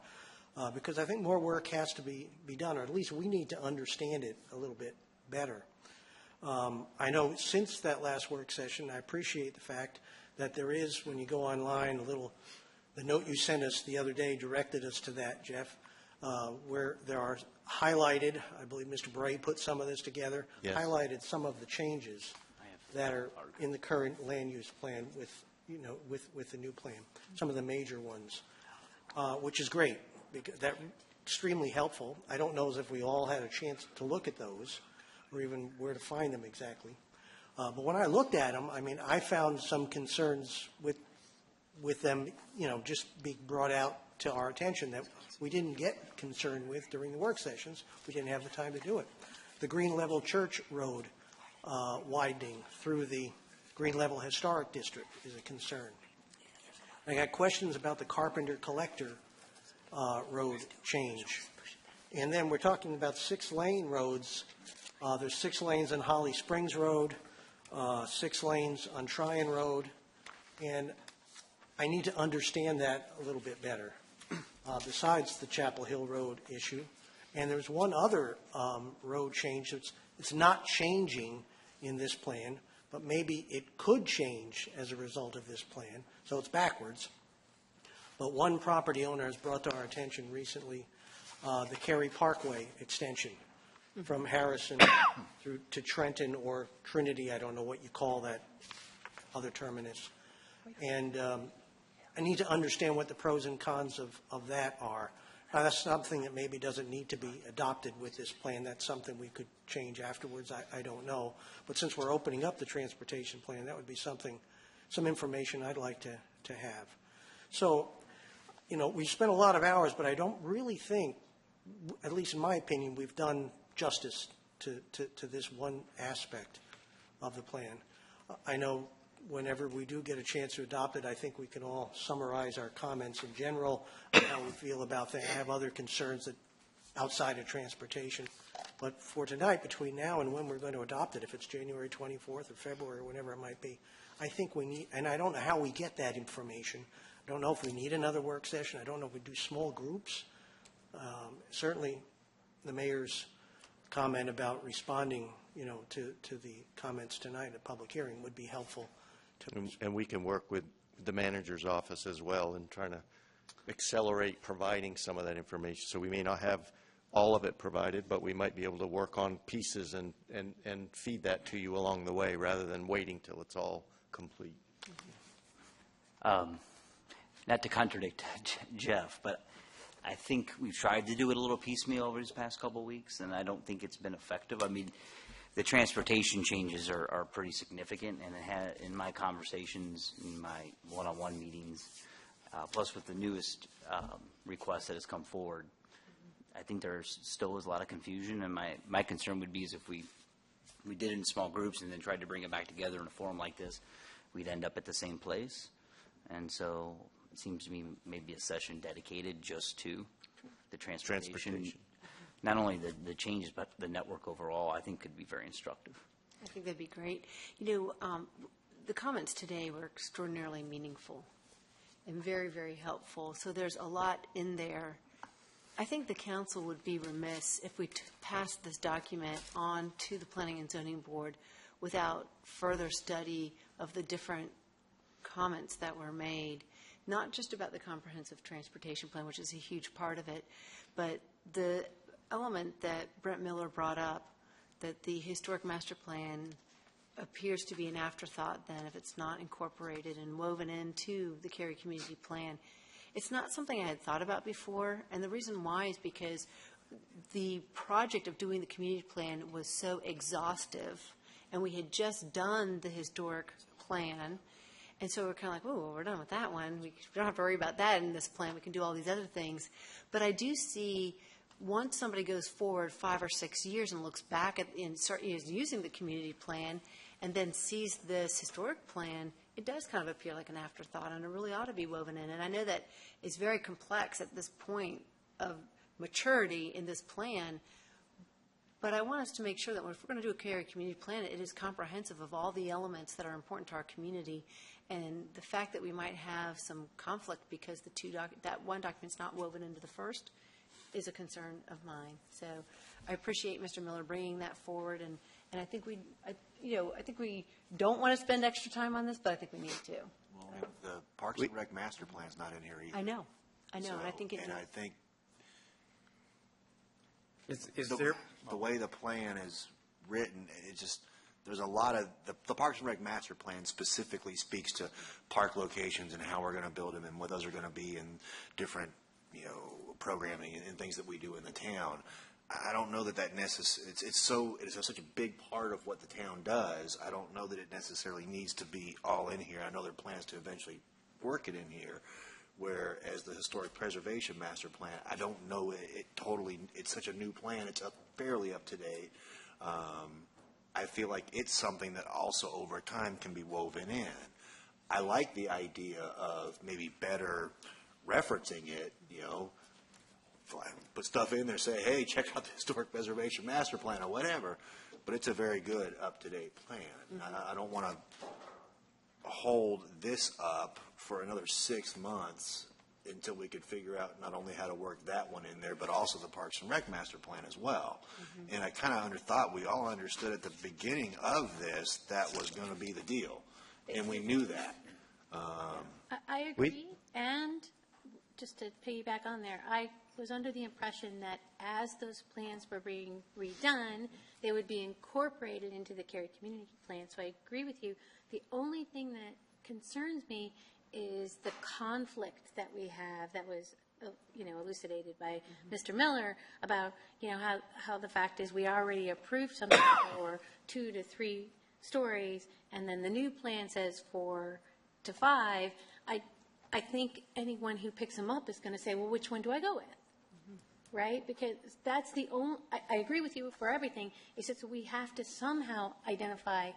Because I think more work has to be done, or at least we need to understand it a little bit better. I know since that last work session, I appreciate the fact that there is, when you go online, the note you sent us the other day directed us to that, Jeff, where there are highlighted, I believe Mr. Bray put some of this together, yes, highlighted some of the changes that are in the current land use plan with the new plan, some of the major ones, which is great, because that's extremely helpful. I don't know as if we all had a chance to look at those or even where to find them exactly. But when I looked at them, I mean, I found some concerns with them, just being brought out to our attention that we didn't get concerned with during the work sessions. We didn't have the time to do it. The Green Level Church Road widening through the Green Level Historic District is a concern. I got questions about the Carpenter Collector road change. And then we're talking about 6-lane roads. There's 6 lanes on Holly Springs Road, 6 lanes on Tryon Road, and I need to understand that a little bit better, besides the Chapel Hill Road issue. And there's one other road change it's not changing in this plan, but maybe it could change as a result of this plan, so it's backwards. But one property owner has brought to our attention recently the Cary Parkway extension from Harrison through to Trenton or Trinity. I don't know what you call that other terminus. And I need to understand what the pros and cons of that are. Now, that's something that maybe doesn't need to be adopted with this plan. That's something we could change afterwards. I don't know. But since we're opening up the transportation plan, that would be some information I'd like to have. So, we spent a lot of hours, but I don't really think, at least in my opinion, we've done justice to this one aspect of the plan. I know whenever we do get a chance to adopt it, I think we can all summarize our comments in general, how we feel about things. I have other concerns that outside of transportation. But for tonight, between now and when we're going to adopt it, if it's January 24th or February or whenever it might be, I think we need, and I don't know how we get that information. I don't know if we need another work session. I don't know if we do small groups. Certainly, the mayor's comment about responding, to the comments tonight in a public hearing would be helpful. And we can work with the manager's office as well in trying to accelerate providing some of that information. So we may not have all of it provided, but we might be able to work on pieces and feed that to you along the way rather than waiting till it's all complete. Not to contradict Jeff, but I think we've tried to do it a little piecemeal over these past couple of weeks, and I don't think it's been effective. I mean, the transportation changes are pretty significant, and in my conversations, in my one-on-one meetings, plus with the newest request that has come forward, I think there still is a lot of confusion, and my concern would be is if we did it in small groups and then tried to bring it back together in a forum like this, we'd end up at the same place. And so it seems to me maybe a session dedicated just to the transportation. Not only the changes, but the network overall, I think could be very instructive. I think that'd be great. The comments today were extraordinarily meaningful and very, very helpful. So there's a lot in there. I think the council would be remiss if we passed this document on to the Planning and Zoning Board without further study of the different comments that were made, not just about the comprehensive transportation plan, which is a huge part of it, but the element that Brent Miller brought up, that the historic master plan appears to be an afterthought then if it's not incorporated and woven into the Cary community plan. It's not something I had thought about before, and the reason why is because the project of doing the community plan was so exhaustive, and we had just done the historic plan, and so we're kind of like, oh, well, we're done with that one. We don't have to worry about that in this plan. We can do all these other things. But I do see once somebody goes forward 5 or 6 years and looks back at is using the community plan and then sees this historic plan, it does kind of appear like an afterthought, and it really ought to be woven in. And I know that it's very complex at this point of maturity in this plan, but I want us to make sure that if we're going to do a Cary community plan, it is comprehensive of all the elements that are important to our community. And the fact that we might have some conflict because that one document's not woven into the first is a concern of mine. So I appreciate Mr. Miller bringing that forward, and I think I think we don't want to spend extra time on this, but I think we need to. Well, the Parks and Rec master plan's not in here either. I know, so, and I think I think is there the way the plan is written, it just there's a lot of the Parks and Rec master plan specifically speaks to park locations and how we're going to build them and what those are going to be and different programming and things that we do in the town. I don't know that it's such a big part of what the town does. I don't know that it necessarily needs to be all in here. I know there are plans to eventually work it in here, whereas the historic preservation master plan, I don't know it's such a new plan. It's fairly up to date. I feel like it's something that also over time can be woven in. I like the idea of maybe better referencing it, put stuff in there, say, hey, check out the historic preservation master plan or whatever, but it's a very good up-to-date plan. I don't want to hold this up for another 6 months until we could figure out not only how to work that one in there, but also the Parks and Rec master plan as well. And I kind of thought we all understood at the beginning of this that was going to be the deal, and we knew that. I agree, and just to piggyback on there, I was under the impression that as those plans were being redone, they would be incorporated into the Cary community plan. So I agree with you. The only thing that concerns me is the conflict that we have that was elucidated by Mr. Miller about how the fact is we already approved something for 2 to 3 stories, and then the new plan says 4 to 5. I think anyone who picks them up is going to say, well, which one do I go with? Right? Because that's the only, I agree with you for everything. It's just that we have to somehow identify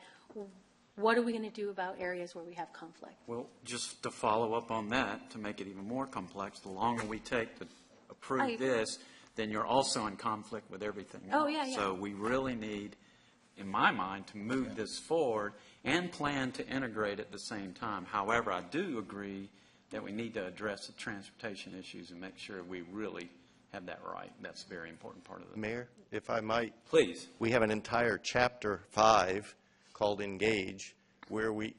what are we going to do about areas where we have conflict. Well, just to follow up on that, to make it even more complex, the longer we take to approve this, then you're also in conflict with everything else. Oh, yeah. So we really need, in my mind, to move this forward and plan to integrate at the same time. However, I do agree that we need to address the transportation issues and make sure we really have that right. That's a very important part of it. Mayor, if I might. Please. We have an entire chapter 5 called Engage, where we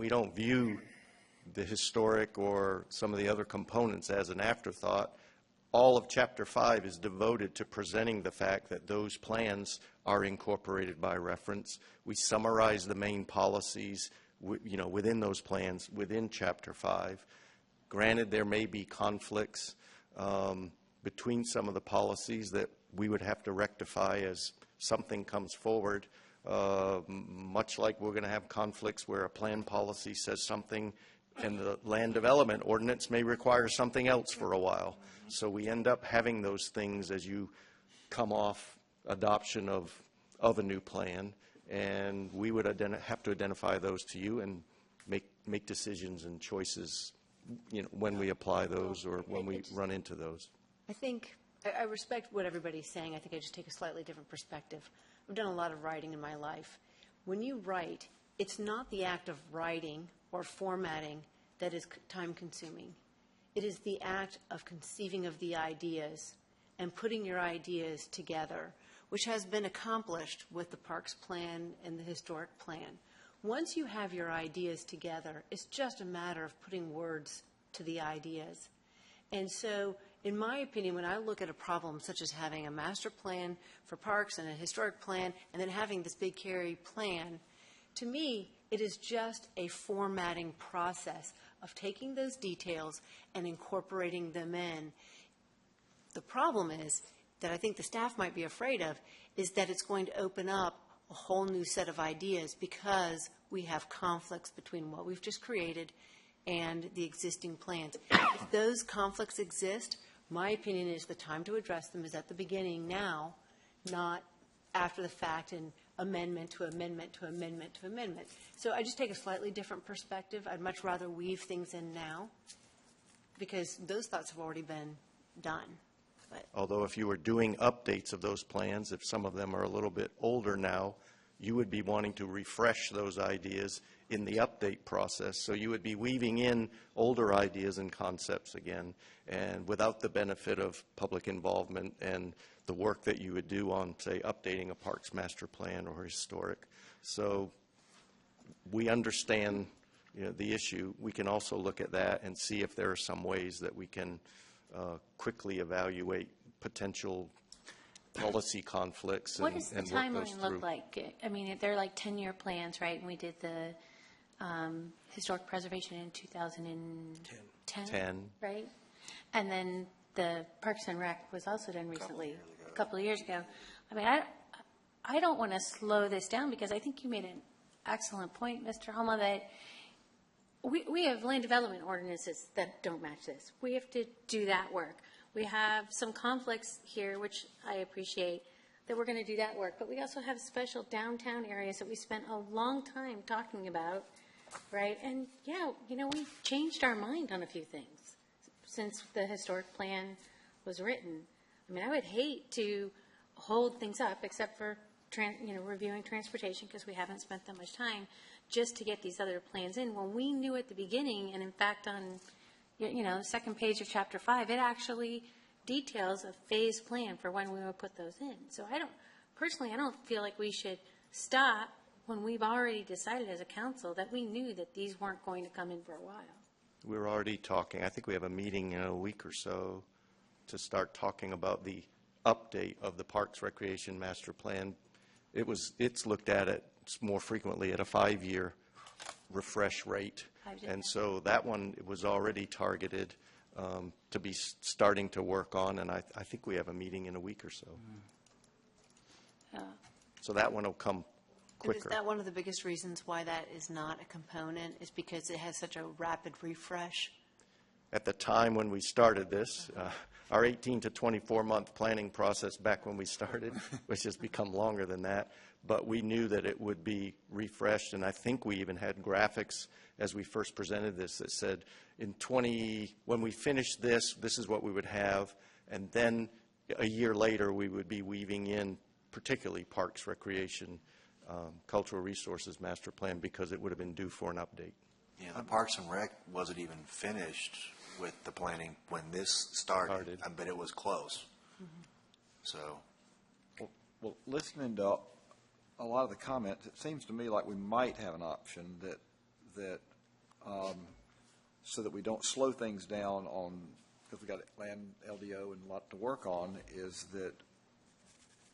don't view the historic or some of the other components as an afterthought. All of chapter 5 is devoted to presenting the fact that those plans are incorporated by reference. We summarize the main policies, within those plans, within chapter 5. Granted, there may be conflicts between some of the policies that we would have to rectify as something comes forward, much like we're going to have conflicts where a plan policy says something and the land development ordinance may require something else for a while. So we end up having those things as you come off adoption of a new plan, and we would have to identify those to you and make decisions and choices when we apply those or when we run into those. I think I respect what everybody's saying. I think I just take a slightly different perspective. I've done a lot of writing in my life. When you write, it's not the act of writing or formatting that is time-consuming. It is the act of conceiving of the ideas and putting your ideas together, which has been accomplished with the Parks Plan and the Historic Plan. Once you have your ideas together, it's just a matter of putting words to the ideas. And so, in my opinion, when I look at a problem such as having a master plan for parks and a historic plan and then having this big Cary plan, to me, it is just a formatting process of taking those details and incorporating them in. The problem is that I think the staff might be afraid of is that it's going to open up a whole new set of ideas because we have conflicts between what we've just created and the existing plans. If those conflicts exist, My opinion is the time to address them is at the beginning now, not after the fact and amendment to amendment to amendment to amendment. So I just take a slightly different perspective. I'd much rather weave things in now because those thoughts have already been done. But Although if you were doing updates of those plans, if some of them are a little bit older now, you would be wanting to refresh those ideas in the update process. So you would be weaving in older ideas and concepts again, and without the benefit of public involvement and the work that you would do on, say, updating a parks master plan or historic. So we understand, the issue. We can also look at that and see if there are some ways that we can quickly evaluate potential policy conflicts What and does the work those timeline through. look like? I mean, they're like 10-year plans, right? And we did the historic preservation in 2010, 10. right? And then the Parks and Rec was also done recently, a couple of years ago. I mean, I don't want to slow this down because I think you made an excellent point, Mr. Homa, that we have land development ordinances that don't match this. We have to do that work. We have some conflicts here, which I appreciate, that we're going to do that work. But we also have special downtown areas that we spent a long time talking about, right? And, yeah, we've changed our mind on a few things since the historic plan was written. I mean, I would hate to hold things up, except for, reviewing transportation, because we haven't spent that much time, just to get these other plans in. When we knew at the beginning, and in fact on the second page of Chapter 5, it actually details a phased plan for when we would put those in. So I don't feel like we should stop when we've already decided as a council that we knew that these weren't going to come in for a while. We're already talking. I think we have a meeting in a week or so to start talking about the update of the Parks Recreation Master Plan. It's looked at more frequently at a 5-year refresh rate. And so that one was already targeted to be starting to work on, and I think we have a meeting in a week or so. So that one will come quicker. is that one of the biggest reasons why that is not a component, is because it has such a rapid refresh? At the time when we started this, our 18 to 24-month planning process back when we started, which has become longer than that, but we knew that it would be refreshed, and I think we even had graphics as we first presented this that said, when we finish this, this is what we would have, and then a year later we would be weaving in particularly Parks, Recreation, Cultural Resources Master Plan, because it would have been due for an update. Yeah, the Parks and Rec wasn't even finished with the planning when this started. But it was close. Mm-hmm. So, well, listening to a lot of the comments, it seems to me like we might have an option that so that we don't slow things down on, because we got land LDO and a lot to work on, is that,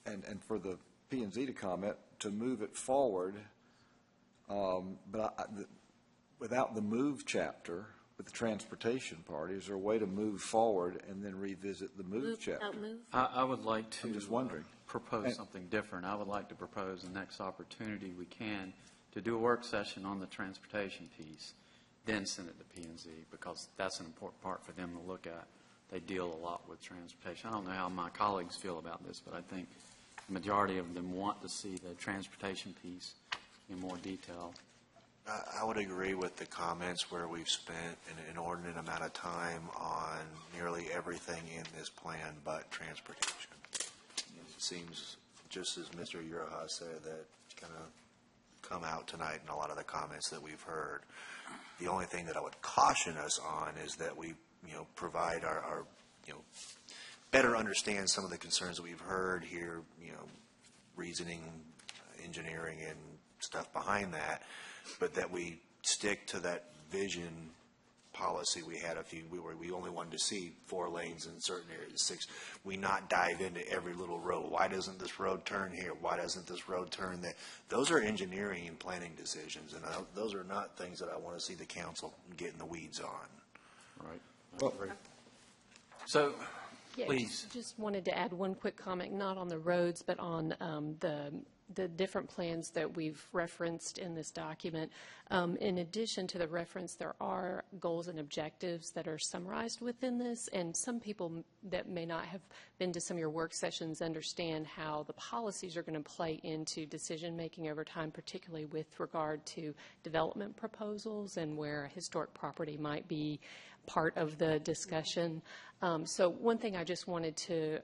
and for the P&Z to comment, to move it forward, but without the move chapter with the transportation part, is there a way to move forward and then revisit the move chapter? I would like to I'm just wondering. Propose something different. I would like to propose the next opportunity we can to do a work session on the transportation piece, then send it to P&Z, because that's an important part for them to look at. They deal a lot with transportation. I don't know how my colleagues feel about this, but I think the majority of them want to see the transportation piece in more detail. I would agree with the comments where we've spent an inordinate amount of time on nearly everything in this plan but transportation. It seems, just as Mr. Uroha said, that kind of come out tonight in a lot of the comments that we've heard. The only thing that I would caution us on is that we, provide our better understand some of the concerns that we've heard here, reasoning, engineering, and stuff behind that, but that we stick to that vision policy we had we only wanted to see 4 lanes in certain areas, 6. We not dive into every little road. Why doesn't this road turn here? Why doesn't this road turn there? Those are engineering and planning decisions, and those are not things that I want to see the council get in the weeds on. Right. Well, so, yeah, please. Just wanted to add one quick comment, not on the roads, but on the the different plans that we've referenced in this document. In addition to the reference, there are goals and objectives that are summarized within this, and some people that may not have been to some of your work sessions understand how the policies are going to play into decision-making over time, particularly with regard to development proposals and where a historic property might be part of the discussion. So one thing I just wanted to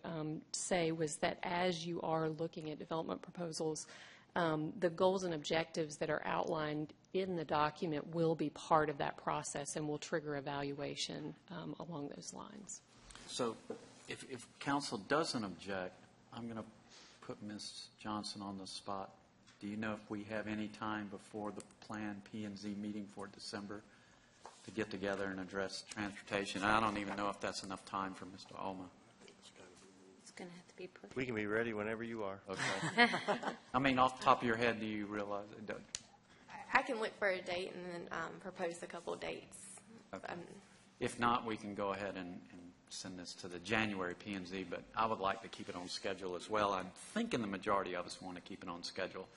say was that as you are looking at development proposals, the goals and objectives that are outlined in the document will be part of that process and will trigger evaluation along those lines. So if council doesn't object, I'm going to put Ms. Johnson on the spot. Do you know if we have any time before the planned P&Z meeting for December to get together and address transportation? I don't even know if that's enough time for Mr. Alma. It's going to have to be put. We can be ready whenever you are. Okay. I mean, off the top of your head, do you realize it does? I can look for a date and then propose a couple of dates. Okay. If not, we can go ahead and send this to the January P&Z, but I would like to keep it on schedule as well. I'm thinking the majority of us want to keep it on schedule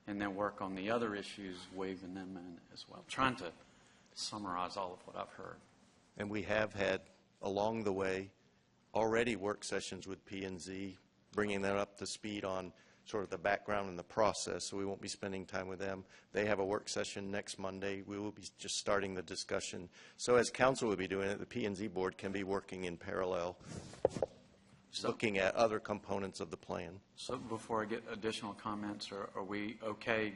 and then work on the other issues, waiving them in as well. Trying to summarize all of what I've heard. And we have had, along the way, already work sessions with P&Z, bringing them up to speed on sort of the background and the process, so we won't be spending time with them. They have a work session next Monday. We will be just starting the discussion. So as council will be doing it, the P&Z board can be working in parallel, looking at other components of the plan. So before I get additional comments, are we okay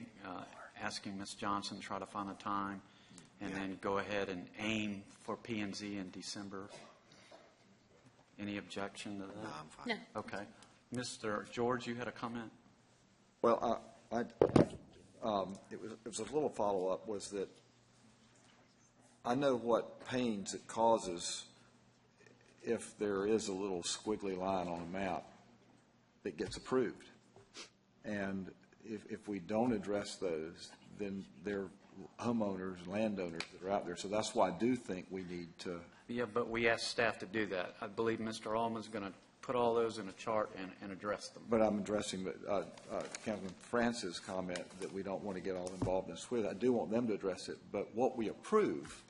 asking Ms. Johnson to try to find a time and then go ahead and aim for P&Z in December? Any objection to that? No, I'm fine. No. Okay. Mr. George, you had a comment? Well, it was a little follow-up, was that I know what pains it causes if there is a little squiggly line on a map that gets approved. And if we don't address those, then they're homeowners and landowners that are out there. So that's why I do think we need to. Yeah, but we asked staff to do that. I believe Mr. Allman's going to put all those in a chart and address them. But I'm addressing Councilman Francis' comment that we don't want to get all involved in squiggly. I do want them to address it, but what we approve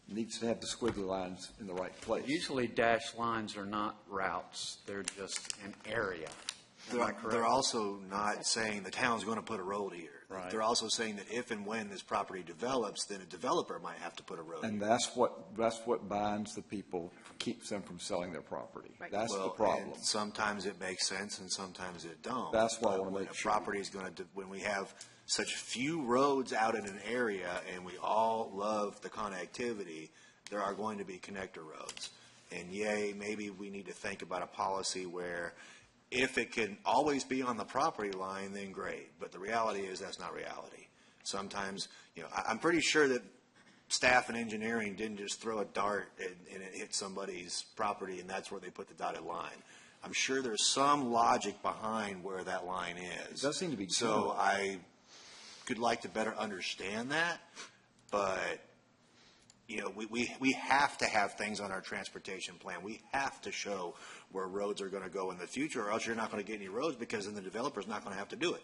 needs to have the squiggly lines in the right place. Usually dashed lines are not routes. They're just an area. They're also not saying the town's going to put a road here. Right. They're also saying that if and when this property develops, then a developer might have to put a road And here. that's what binds the people, keeps them from selling their property. Right. That's Well, the problem. and sometimes it makes sense and sometimes it don't. That's why I But wanna when make a sure. property is going to, when we have such few roads out in an area and we all love the connectivity, there are going to be connector roads. And yay, maybe we need to think about a policy where if it can always be on the property line, then great. But the reality is that's not reality. Sometimes, I'm pretty sure that staff and engineering didn't just throw a dart and it hit somebody's property and that's where they put the dotted line. I'm sure there's some logic behind where that line is. It does seem to be So general. I could like to better understand that, but we have to have things on our transportation plan. We have to show where roads are going to go in the future, or else you're not going to get any roads because then the developer's not going to have to do it.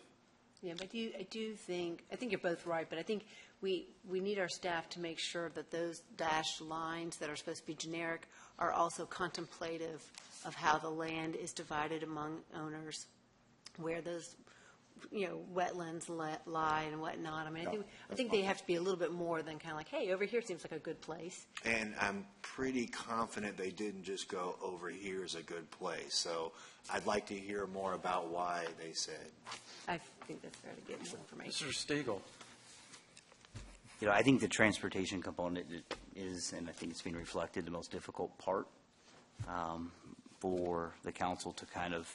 Yeah, but I think you're both right, but I think we need our staff to make sure that those dashed lines that are supposed to be generic are also contemplative of how the land is divided among owners, where those, wetlands lie and whatnot. I mean, I think they have to be a little bit more than kind of like, hey, over here seems like a good place. And I'm pretty confident they didn't just go over here is a good place. So I'd like to hear more about why they said. I think that's fair to get more information. Mr. Stiegel. I think the transportation component is, and I think it's being reflected, the most difficult part for the council to kind of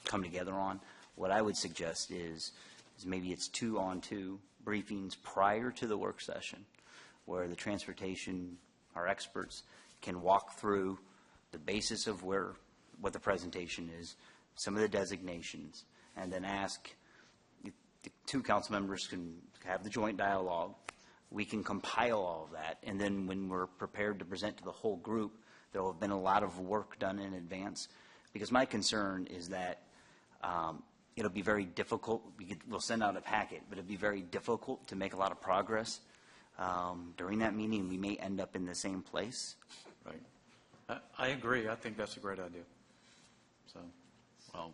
come together on. What I would suggest is maybe it's 2-on-2 briefings prior to the work session where the transportation, our experts, can walk through the basis of what the presentation is, some of the designations, and then ask the two council members can have the joint dialogue. We can compile all of that, and then when we're prepared to present to the whole group, there will have been a lot of work done in advance. Because my concern is that it'll be very difficult. We'll send out a packet, but it'll be very difficult to make a lot of progress. During that meeting, we may end up in the same place. Right. I agree. I think that's a great idea. So, well,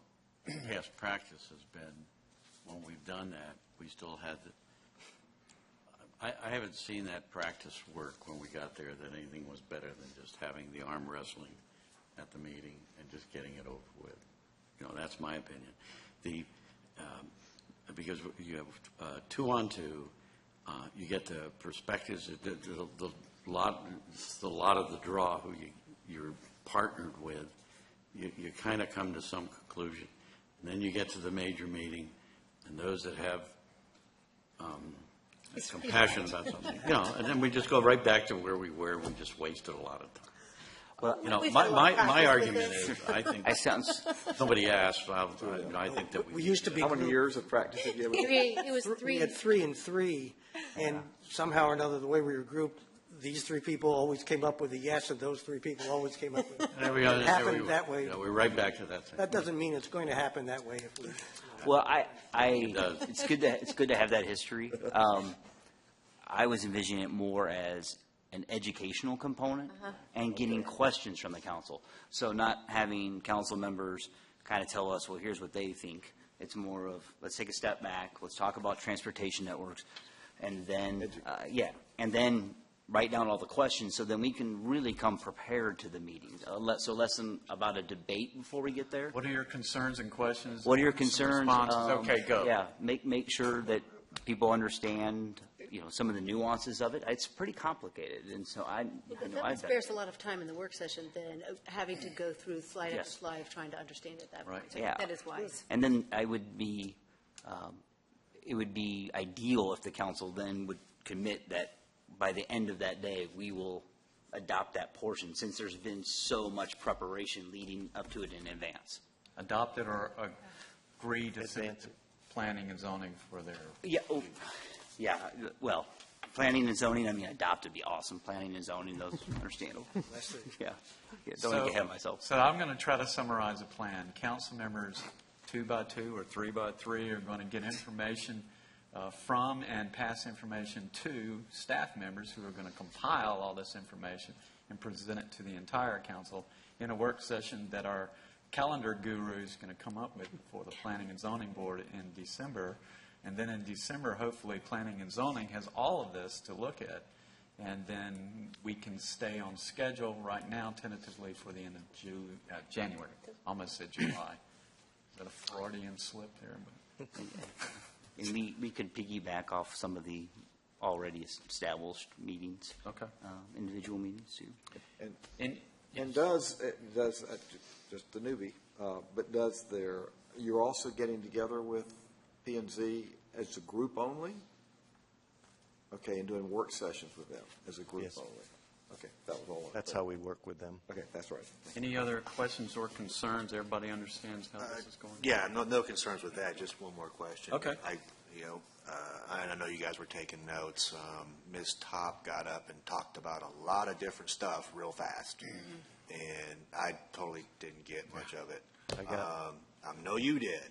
past practice has been, when we've done that, we still had the, I haven't seen that practice work when we got there, that anything was better than just having the arm wrestling at the meeting and just getting it over with. You know, that's my opinion. Because you have 2-on-2, you get the perspectives, the lot of the draw who you're partnered with. You kind of come to some conclusion. And then you get to the major meeting, and those that have compassion about something, you know, and then we just go right back to where we were. We just wasted a lot of time. Well, you know, my argument is, I think somebody asked. I think that we used to be. How many years of practice did you have? It was 3. We had 3 and 3, and somehow or another, the way we were grouped, these 3 people always came up with a yes, and those 3 people always came up with it. It happened that way. We're right back to that thing. That doesn't mean it's going to happen that way if we. Well, it's good to have that history. I was envisioning it more as an educational component and getting questions from the council. So not having council members kind of tell us, well, here's what they think. It's more of, let's take a step back, let's talk about transportation networks, and then, and then write down all the questions so then we can really come prepared to the meetings. So less than about a debate before we get there. What are your concerns and questions? What are your concerns? Okay, go. Yeah, make sure that people understand, you know, some of the nuances of it. It's pretty complicated, and so That spares a lot of time in the work session than having to go through slide after slide of trying to understand it that way. So that is wise. And then it would be ideal if the council then would commit that by the end of that day we will adopt that portion, since there's been so much preparation leading up to it in advance. Adopt it or agree to planning and zoning for their. Yeah, well, planning and zoning, I mean, adopt would be awesome. Planning and zoning, those understandable. Don't get ahead of myself. So I'm going to try to summarize a plan. Council members 2x2 or 3x3 are going to get information from and pass information to staff members who are going to compile all this information and present it to the entire council in a work session that our calendar guru is going to come up with for the Planning and Zoning Board in December. And then in December, hopefully, Planning and Zoning has all of this to look at. And then we can stay on schedule right now, tentatively, for the end of January. Almost said July. Is that a Freudian slip there? And we could piggyback off some of the already established meetings. Okay. Individual meetings, too. And does just the newbie, but you're also getting together with P&Z as a group only? Okay, and doing work sessions with them as a group only? Okay, that was all. That's how we work with them. Okay, that's right. Any other questions or concerns? Everybody understands how this is going? Yeah, no concerns with that. Just one more question. Okay. I know you guys were taking notes. Ms. Top got up and talked about a lot of different stuff real fast, and I totally didn't get much of it. I know you did.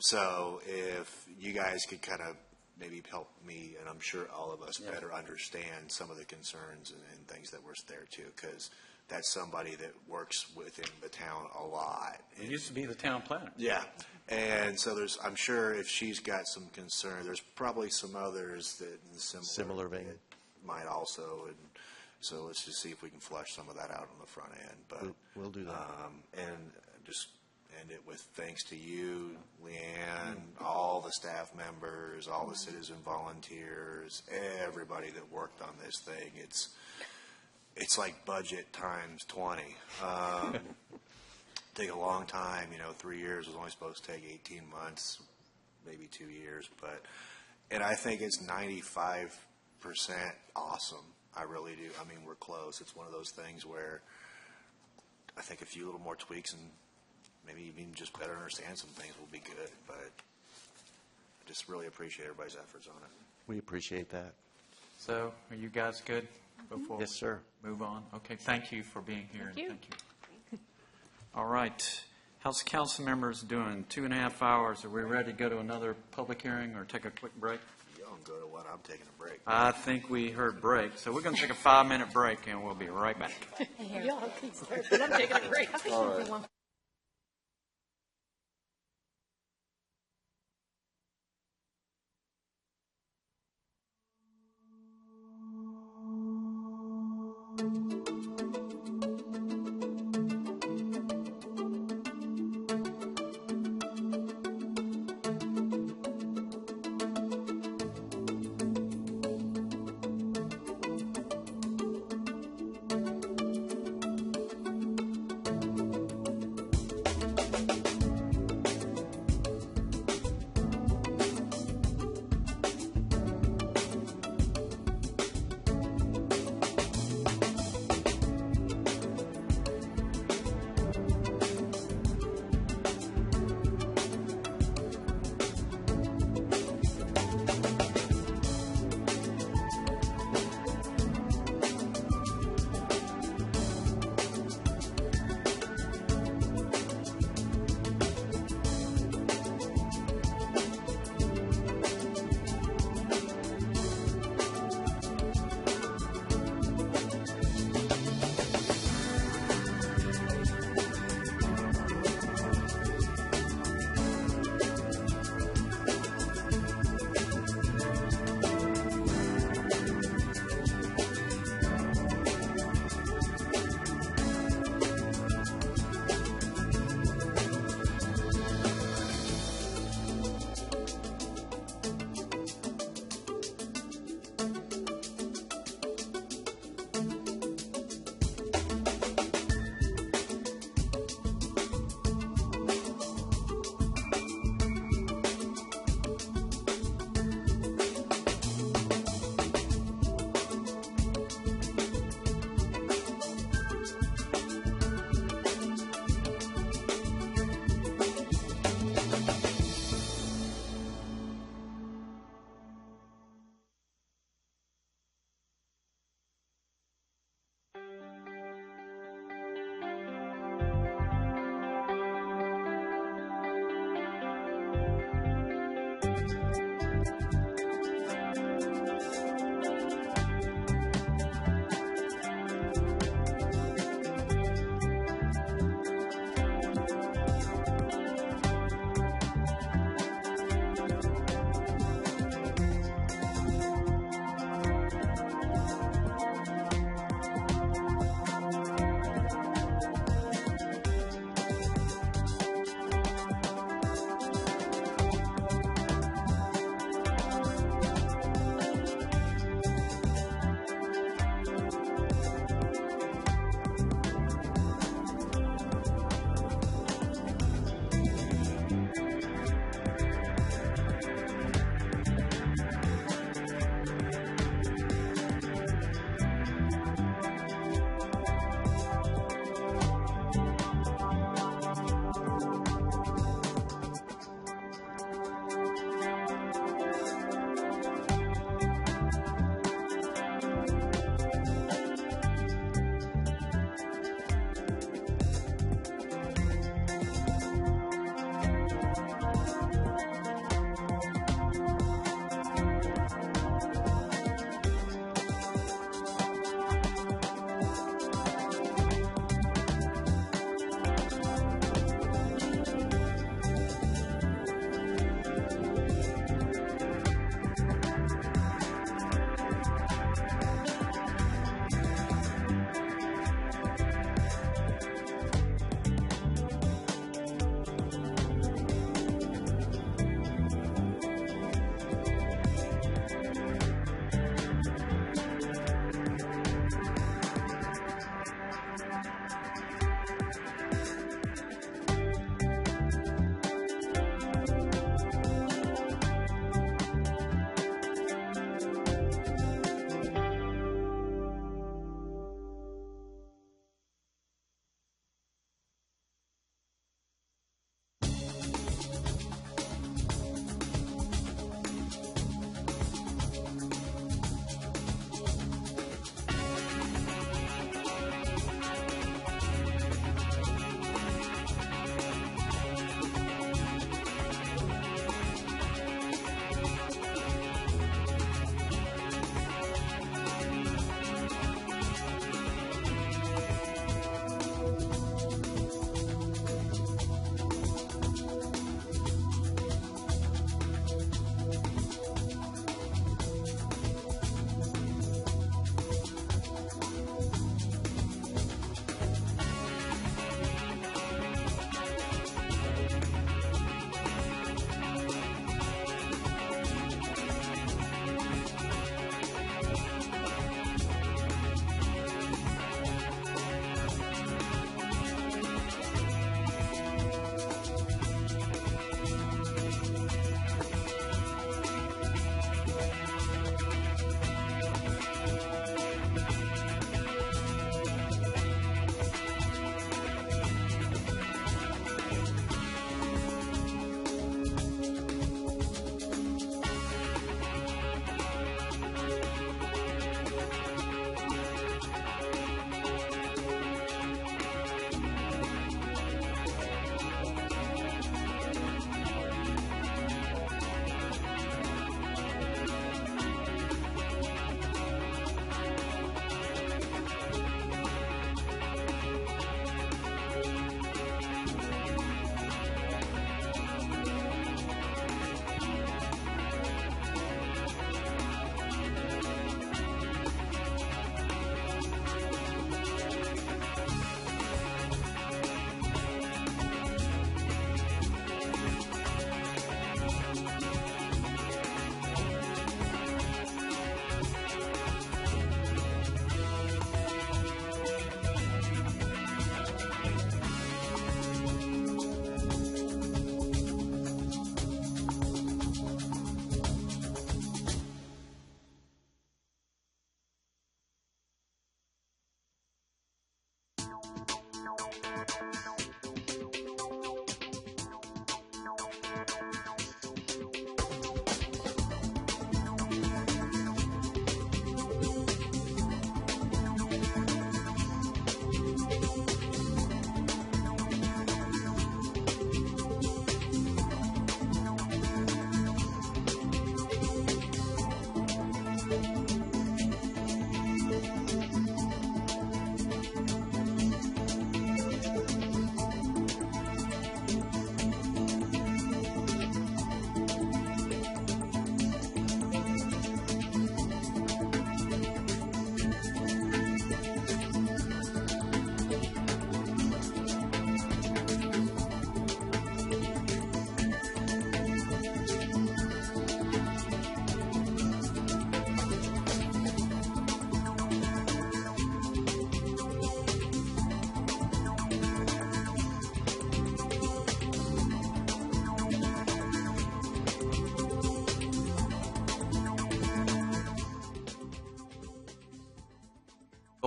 So if you guys could kind of maybe help me, and I'm sure all of us better understand some of the concerns and things that were there too, because that's somebody that works within the town a lot. It used to be the town planner. Yeah, and so I'm sure if she's got some concern, there's probably some others that in similar vein might also, and so let's just see if we can flush some of that out on the front end. But we'll do that. And just end it with thanks to you, Leanne, all the staff members, all the citizen volunteers, everybody that worked on this thing. It's like budget times 20. Take a long time, 3 years was only supposed to take 18 months, maybe 2 years, and I think it's 95% awesome. I really do. I mean, we're close. It's one of those things where I think a few little more tweaks and maybe even just better understand some things will be good, but I just really appreciate everybody's efforts on it. We appreciate that. So, are you guys good before Yes, sir. we move on? Okay, thank you for being here. Thank you. Thank you. All right. How's the council members doing? 2.5 hours. Are we ready to go to another public hearing or take a quick break? Y'all can go to what? I'm taking a break. I think we heard break. So we're going to take a 5-minute break and we'll be right back. Y'all keep starting, but I'm taking a break. All right.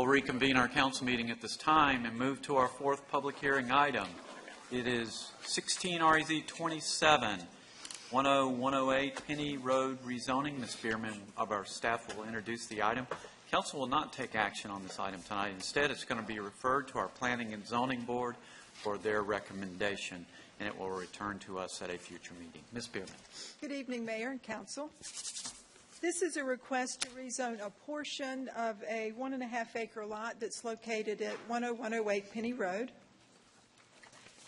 We'll reconvene our council meeting at this time and move to our fourth public hearing item. It is 16 REZ 27, 10108 Penny Road rezoning. Ms. Bierman of our staff will introduce the item. Council will not take action on this item tonight. Instead, it's going to be referred to our Planning and Zoning Board for their recommendation, and it will return to us at a future meeting. Ms. Bierman. Good evening, Mayor and Council. This is a request to rezone a portion of a 1.5-acre lot that's located at 10108 Penny Road.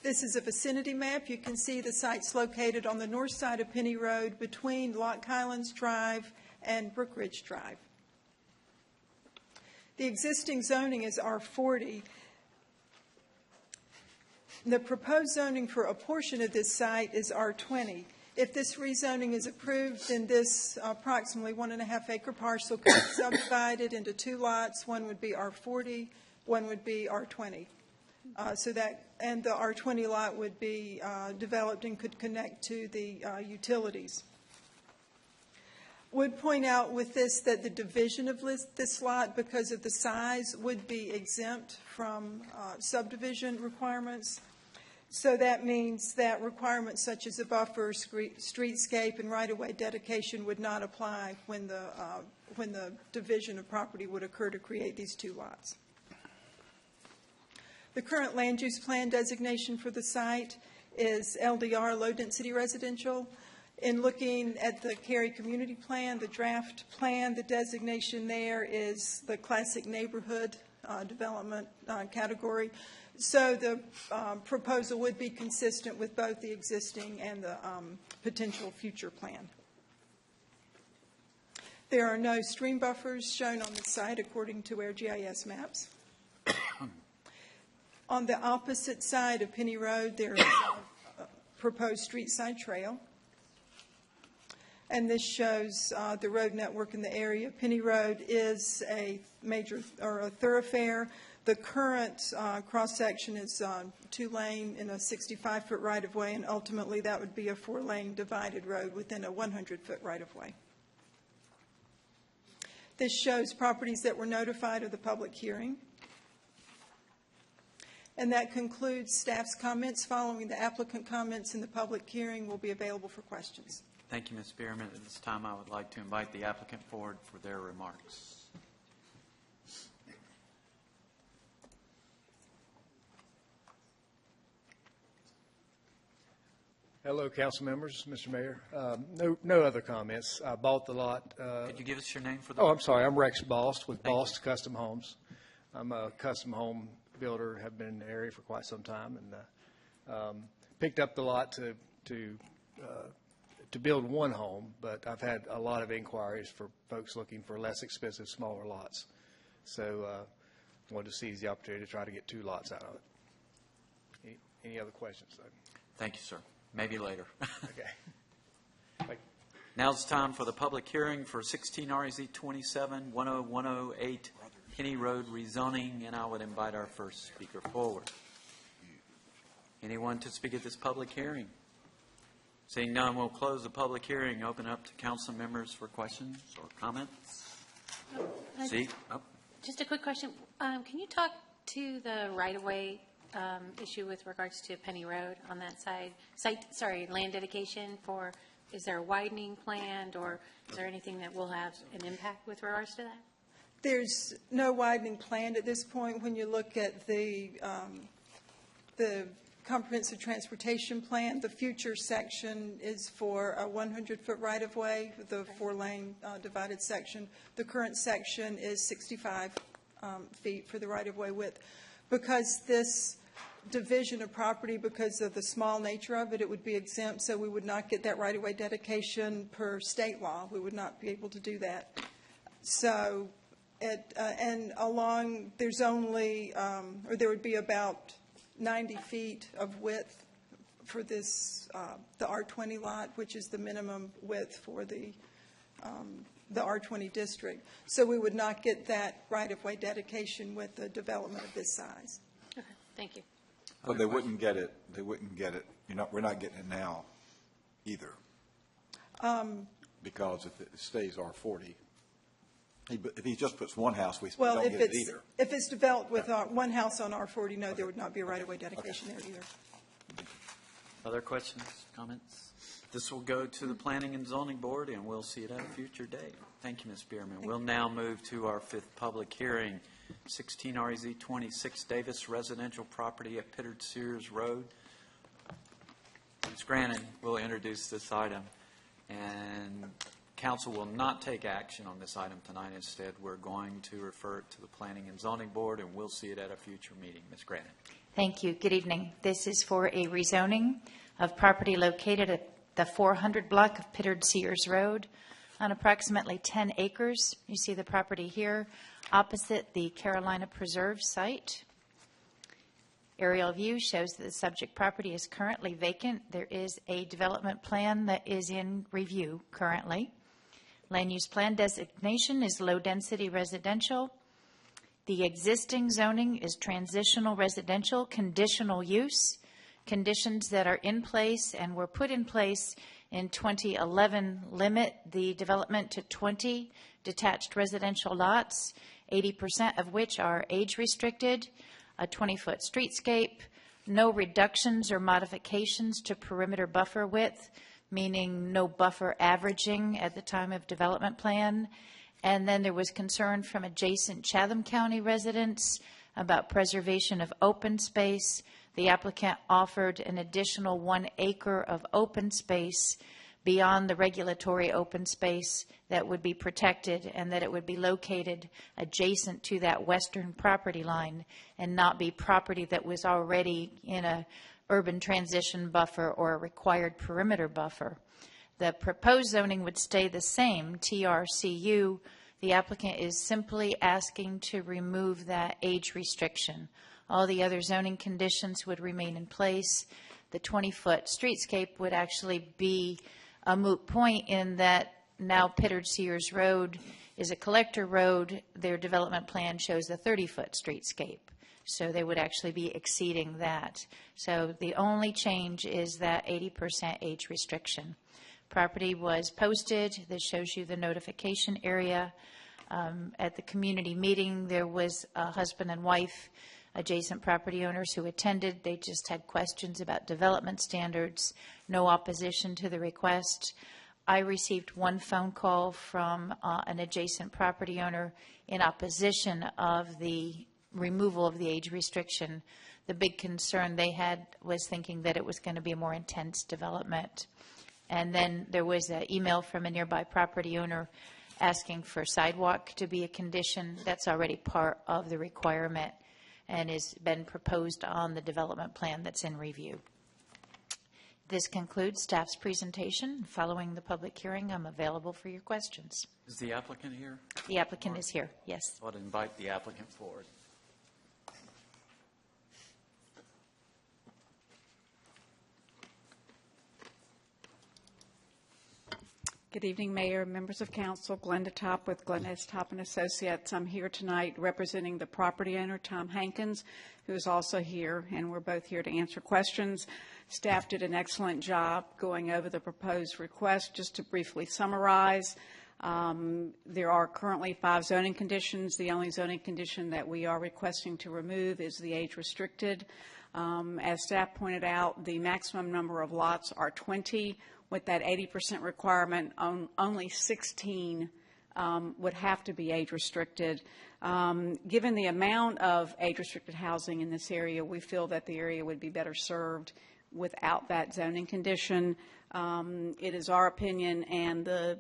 This is a vicinity map. You can see the site's located on the north side of Penny Road between Lock Highlands Drive and Brook Ridge Drive. The existing zoning is R40. The proposed zoning for a portion of this site is R20. If this rezoning is approved, then this approximately 1.5-acre parcel could be subdivided into 2 lots. One would be R40, one would be R20. And the R20 lot would be developed and could connect to the utilities. Would point out with this that the division of this lot, because of the size, would be exempt from subdivision requirements. So that means that requirements such as a buffer, streetscape, and right-of-way dedication would not apply when the division of property would occur to create these 2 lots. The current land use plan designation for the site is LDR, low density residential. In looking at the Cary Community Plan, the draft plan, the designation there is the classic neighborhood development category. So the proposal would be consistent with both the existing and the potential future plan. There are no stream buffers shown on the site according to our GIS maps. On the opposite side of Penny Road, there is a proposed street side trail. And this shows the road network in the area. Penny Road is a major or a thoroughfare. The current cross-section is 2-lane in a 65-foot right-of-way, and ultimately that would be a 4-lane divided road within a 100-foot right-of-way. This shows properties that were notified of the public hearing. And that concludes staff's comments. Following the applicant comments in the public hearing will be available for questions. Thank you, Ms. Bierman. At this time, I would like to invite the applicant forward for their remarks. Hello, council members, Mr. Mayor. No other comments. I bought the lot. Could you give us your name for the... Oh, I'm sorry. I'm Rex Bost with Bost Custom Homes. I'm a custom home builder, have been in the area for quite some time, and picked up the lot to build one home, but I've had a lot of inquiries for folks looking for less expensive, smaller lots. So wanted to seize the opportunity to try to get 2 lots out of it. Any other questions, though? Thank you, sir. Maybe later. Okay. Now it's time for the public hearing for 16 REZ 27, 10108 Penny Road rezoning, and I would invite our first speaker forward. Anyone to speak at this public hearing? Seeing none, we'll close the public hearing, open up to council members for questions or comments. Just a quick question. Can you talk to the right-of-way issue with regards to Penny Road on that land dedication for, is there a widening planned, or is there anything that will have an impact with regards to that? There's no widening planned at this point. When you look at the comprehensive transportation plan, the future section is for a 100-foot right-of-way, the 4-lane divided section. The current section is 65 feet for the right-of-way width. Because this division of property, because of the small nature of it, it would be exempt, so we would not get that right-of-way dedication per state law. We would not be able to do that. So, and along, there's only, or there would be about 90 feet of width for this, the R20 lot, which is the minimum width for the R20 district. So we would not get that right-of-way dedication with the development of this size. Okay, thank you. But they wouldn't get it. They wouldn't get it. We're not getting it now either. Because if it stays R40. If he just puts one house, we Well, don't if get it it's, either. if it's developed with one house on R40, no, there would not be a right-of-way dedication there either. Other questions, comments? This will go to the Planning and Zoning Board, and we'll see it at a future date. Thank you, Ms. Bierman. We'll now move to our fifth public hearing, 16 REZ 26 Davis Residential Property at Pittard Sears Road. Ms. Grannon will introduce this item, and council will not take action on this item tonight. Instead, we're going to refer it to the Planning and Zoning Board, and we'll see it at a future meeting. Ms. Grannon. Thank you. Good evening. This is for a rezoning of property located at the 400 block of Pittard Sears Road on approximately 10 acres. You see the property here opposite the Carolina Preserve site. Aerial view shows that the subject property is currently vacant. There is a development plan that is in review currently. Land use plan designation is low density residential. The existing zoning is transitional residential, conditional use. Conditions that are in place and were put in place in 2011 limit the development to 20 detached residential lots, 80% of which are age restricted, a 20-foot streetscape, no reductions or modifications to perimeter buffer width, meaning no buffer averaging at the time of development plan. And then there was concern from adjacent Chatham County residents about preservation of open space. The applicant offered an additional 1 acre of open space beyond the regulatory open space that would be protected, and that it would be located adjacent to that western property line and not be property that was already in a urban transition buffer or a required perimeter buffer. The proposed zoning would stay the same, TRCU. The applicant is simply asking to remove that age restriction. All the other zoning conditions would remain in place. The 20-foot streetscape would actually be a moot point in that now Pittard Sears Road is a collector road. Their development plan shows a 30-foot streetscape. So they would actually be exceeding that. So the only change is that 80% age restriction. Property was posted. This shows you the notification area. At the community meeting, there was a husband and wife, adjacent property owners who attended. They just had questions about development standards, no opposition to the request. I received one phone call from an adjacent property owner in opposition of the removal of the age restriction. The big concern they had was thinking that it was going to be a more intense development. And then there was an email from a nearby property owner asking for sidewalk to be a condition. That's already part of the requirement and has been proposed on the development plan that's in review. This concludes staff's presentation. Following the public hearing, I'm available for your questions. Is the applicant here? The applicant is here, yes. I'll invite the applicant forward. Good evening, Mayor, members of council. Glenda Top with Glenda S. Top and Associates. I'm here tonight representing the property owner, Tom Hankins, who is also here, and we're both here to answer questions. Staff did an excellent job going over the proposed request. Just to briefly summarize, there are currently 5 zoning conditions. The only zoning condition that we are requesting to remove is the age restricted. As staff pointed out, the maximum number of lots are 20. With that 80% requirement, only 16 would have to be age restricted. Given the amount of age restricted housing in this area, we feel that the area would be better served without that zoning condition. It is our opinion and the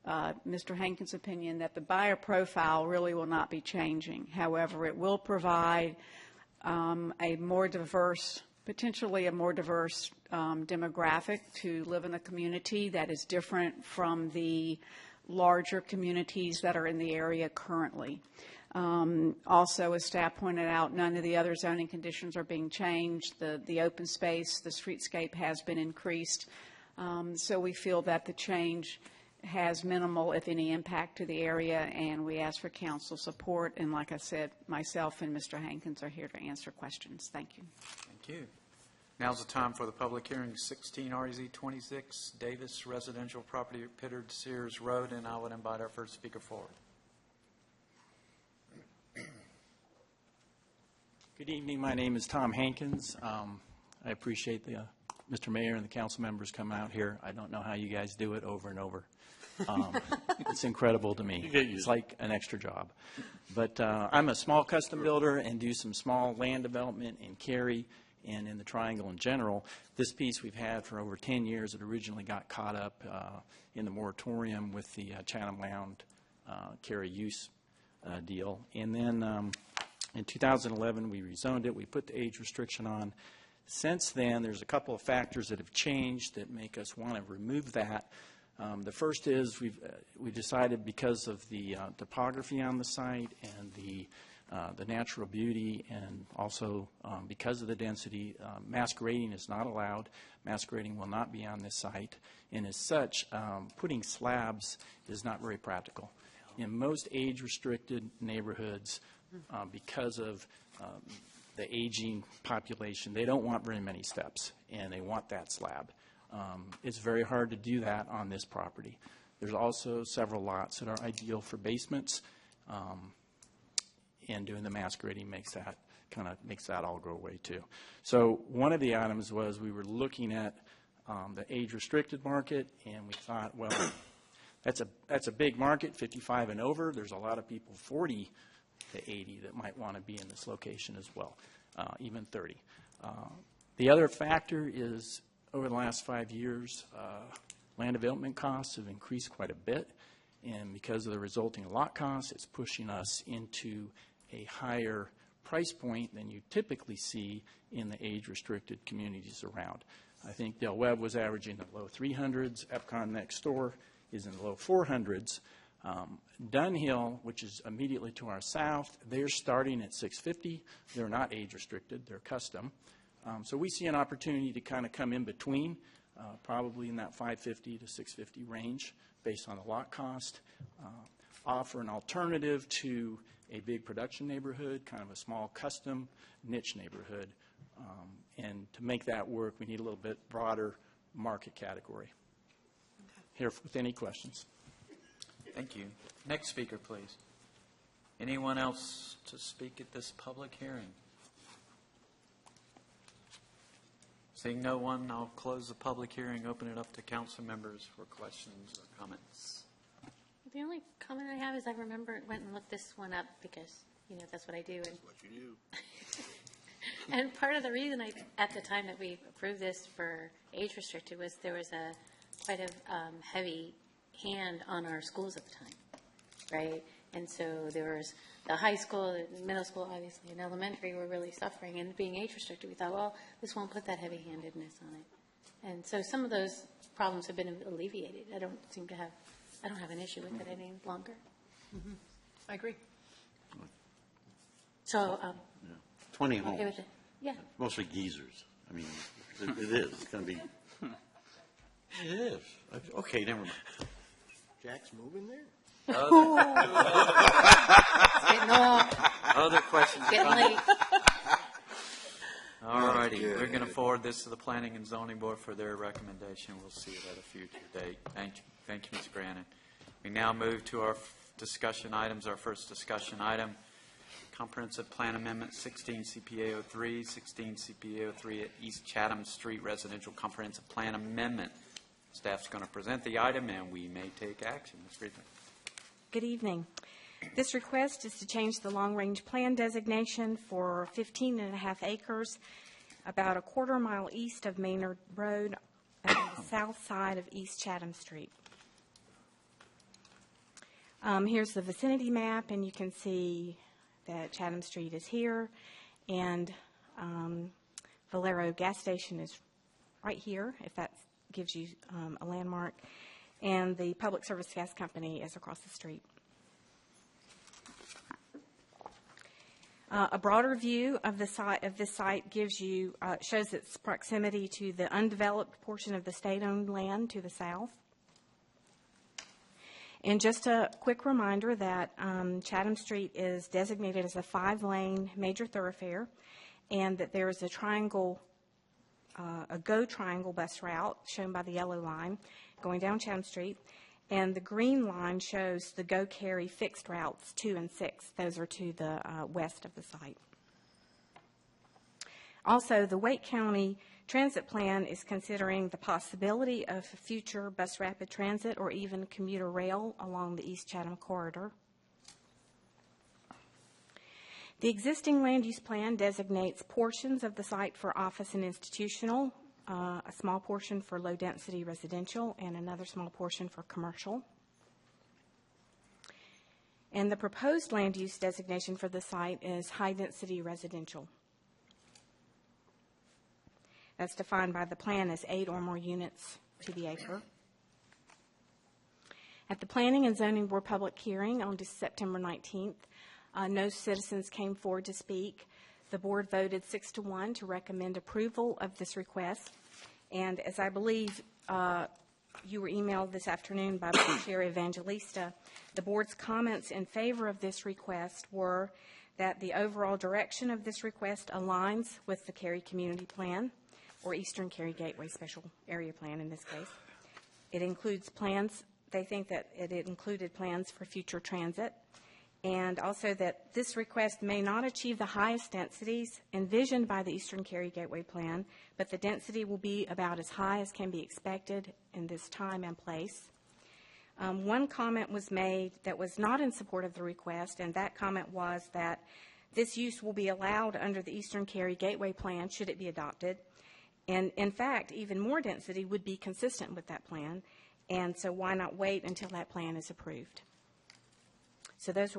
Mr. Hankins' opinion that the buyer profile really will not be changing. However, it will provide a more diverse, potentially a more diverse demographic to live in a community that is different from the larger communities that are in the area currently. Also, as staff pointed out, none of the other zoning conditions are being changed. The open space, the streetscape has been increased. So we feel that the change has minimal, if any, impact to the area, and we ask for council support. And like I said, myself and Mr. Hankins are here to answer questions. Thank you. Thank you. Now's the time for the public hearing, 16 REZ 26 Davis Residential Property at Pittard Sears Road, and I would invite our first speaker forward. Good evening. My name is Tom Hankins. I appreciate Mr. Mayor and the council members coming out here. I don't know how you guys do it over and over. It's incredible to me. It's like an extra job. But I'm a small custom builder and do some small land development in Cary and in the Triangle in general. This piece we've had for over 10 years. It originally got caught up in the moratorium with the Chatham Land Cary use deal. And then in 2011, we rezoned it. We put the age restriction on. Since then, there's a couple of factors that have changed that make us want to remove that. The first is we decided because of the topography on the site and the natural beauty, and also because of the density, mass grading is not allowed. Mass grading will not be on this site. And as such, putting slabs is not very practical. In most age-restricted neighborhoods, because of the aging population, they don't want very many steps, and they want that slab. It's very hard to do that on this property. There's also several lots that are ideal for basements, and doing the mass grading makes that all go away too. So one of the items was we were looking at the age-restricted market, and we thought, well, that's a big market, 55 and over. There's a lot of people 40 to 80 that might want to be in this location as well, even 30. The other factor is over the last 5 years, land development costs have increased quite a bit, and because of the resulting lot costs, it's pushing us into a higher price point than you typically see in the age-restricted communities around. I think Del Webb was averaging the low 300s. Epcon next door is in the low 400s. Dunhill, which is immediately to our south, they're starting at 650. They're not age-restricted. They're custom. So we see an opportunity to kind of come in between, probably in that 550 to 650 range based on the lot cost, offer an alternative to a big production neighborhood, kind of a small custom niche neighborhood. And to make that work, we need a little bit broader market category. Here with any questions. Thank you. Next speaker, please. Anyone else to speak at this public hearing? Seeing no one, I'll close the public hearing, open it up to council members for questions or comments. The only comment I have is I went and looked this one up because, that's what I do. That's what you do. And part of the reason at the time that we approved this for age restricted was there was quite a heavy hand on our schools at the time, right? And so there was the high school, the middle school, obviously, and elementary were really suffering. And being age restricted, we thought, well, this won't put that heavy-handedness on it. And so some of those problems have been alleviated. I don't have an issue with it any longer. Mm-hmm. I agree. So, 20 homes. Okay with it. Yeah. Mostly geezers. I mean, it is. It's going to be. It is. Okay, never mind. Jack's moving there. Other questions? Getting late. All righty. We're going to forward this to the Planning and Zoning Board for their recommendation. We'll see it at a future date. Thank you, Ms. Grannon. We now move to our discussion items. Our first discussion item, Comprehensive Plan Amendment 16 CPA 03, 16 CPA 03 at East Chatham Street Residential Comprehensive Plan Amendment. Staff's going to present the item, and we may take action. Ms. Friedman. Good evening. This request is to change the long-range plan designation for 15.5 acres, about a quarter-mile east of Maynard Road on the south side of East Chatham Street. Here's the vicinity map, and you can see that Chatham Street is here, and Valero gas station is right here, if that gives you a landmark, and the Public Service Gas Company is across the street. A broader view of this site gives you shows its proximity to the undeveloped portion of the state-owned land to the south. And just a quick reminder that Chatham Street is designated as a 5-lane major thoroughfare, and that there is a GO triangle bus route shown by the yellow line going down Chatham Street, and the green line shows the GO Cary fixed routes 2 and 6. Those are to the west of the site. Also, the Wake County Transit Plan is considering the possibility of future bus rapid transit or even commuter rail along the East Chatham corridor. The existing land use plan designates portions of the site for office and institutional, a small portion for low-density residential, and another small portion for commercial. And the proposed land use designation for the site is high-density residential. That's defined by the plan as 8 or more units to the acre. At the Planning and Zoning Board public hearing on September 19th, no citizens came forward to speak. The board voted 6-1 to recommend approval of this request. And as I believe you were emailed this afternoon by Chair Evangelista, the board's comments in favor of this request were that the overall direction of this request aligns with the Cary Community Plan, or Eastern Cary Gateway Special Area Plan in this case. It includes plans, they think that it included plans for future transit, and also that this request may not achieve the highest densities envisioned by the Eastern Cary Gateway Plan, but the density will be about as high as can be expected in this time and place. One comment was made that was not in support of the request, and that comment was that this use will be allowed under the Eastern Cary Gateway Plan should it be adopted. And in fact, even more density would be consistent with that plan, and so why not wait until that plan is approved? So that's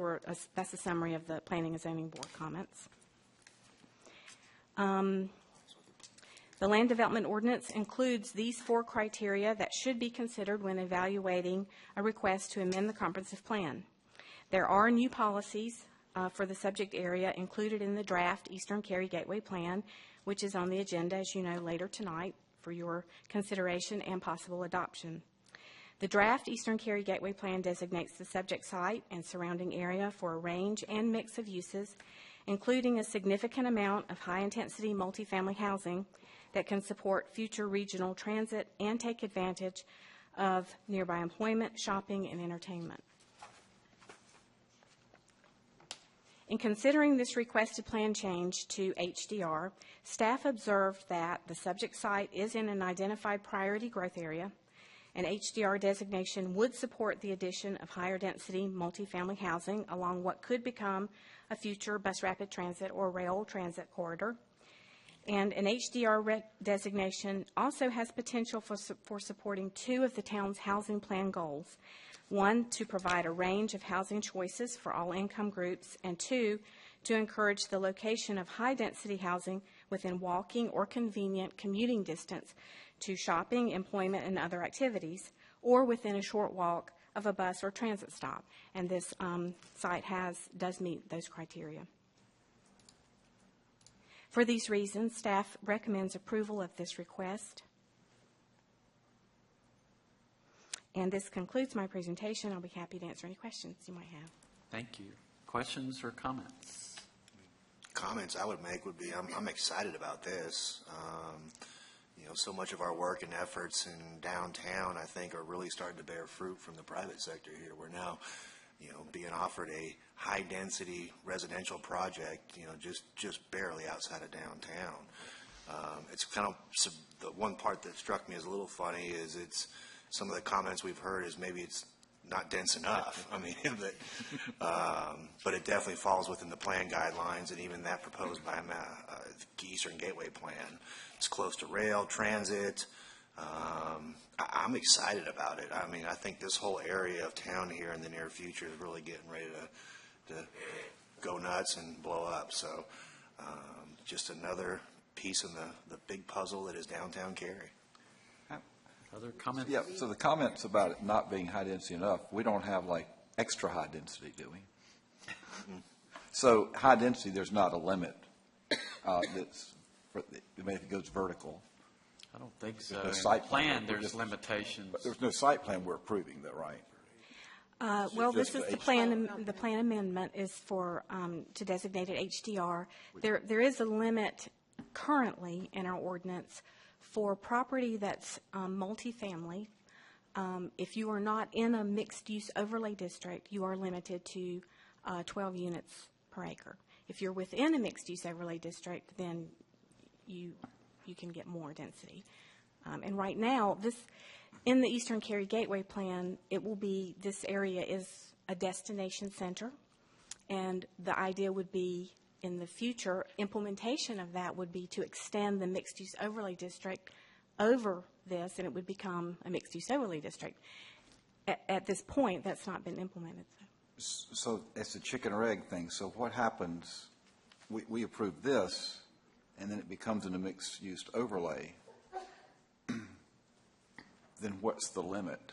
a summary of the Planning and Zoning Board comments. The Land Development Ordinance includes these 4 criteria that should be considered when evaluating a request to amend the comprehensive plan. There are new policies for the subject area included in the draft Eastern Cary Gateway Plan, which is on the agenda, as you know, later tonight for your consideration and possible adoption. The draft Eastern Cary Gateway Plan designates the subject site and surrounding area for a range and mix of uses, including a significant amount of high-intensity multifamily housing that can support future regional transit and take advantage of nearby employment, shopping, and entertainment. In considering this requested plan change to HDR, staff observed that the subject site is in an identified priority growth area. An HDR designation would support the addition of higher density multifamily housing along what could become a future bus rapid transit or rail transit corridor. And an HDR designation also has potential for supporting 2 of the town's housing plan goals. 1, to provide a range of housing choices for all income groups, and 2, to encourage the location of high-density housing within walking or convenient commuting distance to shopping, employment, and other activities, or within a short walk of a bus or transit stop. And this site does meet those criteria. For these reasons, staff recommends approval of this request. And this concludes my presentation. I'll be happy to answer any questions you might have. Thank you. Questions or comments? Comments I would make would be I'm excited about this. So much of our work and efforts in downtown, I think, are really starting to bear fruit from the private sector here. We're now, being offered a high-density residential project, just barely outside of downtown. It's kind of the one part that struck me as a little funny is some of the comments we've heard is maybe it's not dense enough. I mean, but it definitely falls within the plan guidelines, and even that proposed by the Eastern Gateway Plan. It's close to rail, transit. I'm excited about it. I mean, I think this whole area of town here in the near future is really getting ready to go nuts and blow up. So just another piece in the big puzzle that is downtown Cary. Other comments? Yeah, so the comments about it not being high density enough, we don't have like extra high density, do we? So high density, there's not a limit if it goes vertical. I don't think so. The In site the plan, plan, there's limitations. But there's no site plan we're approving, though, right? Well, this is the plan. The plan amendment is for to designate it HDR. There is a limit currently in our ordinance for property that's multifamily. If you are not in a mixed-use overlay district, you are limited to 12 units per acre. If you're within a mixed-use overlay district, then you can get more density. And right now, in the Eastern Cary Gateway Plan, this area is a destination center, and the idea would be in the future, implementation of that would be to extend the mixed-use overlay district over this, and it would become a mixed-use overlay district. At this point, that's not been implemented. So it's a chicken or egg thing. So what happens, we approve this, and then it becomes in a mixed-use overlay. Then what's the limit?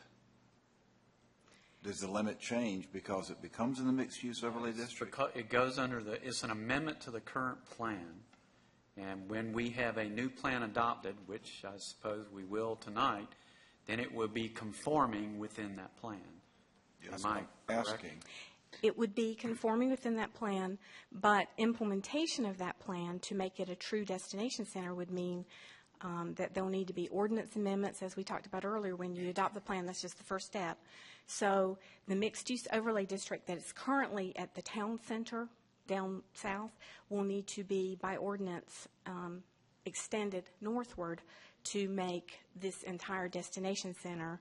Does the limit change because it becomes in the mixed-use overlay district? It goes under it's an amendment to the current plan. And when we have a new plan adopted, which I suppose we will tonight, then it will be conforming within that plan. Yes, Am I correct? asking. It would be conforming within that plan, but implementation of that plan to make it a true destination center would mean that there'll need to be ordinance amendments, as we talked about earlier. When you adopt the plan, that's just the first step. So the mixed-use overlay district that is currently at the town center down south will need to be, by ordinance, extended northward to make this entire destination center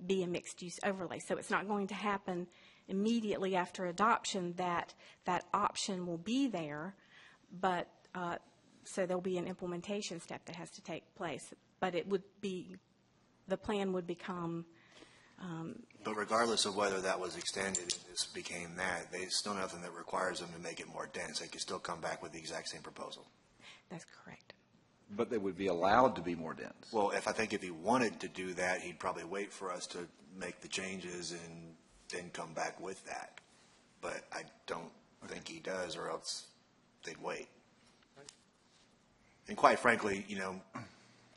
be a mixed-use overlay. So it's not going to happen immediately after adoption. That option will be there, but so there'll be an implementation step that has to take place. But it would be, the plan would become. But regardless of whether that was extended, and this became that, there's still nothing that requires them to make it more dense. They could still come back with the exact same proposal. That's correct. But they would be allowed to be more dense. Well, if he wanted to do that, he'd probably wait for us to make the changes and then come back with that. But I don't think he does, or else they'd wait. And quite frankly,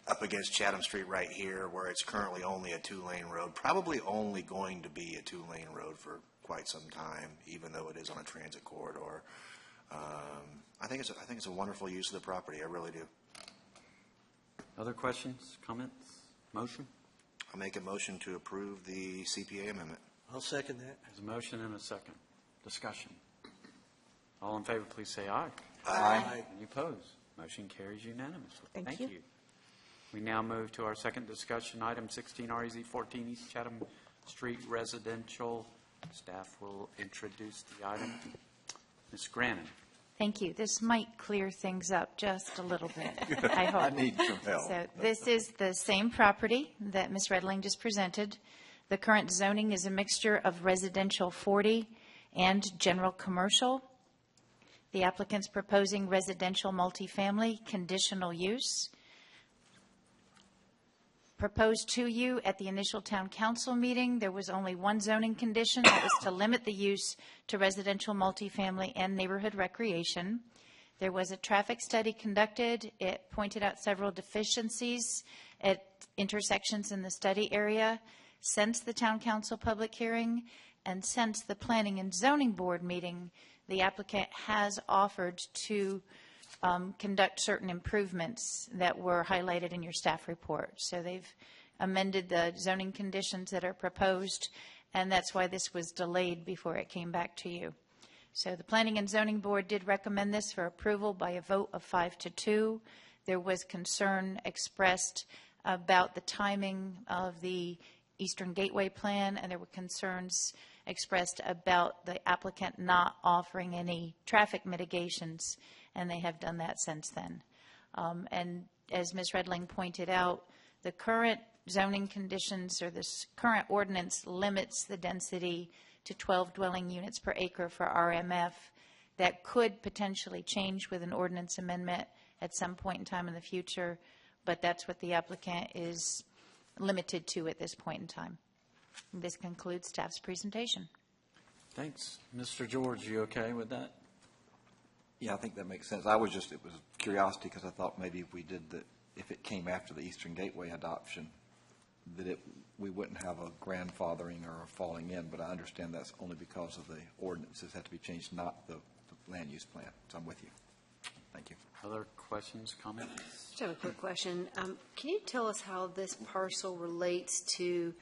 up against Chatham Street right here, where it's currently only a two-lane road, probably only going to be a two-lane road for quite some time, even though it is on a transit corridor. I think it's a wonderful use of the property. I really do. Other questions, comments, motion? I'll make a motion to approve the CPA amendment. I'll second that. There's a motion and a second. Discussion. All in favor, please say aye. Aye. Any opposed? Motion carries unanimously. Thank you. We now move to our second discussion item, 16 REZ 14 East Chatham Street Residential. Staff will introduce the item. Ms. Grannon. Thank you. This might clear things up just a little bit, I hope. I need some help. So this is the same property that Ms. Redling just presented. The current zoning is a mixture of residential 40 and general commercial. The applicant's proposing residential multifamily conditional use. Proposed to you at the initial town council meeting, there was only one zoning condition, that was to limit the use to residential multifamily and neighborhood recreation. There was a traffic study conducted. It pointed out several deficiencies at intersections in the study area. Since the town council public hearing and since the planning and zoning board meeting, the applicant has offered to conduct certain improvements that were highlighted in your staff report. So they've amended the zoning conditions that are proposed, and that's why this was delayed before it came back to you. So the Planning and Zoning Board did recommend this for approval by a vote of 5-2. There was concern expressed about the timing of the Eastern Gateway Plan, and there were concerns expressed about the applicant not offering any traffic mitigations, and they have done that since then. And as Ms. Redling pointed out, the current zoning conditions, or this current ordinance, limits the density to 12 dwelling units per acre for RMF. That could potentially change with an ordinance amendment at some point in time in the future, but that's what the applicant is limited to at this point in time. This concludes staff's presentation. Thanks. Mr. George, you okay with that? Yeah, I think that makes sense. It was curiosity because I thought maybe if we did if it came after the Eastern Gateway adoption, that we wouldn't have a grandfathering or a falling in, but I understand that's only because of the ordinances have to be changed, not the land use plan. So I'm with you. Thank you. Other questions, comments? Just have a quick question. Can you tell us how this parcel relates to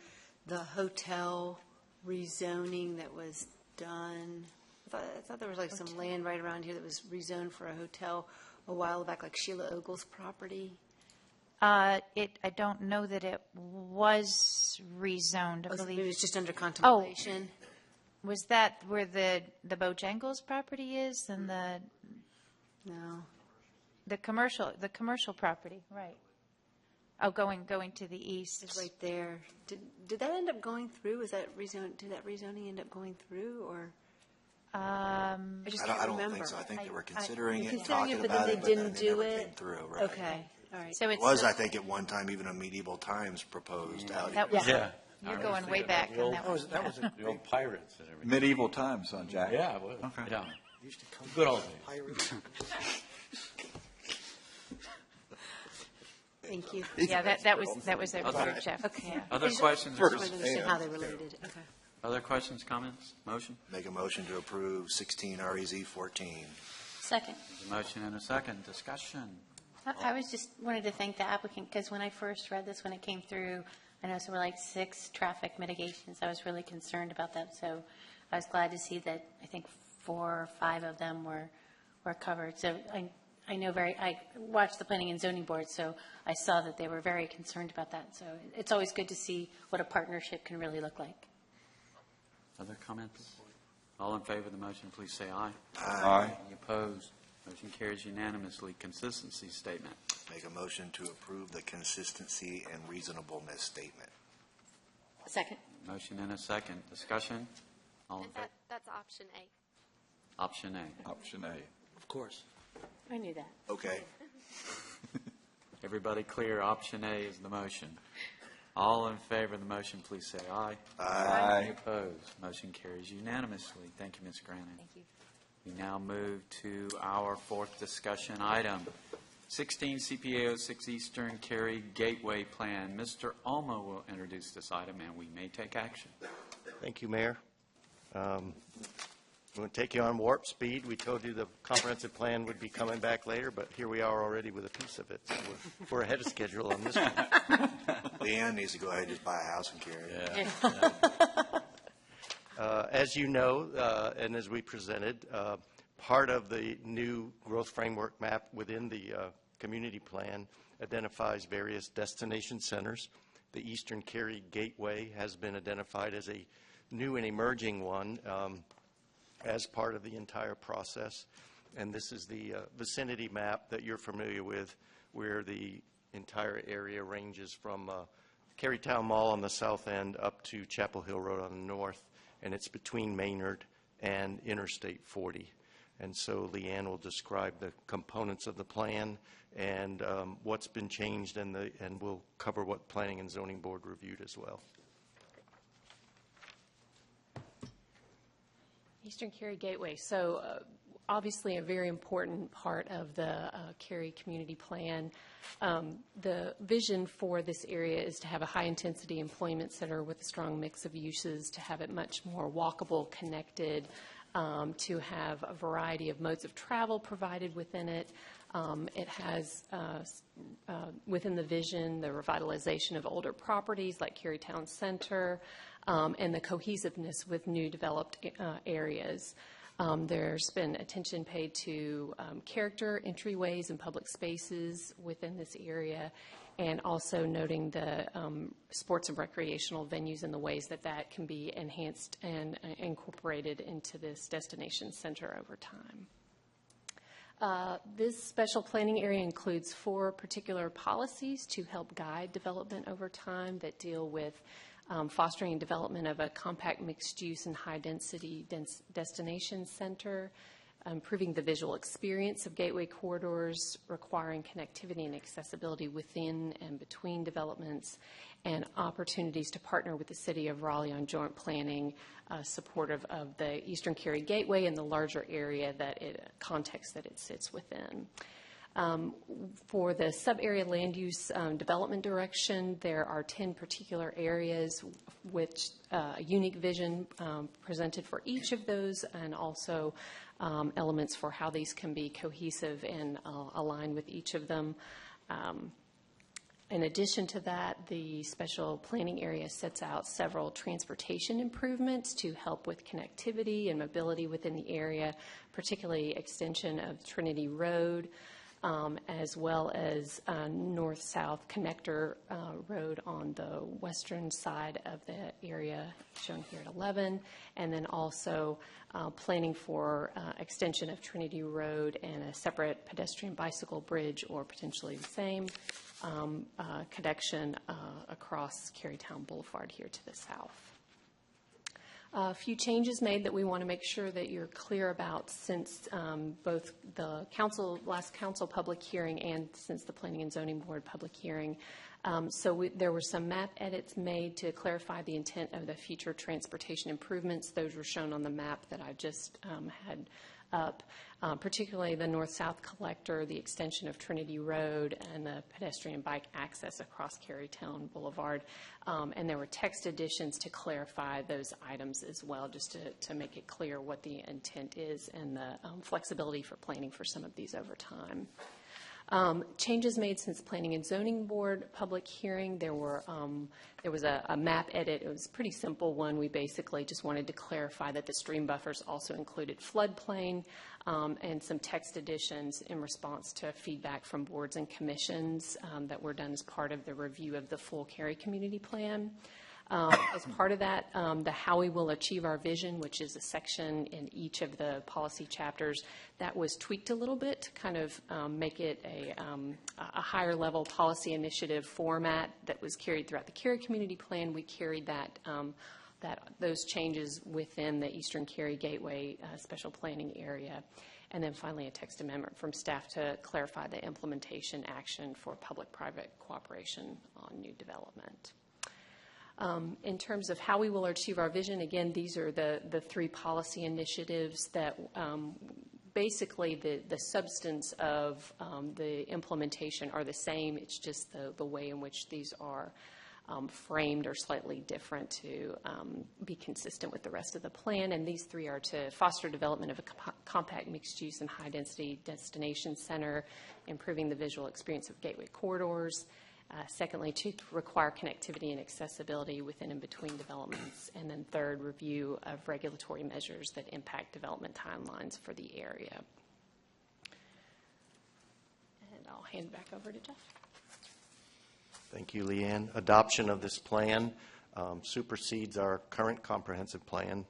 the hotel rezoning that was done? I thought there was like some land right around here that was rezoned for a hotel. a while back, like Sheila Ogle's property? I don't know that it was rezoned, I believe. It was just under contemplation? Was that where the Bojangles property is and No. the commercial property, right? Oh, going to the east. It's right there. Did that end up going through? Did that rezoning end up going through, or? I just can't I don't remember. think so. I think they were considering it, Considering talking it, but about then it, they but then didn't it do never it? came through, right? Okay, all right. So It was, I think, at one time, even a medieval times proposed out That here. was, you're going way back on that one. That was the old pirates and everything. Medieval times, huh, Jack? Yeah, it was. Okay. Yeah. Used to come Good old pirates. Thank you. Yeah, that was their Other- word, Jeff. Okay. Yeah. Other questions? Just wanted to understand how they related. Okay. Other questions, comments, motion? Make a motion to approve 16 REZ 14. Second. There's a motion and a second. Discussion. I was just wanted to thank the applicant, because when I first read this, when it came through, I know there were like 6 traffic mitigations. I was really concerned about that, so I was glad to see that I think 4 or 5 of them were covered. So I watched the Planning and Zoning Board, so I saw that they were very concerned about that. So it's always good to see what a partnership can really look like. Other comments? All in favor of the motion, please say aye. Aye. Any opposed? Motion carries unanimously. Consistency statement. Make a motion to approve the consistency and reasonableness statement. Second. Motion and a second. Discussion? All in favor? That's option A. Option A. Option A. Of course. I knew that. Okay. Everybody clear? Option A is the motion. All in favor of the motion, please say aye. Aye. Any opposed? Motion carries unanimously. Thank you, Ms. Grannon. Thank you. We now move to our 4th discussion item, 16 CPA 06 Eastern Cary Gateway Plan. Mr. Alma will introduce this item, and we may take action. Thank you, Mayor. I'm going to take you on warp speed. We told you the comprehensive plan would be coming back later, but here we are already with a piece of it. So we're ahead of schedule on this one. Leanne needs to go ahead and just buy a house in Cary. As you know, and as we presented, part of the new growth framework map within the community plan identifies various destination centers. The Eastern Cary Gateway has been identified as a new and emerging one as part of the entire process. And this is the vicinity map that you're familiar with, where the entire area ranges from Cary Town Mall on the south end up to Chapel Hill Road on the north, and it's between Maynard and Interstate 40. And so Leanne will describe the components of the plan and what's been changed, and we'll cover what Planning and Zoning Board reviewed as well. Eastern Cary Gateway. So obviously a very important part of the Cary Community Plan. The vision for this area is to have a high-intensity employment center with a strong mix of uses, to have it much more walkable, connected, to have a variety of modes of travel provided within it. It has, within the vision, the revitalization of older properties like Cary Town Center, and the cohesiveness with new developed areas. There's been attention paid to character, entryways, and public spaces within this area, and also noting the sports and recreational venues and the ways that that can be enhanced and incorporated into this destination center over time. This special planning area includes 4 particular policies to help guide development over time that deal with fostering development of a compact mixed-use and high-density destination center, improving the visual experience of gateway corridors, requiring connectivity and accessibility within and between developments, and opportunities to partner with the City of Raleigh on joint planning supportive of the Eastern Cary Gateway and the larger area context that it sits within. For the sub-area land use development direction, there are 10 particular areas which a unique vision presented for each of those, and also elements for how these can be cohesive and aligned with each of them. In addition to that, the special planning area sets out several transportation improvements to help with connectivity and mobility within the area, particularly extension of Trinity Road, as well as north-south connector road on the western side of the area, shown here at 11, and then also planning for extension of Trinity Road and a separate pedestrian bicycle bridge, or potentially the same connection across Cary Town Boulevard here to the south. A few changes made that we want to make sure that you're clear about since both the last council public hearing and since the Planning and Zoning Board public hearing. There were some map edits made to clarify the intent of the future transportation improvements. Those were shown on the map that I just had up, particularly the north-south collector, the extension of Trinity Road, and the pedestrian bike access across Cary Town Boulevard. And there were text additions to clarify those items as well, just to make it clear what the intent is and the flexibility for planning for some of these over time. Changes made since Planning and Zoning Board public hearing. There was a map edit. It was a pretty simple one. We basically just wanted to clarify that the stream buffers also included floodplain, and some text additions in response to feedback from boards and commissions that were done as part of the review of the full Cary Community Plan. As part of that, the How We Will Achieve Our Vision, which is a section in each of the policy chapters, that was tweaked a little bit to kind of make it a higher level policy initiative format that was carried throughout the Cary Community Plan. We carried those changes within the Eastern Cary Gateway Special Planning Area. And then finally, a text amendment from staff to clarify the implementation action for public-private cooperation on new development. In terms of how we will achieve our vision, again, these are the three policy initiatives that basically the substance of the implementation are the same. It's just the way in which these are framed are slightly different to be consistent with the rest of the plan. And these three are to foster development of a compact mixed-use and high-density destination center, improving the visual experience of gateway corridors. Secondly, to require connectivity and accessibility within and between developments. And then third, review of regulatory measures that impact development timelines for the area. And I'll hand back over to Jeff. Thank you, Leanne. Adoption of this plan supersedes our current comprehensive plan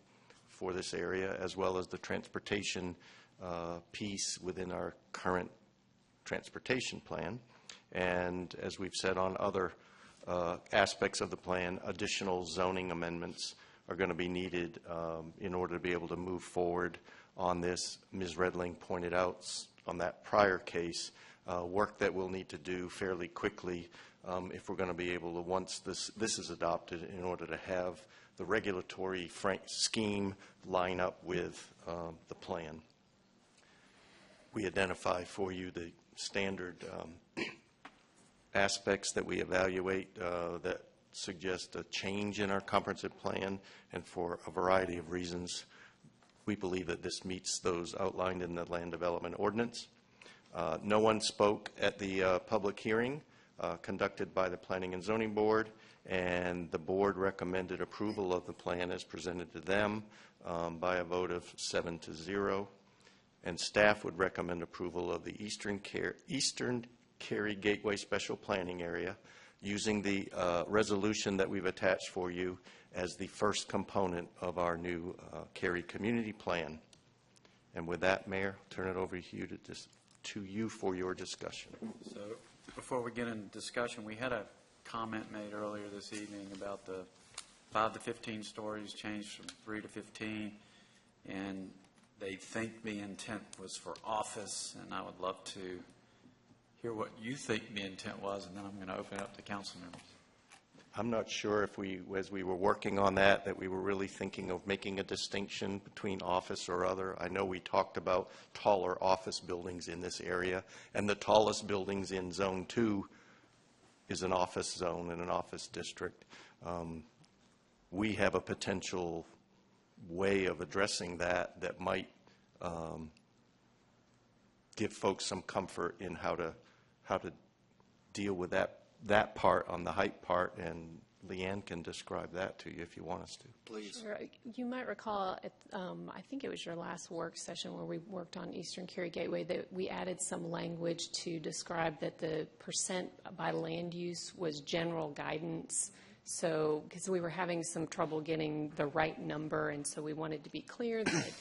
for this area, as well as the transportation piece within our current transportation plan. And as we've said on other aspects of the plan, additional zoning amendments are going to be needed in order to be able to move forward on this. Ms. Redling pointed out on that prior case work that we'll need to do fairly quickly if we're going to be able to, once this is adopted, in order to have the regulatory scheme line up with the plan. We identify for you the standard aspects that we evaluate that suggest a change in our comprehensive plan, and for a variety of reasons, we believe that this meets those outlined in the Land Development Ordinance. No one spoke at the public hearing conducted by the Planning and Zoning Board, and the board recommended approval of the plan as presented to them by a vote of 7-0. And staff would recommend approval of the Eastern Cary Gateway Special Planning Area using the resolution that we've attached for you as the first component of our new Cary Community Plan. And with that, Mayor, I'll turn it over to you for your discussion. So before we get into discussion, we had a comment made earlier this evening about the 5 to 15 stories changed from 3 to 15, and they think the intent was for office, and I would love to hear what you think the intent was, and then I'm going to open it up to council members. I'm not sure if as we were working on that we were really thinking of making a distinction between office or other. I know we talked about taller office buildings in this area, and the tallest buildings in Zone 2 is an office zone and an office district. We have a potential way of addressing that might give folks some comfort in how to deal with that part on the height part, and Leanne can describe that to you if you want us to. Please. Sure. You might recall, I think it was your last work session where we worked on Eastern Cary Gateway, that we added some language to describe that the percent by land use was general guidance. So, because we were having some trouble getting the right number, and so we wanted to be clear that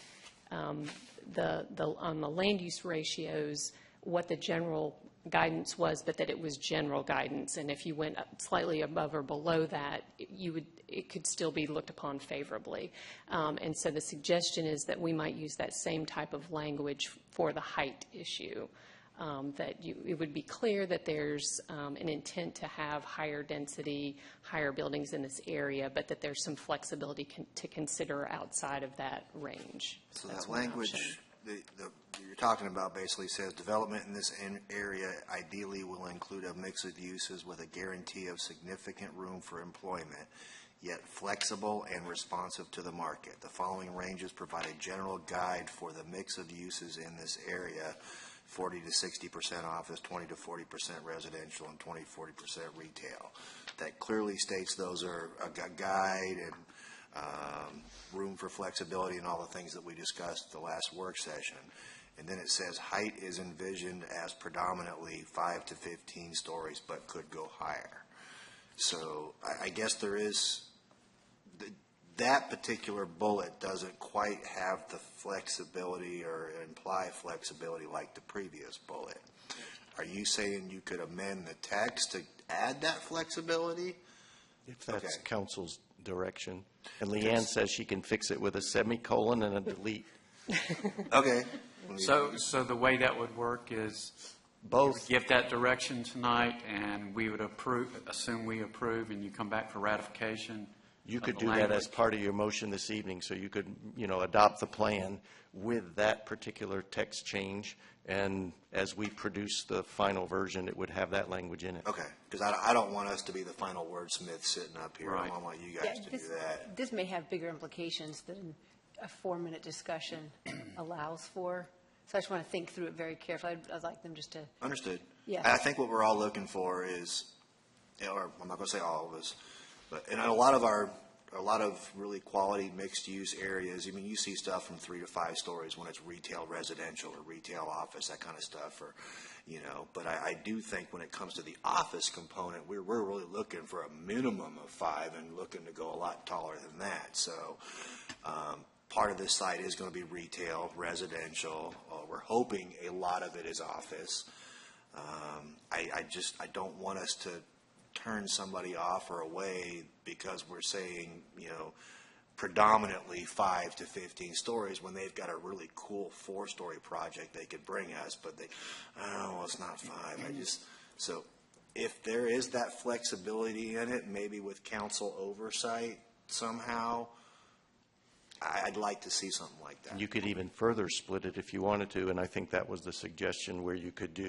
on the land use ratios, what the general guidance was, but that it was general guidance, and if you went up slightly above or below that, it could still be looked upon favorably. And so the suggestion is that we might use that same type of language for the height issue, that it would be clear that there's an intent to have higher density, higher buildings in this area, but that there's some flexibility to consider outside of that range. So that's that language you're talking about basically says development in this area ideally will include a mix of uses with a guarantee of significant room for employment, yet flexible and responsive to the market. The following ranges provide a general guide for the mix of uses in this area: 40 to 60% office, 20 to 40% residential, and 20 to 40% retail. That clearly states those are a guide and room for flexibility and all the things that we discussed the last work session. And then it says height is envisioned as predominantly 5 to 15 stories, but could go higher. So I guess there is, that particular bullet doesn't quite have the flexibility or imply flexibility like the previous bullet. Are you saying you could amend the text to add that flexibility? If that's council's direction. And Leanne says she can fix it with a semicolon and a delete. Okay. So the way that would work is both give that direction tonight, and we would assume we approve, and you come back for ratification. You could do that as part of your motion this evening, so you could, adopt the plan with that particular text change, and as we produce the final version, it would have that language in it. Okay, because I don't want us to be the final wordsmith sitting up here. Right. I want you guys to do that. This may have bigger implications than a 4-minute discussion allows for. So I just want to think through it very carefully. I'd like them just to. Understood. Yeah. I think what we're all looking for is, or I'm not going to say all of us, but in a lot of really quality mixed-use areas, I mean, you see stuff from 3 to 5 stories when it's retail residential or retail office, that kind of stuff, or, but I do think when it comes to the office component, we're really looking for a minimum of 5 and looking to go a lot taller than that. So part of this site is going to be retail, residential. We're hoping a lot of it is office. I don't want us to turn somebody off or away because we're saying, predominantly 5 to 15 stories when they've got a really cool 4-story project they could bring us, but it's not 5. So if there is that flexibility in it, maybe with council oversight somehow, I'd like to see something like that. You could even further split it if you wanted to, and I think that was the suggestion where you could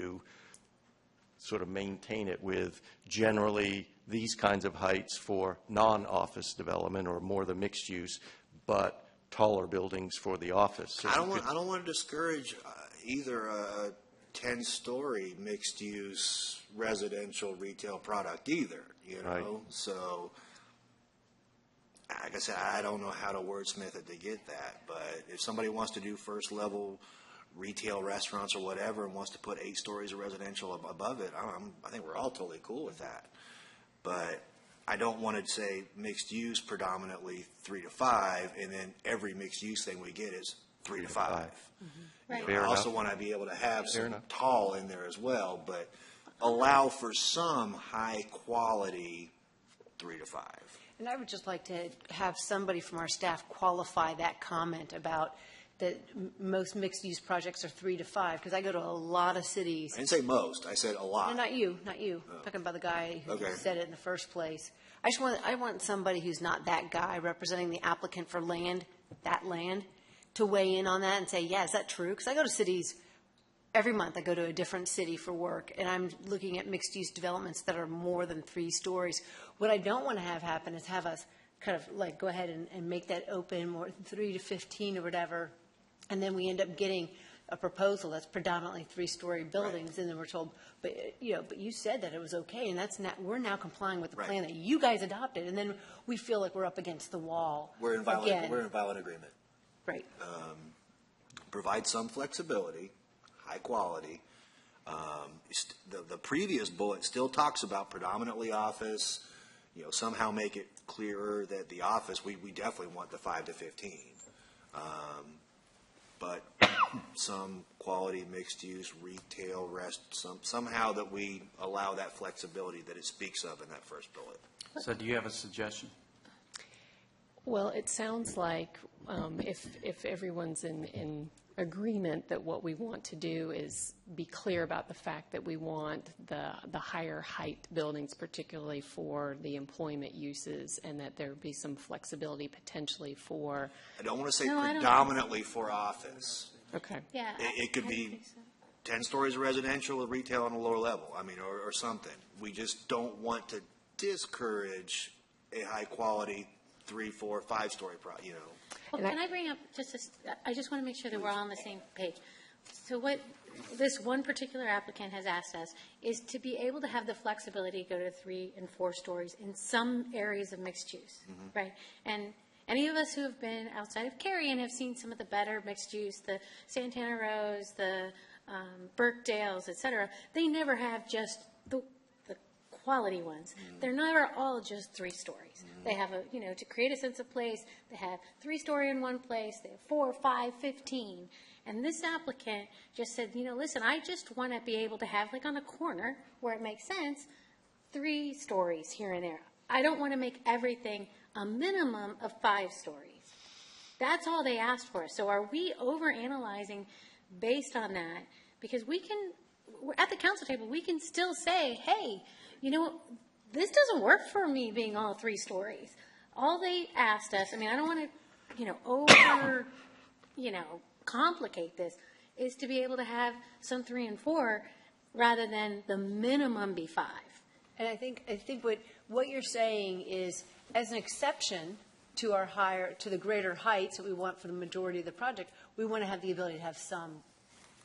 sort of maintain it with generally these kinds of heights for non-office development or more the mixed use, but taller buildings for the office. So I don't want to discourage either a 10-story mixed use residential retail product either, Right. So like I said, I don't know how to wordsmith it to get that, but if somebody wants to do first level retail restaurants or whatever and wants to put 8 stories of residential above it, I think we're all totally cool with that. But I don't want to say mixed use predominantly 3 to 5, and then every mixed use thing we get is 3 to 5. Right. I also want to be able to have some tall in there as well, but allow for some high quality 3 to 5. And I would just like to have somebody from our staff qualify that comment about that most mixed-use projects are 3 to 5, because I go to a lot of cities. I didn't say most. I said a lot. No, not you. I'm talking about the guy who said it in the first place. I want somebody who's not that guy representing the applicant for land, to weigh in on that and say, yeah, is that true? Because I go to cities every month. I go to a different city for work, and I'm looking at mixed-use developments that are more than 3 stories. What I don't want to have happen is have us kind of like go ahead and make that open more 3 to 15 or whatever, and then we end up getting a proposal that's predominantly three-story buildings, and then we're told, but you said that it was okay, and that's not, we're now complying with the plan that you guys adopted, and then we feel like we're up against the wall. We're in violent agreement. Right. Provide some flexibility, high quality. The previous bullet still talks about predominantly office, somehow make it clearer that the office, we definitely want the 5 to 15. But some quality mixed use, retail, somehow that we allow that flexibility that it speaks of in that first bullet. So do you have a suggestion? Well, it sounds like if everyone's in agreement that what we want to do is be clear about the fact that we want the higher height buildings, particularly for the employment uses, and that there be some flexibility potentially for. I don't want to say predominantly for office. Okay. Yeah. It could be 10 stories of residential or retail on a lower level, or something. We just don't want to discourage a high quality 3, 4, 5-story Well, can I bring up I just want to make sure that we're all on the same page. So what this one particular applicant has asked us is to be able to have the flexibility to go to 3 and 4 stories in some areas of mixed use, right? And any of us who have been outside of Cary and have seen some of the better mixed use, the Santana Rows, the Birkdales, et cetera, they never have just the quality ones. They're never all just 3 stories. They have to create a sense of place, they have 3-story in one place, they have 4, 5, 15. And this applicant just said, listen, I just want to be able to have, like on a corner where it makes sense, 3 stories here and there. I don't want to make everything a minimum of 5 stories. That's all they asked for. So are we overanalyzing based on that? Because we're at the council table, we can still say, hey, this doesn't work for me being all 3 stories. All they asked us, I don't want to, over, complicate this, is to be able to have some 3 and 4 rather than the minimum be 5. And I think what you're saying is, as an exception to the greater heights that we want for the majority of the project, we want to have the ability to have some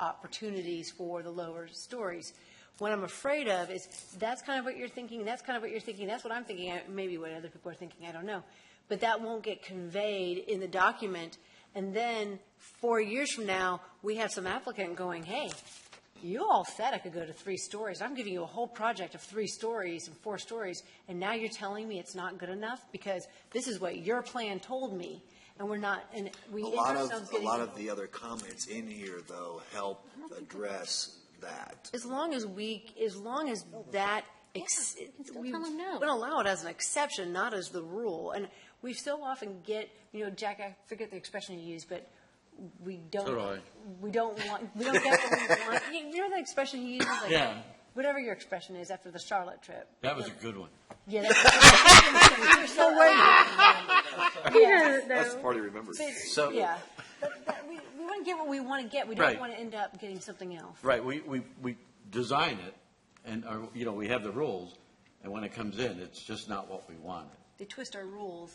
opportunities for the lower stories. What I'm afraid of is that's kind of what you're thinking, that's kind of what you're thinking, that's what I'm thinking, maybe what other people are thinking, I don't know. But that won't get conveyed in the document, and then 4 years from now, we have some applicant going, hey, you all said I could go to 3 stories. I'm giving you a whole project of 3 stories and 4 stories, and now you're telling me it's not good enough because this is what your plan told me, and we're not. And we a lot of the other comments in here, though, help address that. As long as that, we would allow it as an exception, not as the rule. And we so often get, Jack, I forget the expression you use, but we don't get what we want. You know the expression you use? Like, yeah. Whatever your expression is after the Charlotte trip. That was a good one. Yeah, you're so waiting. That's the part he remembers. So, yeah. We want to get what we want to get. We don't want to end up getting something else. Right. We design it, and we have the rules, and when it comes in, it's just not what we wanted. They twist our rules.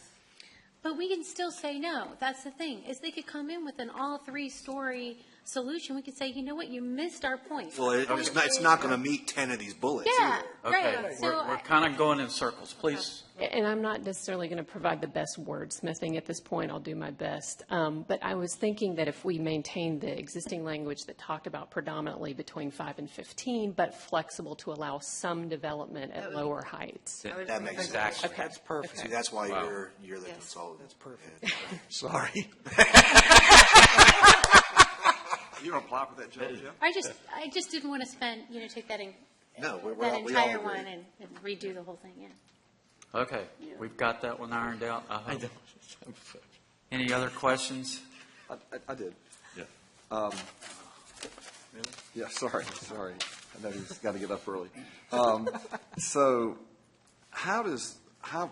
But we can still say no. That's the thing, is they could come in with an all 3-story solution. We could say, you know what, you missed our point. Well, it's not going to meet 10 of these bullets either. Okay, right. We're kind of going in circles. Please. And I'm not necessarily going to provide the best wordsmithing at this point. I'll do my best. But I was thinking that if we maintain the existing language that talked about predominantly between 5 and 15, but flexible to allow some development at lower heights. That makes sense. Okay. That's perfect. See, that's why you're the consultant. That's perfect. Sorry. You don't apply for that job, Jeff? I just didn't want to take that entire one and redo the whole thing. Yeah. Okay, we've got that one ironed out. Any other questions? I did. Yeah. Yeah, sorry. I know he's got to get up early. So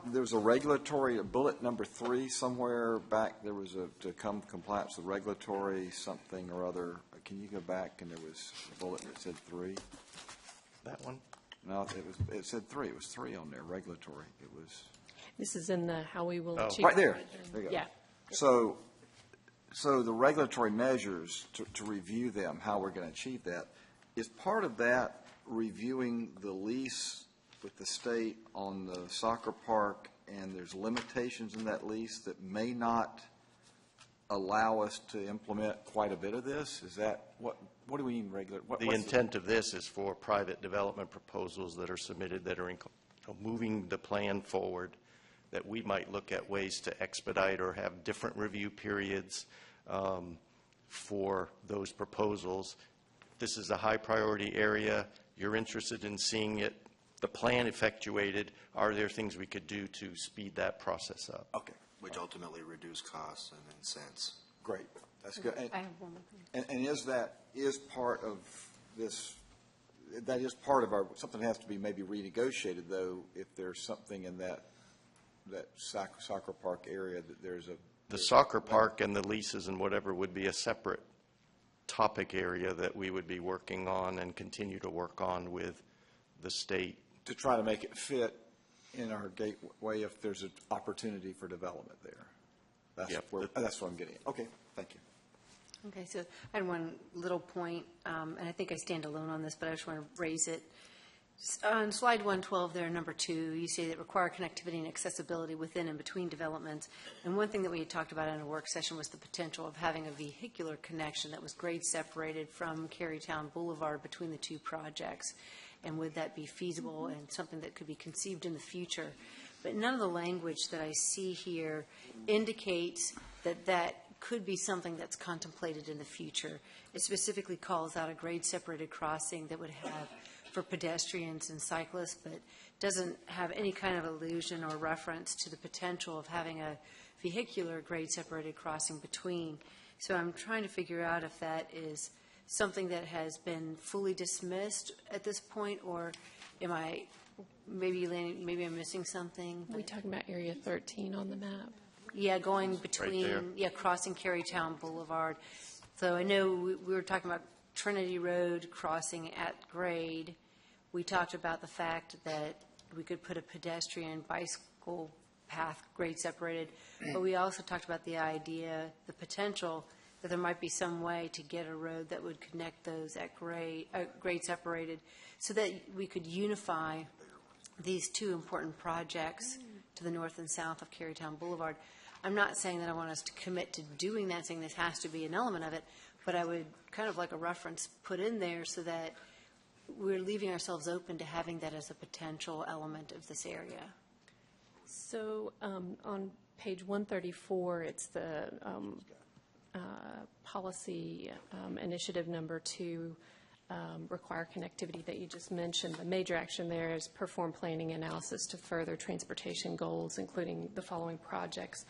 there's a regulatory, bullet number 3 somewhere back, there was to come compliance with regulatory something or other. Can you go back and there was a bullet that said 3? That one? No, it said 3. It was 3 on there, regulatory. It was. This is in the how we will achieve. Right there. There you go. Yeah. So So the regulatory measures, to review them, how we're going to achieve that, is part of that reviewing the lease with the state on the soccer park, and there's limitations in that lease that may not allow us to implement quite a bit of this? Is that, what do we mean regular? The intent of this is for private development proposals that are submitted that are moving the plan forward, that we might look at ways to expedite or have different review periods for those proposals. This is a high priority area. You're interested in seeing it, the plan effectuated. Are there things we could do to speed that process up? Okay. Which ultimately reduce costs and then cents. Great. That's good. I have one more thing. And is part of this, that is part of our, something has to be maybe renegotiated, though, if there's something in that soccer park area that there's a... The soccer park and the leases and whatever would be a separate topic area that we would be working on and continue to work on with the state. To try to make it fit in our gateway if there's an opportunity for development there. That's what I'm getting at. Okay, thank you. Okay, so I had one little point, and I think I stand alone on this, but I just want to raise it. On slide 112 there, number 2, you say that require connectivity and accessibility within and between developments. And one thing that we had talked about in a work session was the potential of having a vehicular connection that was grade separated from Cary Town Boulevard between the two projects. And would that be feasible and something that could be conceived in the future? But none of the language that I see here indicates that that could be something that's contemplated in the future. It specifically calls out a grade-separated crossing that would have for pedestrians and cyclists, but doesn't have any kind of allusion or reference to the potential of having a vehicular grade-separated crossing between. So I'm trying to figure out if that is something that has been fully dismissed at this point, or am I, maybe I'm missing something? Are we talking about Area 13 on the map? Yeah, going between, crossing Cary Town Boulevard. So I know we were talking about Trinity Road crossing at grade. We talked about the fact that we could put a pedestrian bicycle path grade separated, but we also talked about the idea, the potential that there might be some way to get a road that would connect those at grade separated so that we could unify these two important projects to the north and south of Cary Town Boulevard. I'm not saying that I want us to commit to doing that, saying this has to be an element of it, but I would kind of like a reference put in there so that we're leaving ourselves open to having that as a potential element of this area. So on page 134, it's the policy initiative number 2, require connectivity that you just mentioned. The major action there is perform planning analysis to further transportation goals, including the following projects.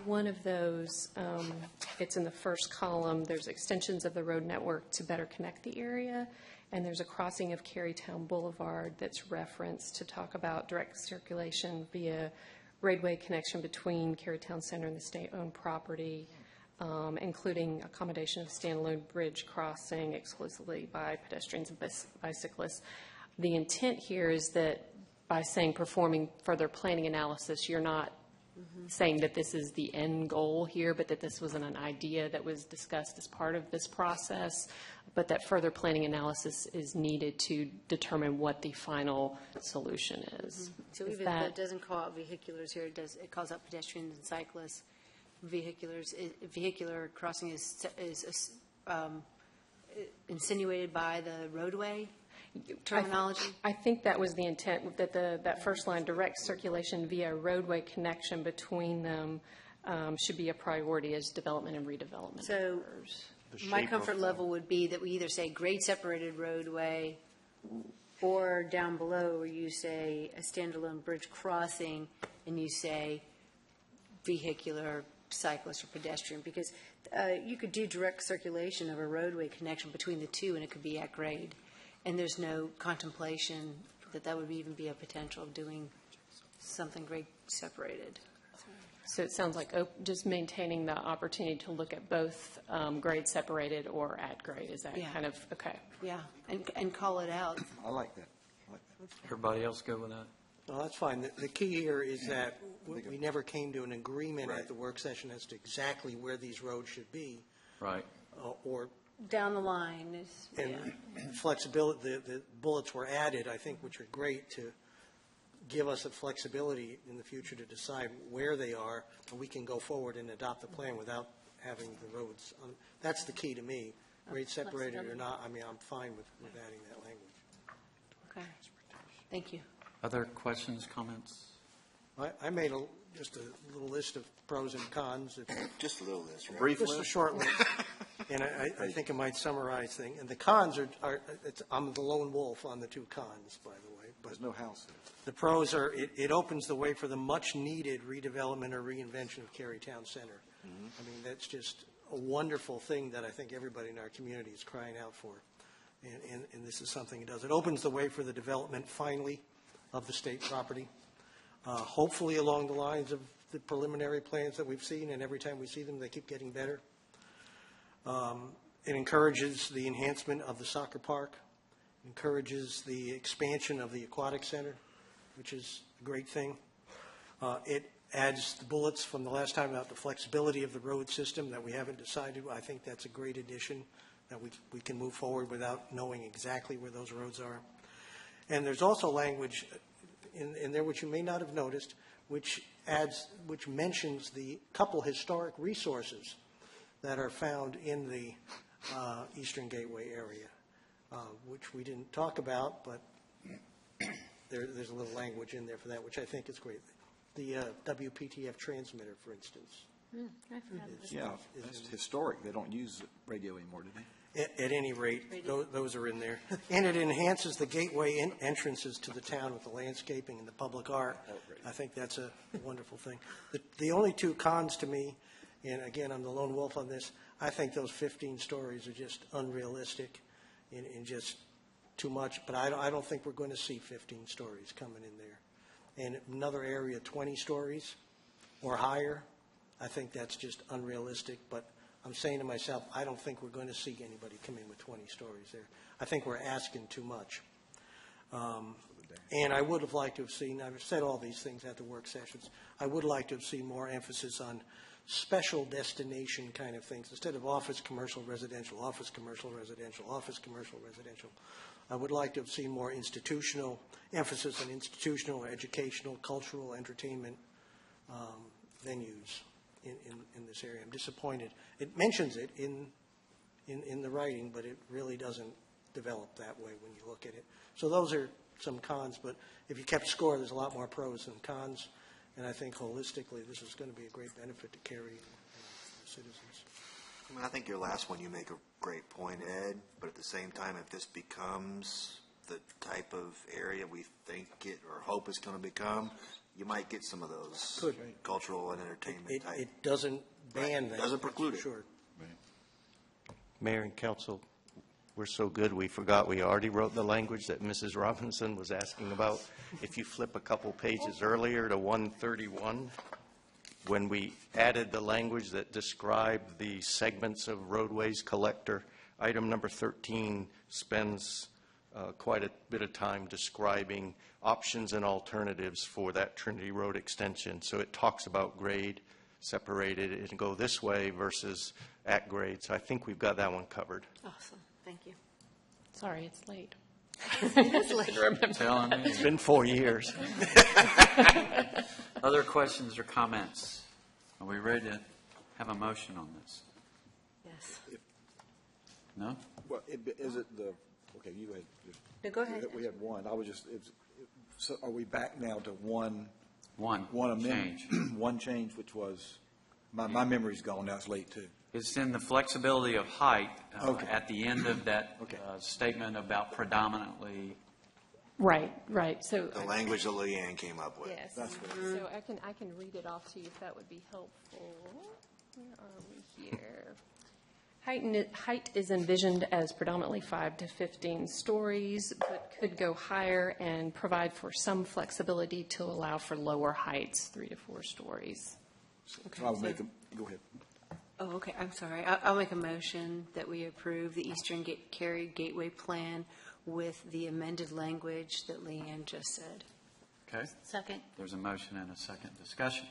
One of those, it's in the first column. There's extensions of the road network to better connect the area, and there's a crossing of Cary Town Boulevard that's referenced to talk about direct circulation via roadway connection between Cary Town Center and the state-owned property, including accommodation of standalone bridge crossing exclusively by pedestrians and bicyclists. The intent here is that by saying performing further planning analysis, you're not saying that this is the end goal here, but that this was an idea that was discussed as part of this process, but that further planning analysis is needed to determine what the final solution is. So even though it doesn't call out vehiculars here, it calls out pedestrians and cyclists. Vehicular crossing is insinuated by the roadway terminology? I think that was the intent, that that first line, direct circulation via roadway connection between them, should be a priority as development and redevelopment. So my comfort level would be that we either say grade separated roadway, or down below where you say a standalone bridge crossing and you say vehicular, cyclist, or pedestrian, because you could do direct circulation of a roadway connection between the two and it could be at grade, and there's no contemplation that that would even be a potential of doing something grade separated. So it sounds like just maintaining the opportunity to look at both grade separated or at grade. Is that kind of okay? Yeah, and call it out. I like that. Everybody else go with that? No, that's fine. The key here is that we never came to an agreement at the work session as to exactly where these roads should be. Right. Or Down the line is, and flexibility, the bullets were added, I think, which are great to give us the flexibility in the future to decide where they are, and we can go forward and adopt the plan without having the roads. That's the key to me. Grade separated or not, I mean, I'm fine with adding that language. okay. Thank you. Other questions, comments? I made just a little list of pros and cons. Just a little list, right? Brief just list? A short list. And I think it might summarize things. And the cons are I'm the lone wolf on the two cons, by the way. But there's no house there. The pros are it opens the way for the much-needed redevelopment or reinvention of Cary Town Center. Mm-hmm. I mean, that's just a wonderful thing that I think everybody in our community is crying out for. And this is something it does. It opens the way for the development, finally, of the state property, hopefully along the lines of the preliminary plans that we've seen, and every time we see them, they keep getting better. It encourages the enhancement of the soccer park, encourages the expansion of the aquatic center, which is a great thing. It adds the bullets from the last time about the flexibility of the road system that we haven't decided. I think that's a great addition, that we can move forward without knowing exactly where those roads are. And there's also language in there which you may not have noticed, which mentions the couple historic resources that are found in the Eastern Gateway area, which we didn't talk about, but there's a little language in there for that, which I think is great. The WPTF transmitter, for instance. It's historic. They don't use radio anymore, do they? At any rate, those are in there. And it enhances the gateway entrances to the town with the landscaping and the public art. I think that's a wonderful thing. The only two cons to me, and again, I'm the lone wolf on this, I think those 15 stories are just unrealistic and just too much. But I don't think we're going to see 15 stories coming in there. And another area, 20 stories or higher, I think that's just unrealistic. But I'm saying to myself, I don't think we're going to see anybody come in with 20 stories there. I think we're asking too much. And I would have liked to have seen, I've said all these things at the work sessions, I would like to have seen more emphasis on special destination kind of things. Instead of office, commercial, residential, office, commercial, residential, office, commercial, residential. I would like to have seen more institutional, emphasis on institutional, educational, cultural, entertainment venues in this area. I'm disappointed. It mentions it in the writing, but it really doesn't develop that way when you look at it. So those are some cons, but if you kept score, there's a lot more pros than cons, and I think holistically this is going to be a great benefit to Cary citizens. I mean, I think your last one, you make a great point, Ed, but at the same time, if this becomes the type of area we think it or hope it's going to become, you might get some of those cultural and entertainment type. It doesn't ban that. It doesn't preclude it. Sure. Mayor and council, we're so good we forgot we already wrote the language that Mrs. Robinson was asking about. If you flip a couple pages earlier to 131, when we added the language that described the segments of roadways collector, item number 13 spends quite a bit of time describing options and alternatives for that Trinity Road extension. So it talks about grade, separated, and go this way versus at grade. So I think we've got that one covered. Awesome. Thank you. Sorry, it's late. It's late. Telling me. It's been 4 years. Other questions or comments? Are we ready to have a motion on this? Yes. No? Well, is it the, okay, you had. No, go ahead. We had one. I was just, so are we back now to one amendment? Change. One change, which was, my memory's gone now, it's late too. It's in the flexibility of height at the end of that statement about predominantly. Right. So The language that Leanne came up with. yes. That's right. So I can read it off to you if that would be helpful. Where are we here? Height is envisioned as predominantly 5 to 15 stories, but could go higher and provide for some flexibility to allow for lower heights, 3 to 4 stories. So I would make go ahead. Oh, okay. I'm sorry. I'll make a motion that we approve the Eastern Cary Gateway Plan with the amended language that Leanne just said. Okay. Second. There's a motion and a second. Discussion.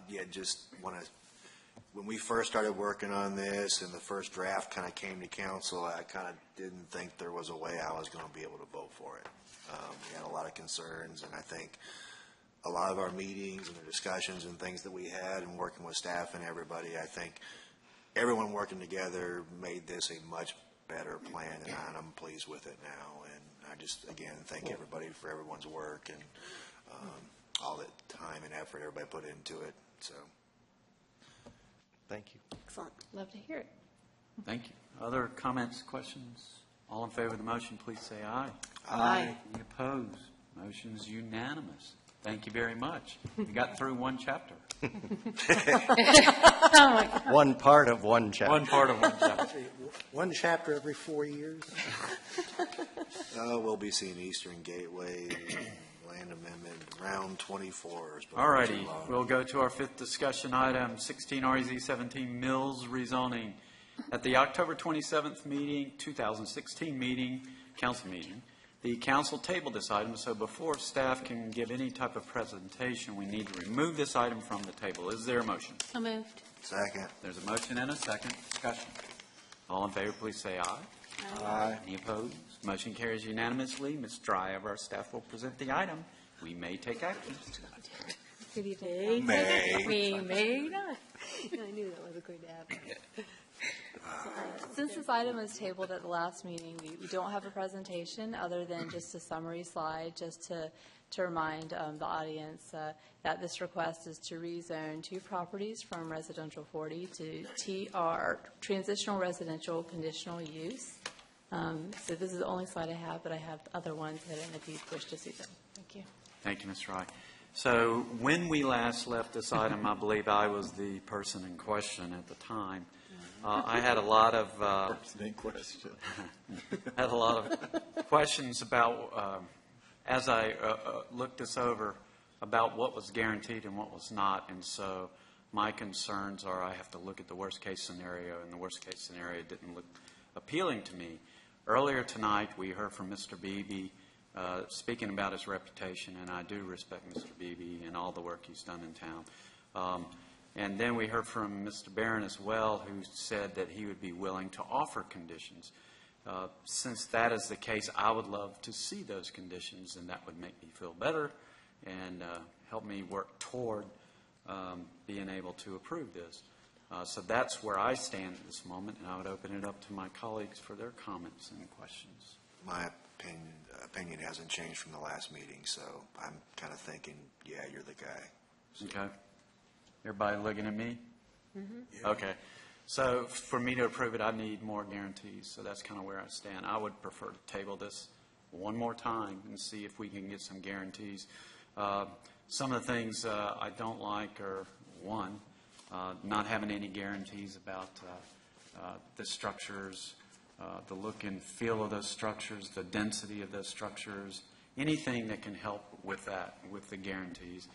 Yeah, just want to, when we first started working on this and the first draft kind of came to council, I kind of didn't think there was a way I was going to be able to vote for it. We had a lot of concerns, and I think a lot of our meetings and the discussions and things that we had and working with staff and everybody, I think everyone working together made this a much better plan, and I'm pleased with it now. And I just, again, thank everybody for everyone's work and all the time and effort everybody put into it. So, Thank you. Excellent. Love to hear it. Thank you. Other comments, questions? All in favor of the motion, please say aye. Aye. Any opposed? Motion's unanimous. Thank you very much. We got through one chapter. One part of one chapter. One part of one chapter. One chapter every 4 years. we'll be seeing Eastern Gateway, Land Amendment, round 24. All righty. We'll go to our fifth discussion item, 16 REZ 17 Mills rezoning. At the October 27th meeting, 2016 meeting, council meeting, the council tabled this item, so before staff can give any type of presentation, we need to remove this item from the table. Is there a motion? So moved. Second. There's a motion and a second. Discussion. All in favor, please say aye. Aye. Any opposed? Motion carries unanimously. Ms. Dry of our staff will present the item. We may take action. Good evening. We may not. I knew that wasn't going to happen. Since this item was tabled at the last meeting, we don't have a presentation other than just a summary slide, just to remind the audience that this request is to rezone 2 properties from residential 40 to TR, transitional residential conditional use. So this is the only slide I have, but I have other ones hidden if you wish to see them. Thank you. Thank you, Ms. Wright. So when we last left this item, I believe I was the person in question at the time. I had a lot of had a lot of questions about as I looked this over about what was guaranteed and what was not, and so my concerns are I have to look at the worst case scenario, and the worst case scenario didn't look appealing to me. Earlier tonight, we heard from Mr. Beebe speaking about his reputation, and I do respect Mr. Beebe and all the work he's done in town. And then we heard from Mr. Barron as well, who said that he would be willing to offer conditions. Since that is the case, I would love to see those conditions, and that would make me feel better and help me work toward being able to approve this. So that's where I stand at this moment, and I would open it up to my colleagues for their comments and questions. My opinion hasn't changed from the last meeting, so I'm kind of thinking, yeah, you're the guy. So. Okay. Everybody looking at me? Mm-hmm. Yeah. Okay. So for me to approve it, I need more guarantees. So that's kind of where I stand. I would prefer to table this one more time and see if we can get some guarantees. Some of the things I don't like are, one, not having any guarantees about the structures, the look and feel of those structures, the density of those structures, anything that can help with that, with the guarantees.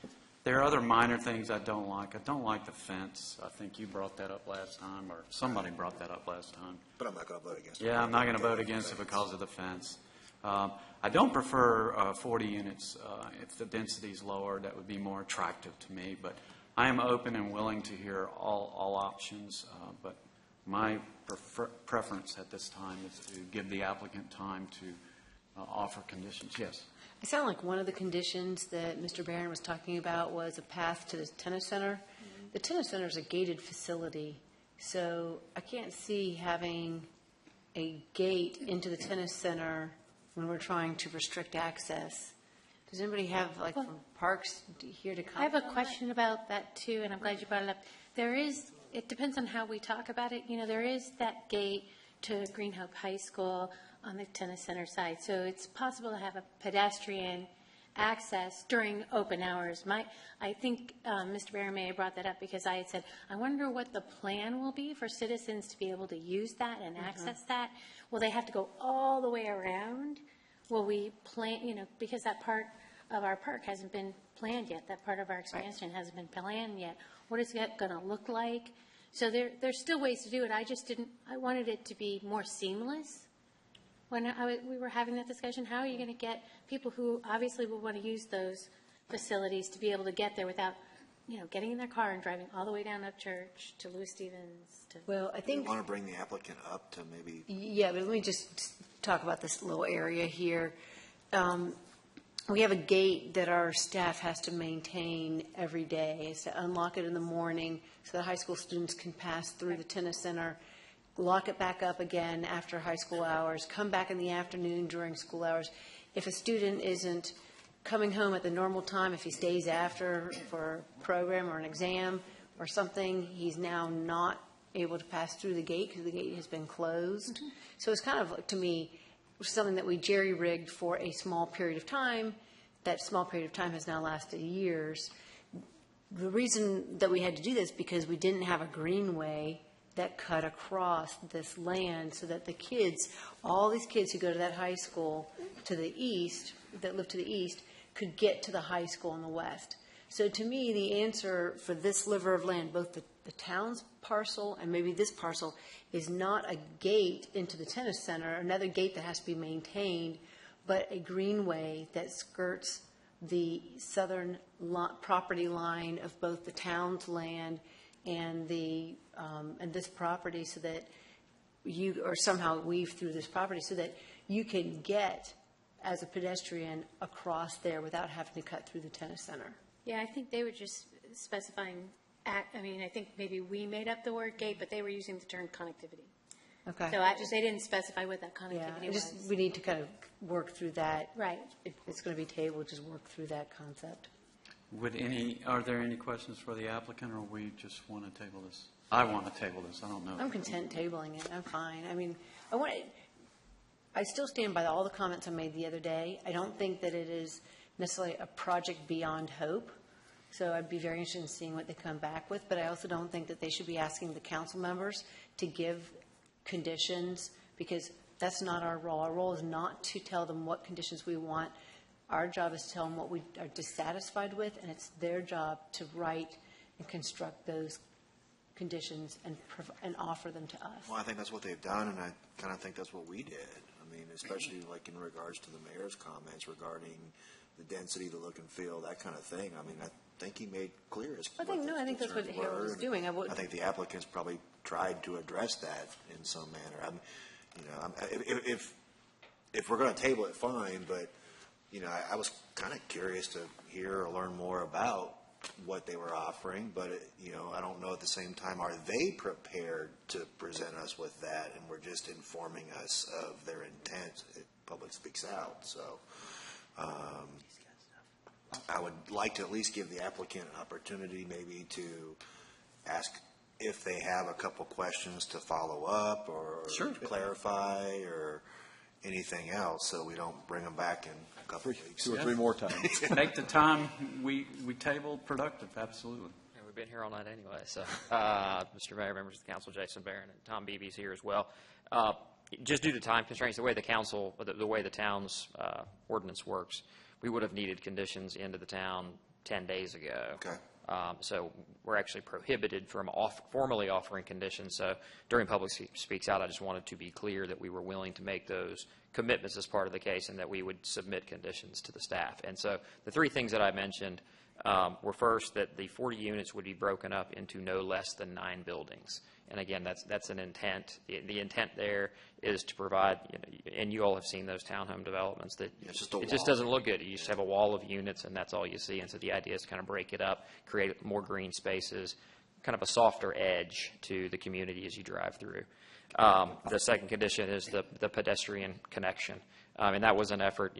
There are other minor things I don't like. I don't like the fence. I think you brought that up last time, or somebody brought that up last time. But I'm not going to vote against it. Yeah, I'm not going to vote against it because of the fence. I don't prefer 40 units. If the density is lower, that would be more attractive to me. But I am open and willing to hear all options. But my preference at this time is to give the applicant time to offer conditions. Yes. It sounded like one of the conditions that Mr. Barron was talking about was a path to the tennis center. Mm-hmm. The tennis center is a gated facility, so I can't see having a gate into the tennis center when we're trying to restrict access. Does anybody have, like, from parks here to comment? I have a question about that, too, and I'm glad you brought it up. It depends on how we talk about it. You know, there is that gate to Green Hope High School on the tennis center side. So it's possible to have a pedestrian access during open hours. I think Mr. Barron may have brought that up because I had said, I wonder what the plan will be for citizens to be able to use that and access that. Will they have to go all the way around? Will we plan, because that part of our park hasn't been planned yet. That part of our expansion hasn't been planned yet. What is that going to look like? So there's still ways to do it. I wanted it to be more seamless. when we were having that discussion, how are you going to get people who obviously will want to use those facilities to be able to get there without, getting in their car and driving all the way down up Church to Louis Stevens to... Well, I think... You want to bring the applicant up to maybe... Yeah, but let me just talk about this little area here. We have a gate that our staff has to maintain every day. It's to unlock it in the morning so that high school students can pass through the tennis center, lock it back up again after high school hours, come back in the afternoon during school hours. If a student isn't coming home at the normal time, if he stays after for a program or an exam or something, he's now not able to pass through the gate because the gate has been closed. Mm-hmm. So it's kind of, to me, something that we jerry-rigged for a small period of time. That small period of time has now lasted years. The reason that we had to do this because we didn't have a greenway that cut across this land so that the kids, all these kids who go to that high school to the east, that live to the east, could get to the high school in the west. So to me, the answer for this sliver of land, both the town's parcel and maybe this parcel, is not a gate into the tennis center, another gate that has to be maintained, but a greenway that skirts the southern property line of both the town's land and this property, so that you, or somehow weave through this property so that you can get as a pedestrian across there without having to cut through the tennis center. Yeah, I think they were just specifying, I think maybe we made up the word gate, but they were using the term connectivity. Okay. So they didn't specify what that connectivity was. We need to kind of work through that. Right. If it's going to be tabled, just work through that concept. Are there any questions for the applicant, or we just want to table this? I want to table this. I don't know. I'm content tabling it. I'm fine. I still stand by all the comments I made the other day. I don't think that it is necessarily a project beyond hope. So I'd be very interested in seeing what they come back with. But I also don't think that they should be asking the council members to give conditions, because that's not our role. Our role is not to tell them what conditions we want. Our job is to tell them what we are dissatisfied with, and it's their job to write and construct those conditions and offer them to us. Well, I think that's what they've done, and I kind of think that's what we did. I mean, especially like in regards to the mayor's comments regarding the density, the look and feel, that kind of thing. I mean, I think he made clear his I think that's what Harold is doing. I think the applicants probably tried to address that in some manner. If we're going to table it, fine, but I was kind of curious to hear or learn more about what they were offering, but I don't know at the same time, are they prepared to present us with that, and we're just informing us of their intent? Public speaks out, so I would like to at least give the applicant an opportunity maybe to ask if they have a couple questions to follow up or clarify or anything else, so we don't bring them back in a couple of weeks. 2 or 3 more times. Make the time we tabled productive, absolutely. Yeah, we've been here all night anyway. So, Mr. Mayor, members of the council, Jason Barron and Tom Beebe's here as well. Just due to time constraints, the way the way the town's ordinance works, we would have needed conditions into the town 10 days ago. Okay. So we're actually prohibited from formally offering conditions. So during Public Speaks Out, I just wanted to be clear that we were willing to make those commitments as part of the case and that we would submit conditions to the staff. And so the 3 things that I mentioned were, first, that the 40 units would be broken up into no less than 9 buildings. And again, that's an intent. The intent there is to provide, and you all have seen those townhome developments, that it just doesn't look good. You just have a wall of units, and that's all you see. And so the idea is to kind of break it up, create more green spaces, kind of a softer edge to the community as you drive through. The second condition is the pedestrian connection. And that was an effort.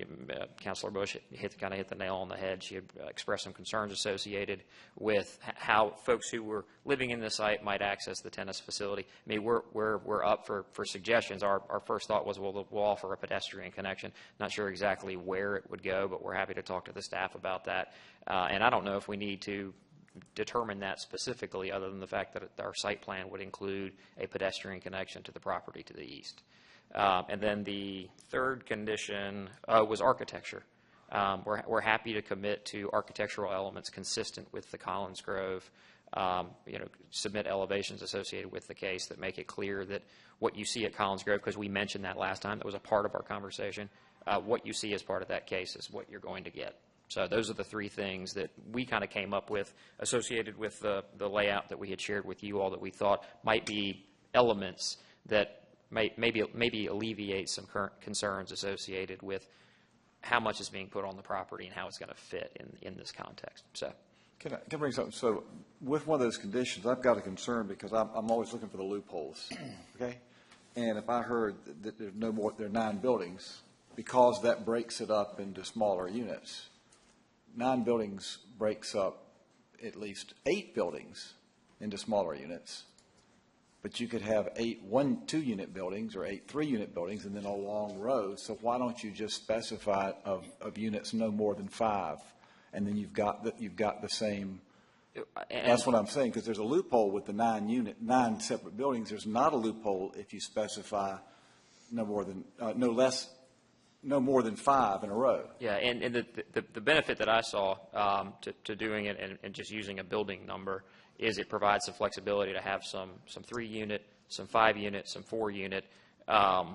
Councilor Bush hit the nail on the head. She had expressed some concerns associated with how folks who were living in the site might access the tennis facility. I mean, we're up for suggestions. Our first thought was we'll offer a pedestrian connection. Not sure exactly where it would go, but we're happy to talk to the staff about that. And I don't know if we need to determine that specifically, other than the fact that our site plan would include a pedestrian connection to the property to the east. And then the third condition was architecture. We're happy to commit to architectural elements consistent with the Collins Grove submit elevations associated with the case that make it clear that what you see at Collins Grove, because we mentioned that last time, that was a part of our conversation, what you see as part of that case is what you're going to get. So those are the three things that we kind of came up with associated with the layout that we had shared with you all that we thought might be elements that maybe alleviate some current concerns associated with how much is being put on the property and how it's going to fit in this context. So. Can I bring something? So with one of those conditions, I've got a concern because I'm always looking for the loopholes, okay? And if I heard that there are 9 buildings, because that breaks it up into smaller units, 9 buildings breaks up at least 8 buildings into smaller units. But you could have 8 2-unit buildings or 8 3-unit buildings and then a long row. So why don't you just specify of units no more than 5? And then you've got the same. That's what I'm saying, because there's a loophole with the 9 separate buildings. There's not a loophole if you specify no more than 5 in a row. Yeah, and the benefit that I saw to doing it and just using a building number is it provides some flexibility to have some 3-unit, some 5-unit, some 4-unit. But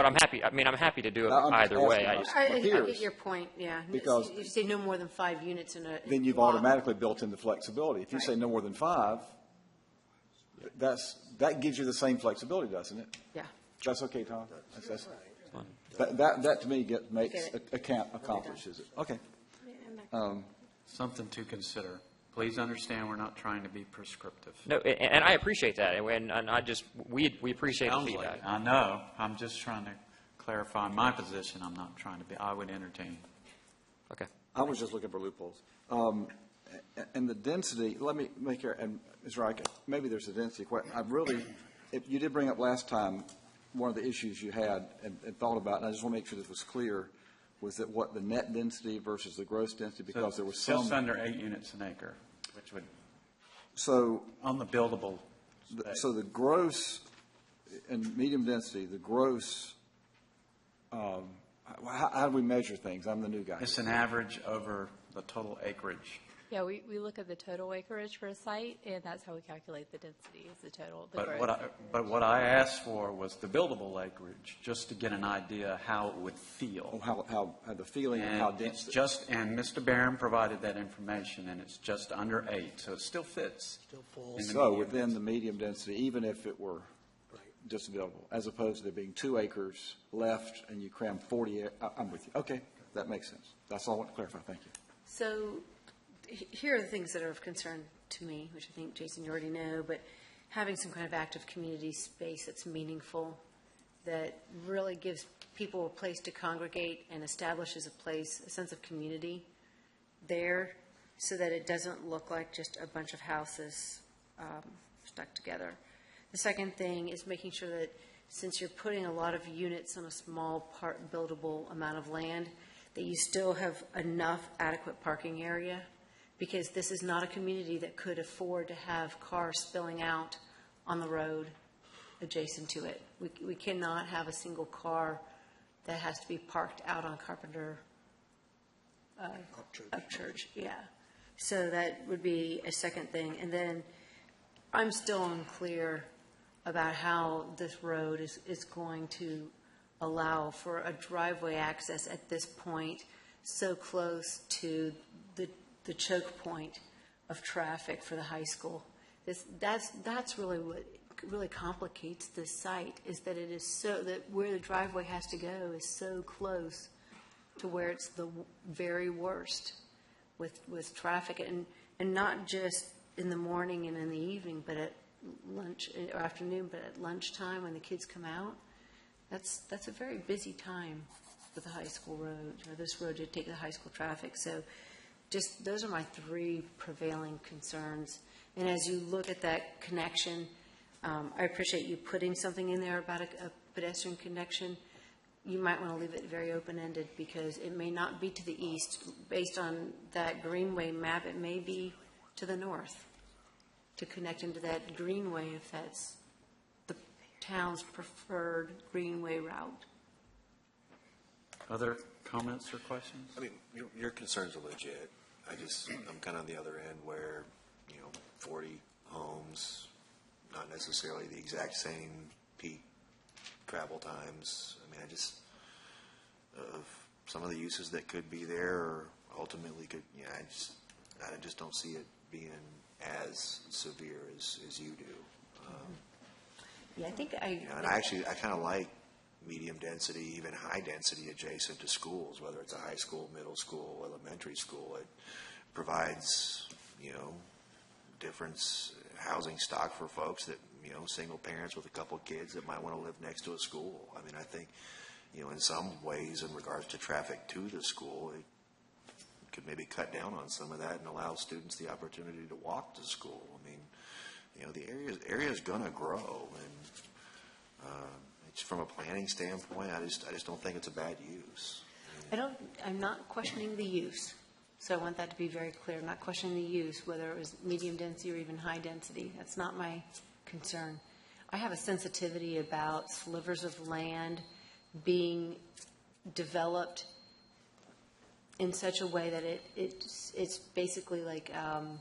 I'm happy. I mean, I'm happy to do it either way. I get your point. Yeah, because you say no more than 5 units in a. Then you've automatically built in the flexibility. If you say no more than 5, that gives you the same flexibility, doesn't it? Yeah. That's okay, Tom. That to me accomplishes it. Okay. Something to consider. Please understand we're not trying to be prescriptive. No, and I appreciate that, and we appreciate the feedback. I know. I'm just trying to clarify my position. I'm not trying to be. I would entertain. Okay. I was just looking for loopholes. And the density. Let me make here. And Ms. Reich, maybe there's a density question. You did bring up last time one of the issues you had and thought about, and I just want to make sure this was clear. Was that what the net density versus the gross density? Because there was some just under 8 units an acre, which would on the buildable. So the gross and medium density, the gross. How do we measure things? I'm the new guy. It's an average over the total acreage. Yeah, we look at the total acreage for a site, and that's how we calculate the density, is the total. But what I asked for was the buildable acreage, just to get an idea how it would feel. How the feeling and how dense. And Mr. Barron provided that information, and it's just under 8, so it still fits. Still falls. So within the medium density, even if it were just buildable, as opposed to there being 2 acres left and you cram 40. I'm with you. Okay, that makes sense. That's all I want to clarify. Thank you. So. Here are the things that are of concern to me, which I think, Jason, you already know, but having some kind of active community space that's meaningful, that really gives people a place to congregate and establishes a sense of community there so that it doesn't look like just a bunch of houses stuck together. The second thing is making sure that since you're putting a lot of units on a small buildable amount of land, that you still have enough adequate parking area. Because this is not a community that could afford to have cars spilling out on the road adjacent to it. We cannot have a single car that has to be parked out on Carpenter Upchurch. Yeah. So that would be a second thing. And then I'm still unclear about how this road is going to allow for a driveway access at this point so close to the choke point of traffic for the high school. That's really what really complicates this site, is that it is so that where the driveway has to go is so close to where it's the very worst with traffic, and not just in the morning and in the evening, but at lunch or afternoon, but at lunchtime when the kids come out. That's a very busy time for the high school road, or this road to take the high school traffic. So just those are my 3 prevailing concerns. And as you look at that connection, I appreciate you putting something in there about a pedestrian connection. You might want to leave it very open-ended because it may not be to the east. Based on that greenway map, it may be to the north to connect into that greenway if that's the town's preferred greenway route. Other comments or questions? I mean, your concerns are legit. I'm kind of on the other end where, 40 homes, not necessarily the exact same peak travel times. I mean, some of the uses that could be there or ultimately could, I just don't see it being as severe as you do. Yeah, I think And I kind of like medium density, even high density adjacent to schools, whether it's a high school, middle school, elementary school. It provides, different housing stock for folks that, single parents with a couple of kids that might want to live next to a school. I mean, I think, in some ways in regards to traffic to the school, it could maybe cut down on some of that and allow students the opportunity to walk to school. I mean, the area is going to grow, and it's from a planning standpoint, I just don't think it's a bad use. I'm not questioning the use. So I want that to be very clear. I'm not questioning the use, whether it was medium density or even high density. That's not my concern. I have a sensitivity about slivers of land being developed in such a way that it's basically like kind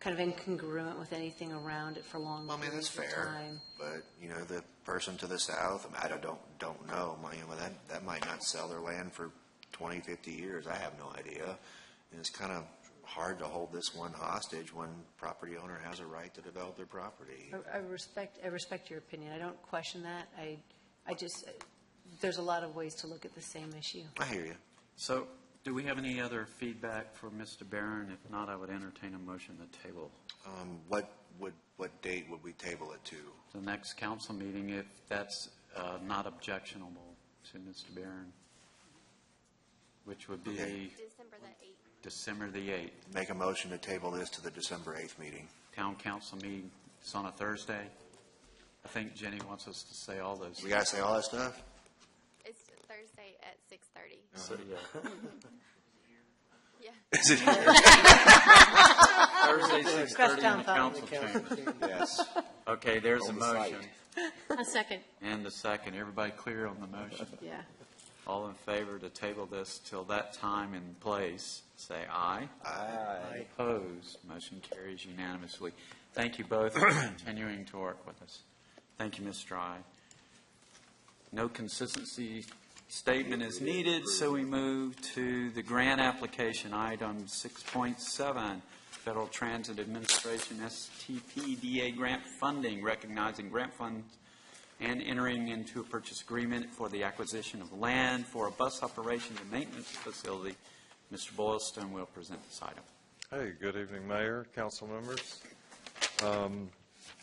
of incongruent with anything around it for long periods of time. But, the person to the south, I don't know. That might not sell their land for 20, 50 years. I have no idea. And it's kind of hard to hold this one hostage when property owner has a right to develop their property. I respect your opinion. I don't question that. I just, there's a lot of ways to look at the same issue. I hear you. So, do we have any other feedback for Mr. Barron? If not, I would entertain a motion to table. What date would we table it to? The next council meeting, if that's not objectionable to Mr. Barron, which would be December the 8th. December the 8th. Make a motion to table this to the December 8th meeting. Town council meeting, it's on a Thursday. I think Jenny wants us to say all those. We got to say all that stuff? It's Thursday at 6:30. So, Yeah. Is it here? Thursday, 6:30 in the council chamber. Yes. Okay, there's a motion. A second. And the second. Everybody clear on the motion? Yeah. All in favor to table this till that time and place, say aye. Aye. Opposed, motion carries unanimously. Thank you both for continuing to work with us. Thank you, Ms. Stride. No consistency statement is needed, so we move to the grant application, item 6.7, Federal Transit Administration STPDA grant funding, recognizing grant funds and entering into a purchase agreement for the acquisition of land for a bus operations and maintenance facility. Mr. Boylston will present this item. Hey, good evening, Mayor, council members.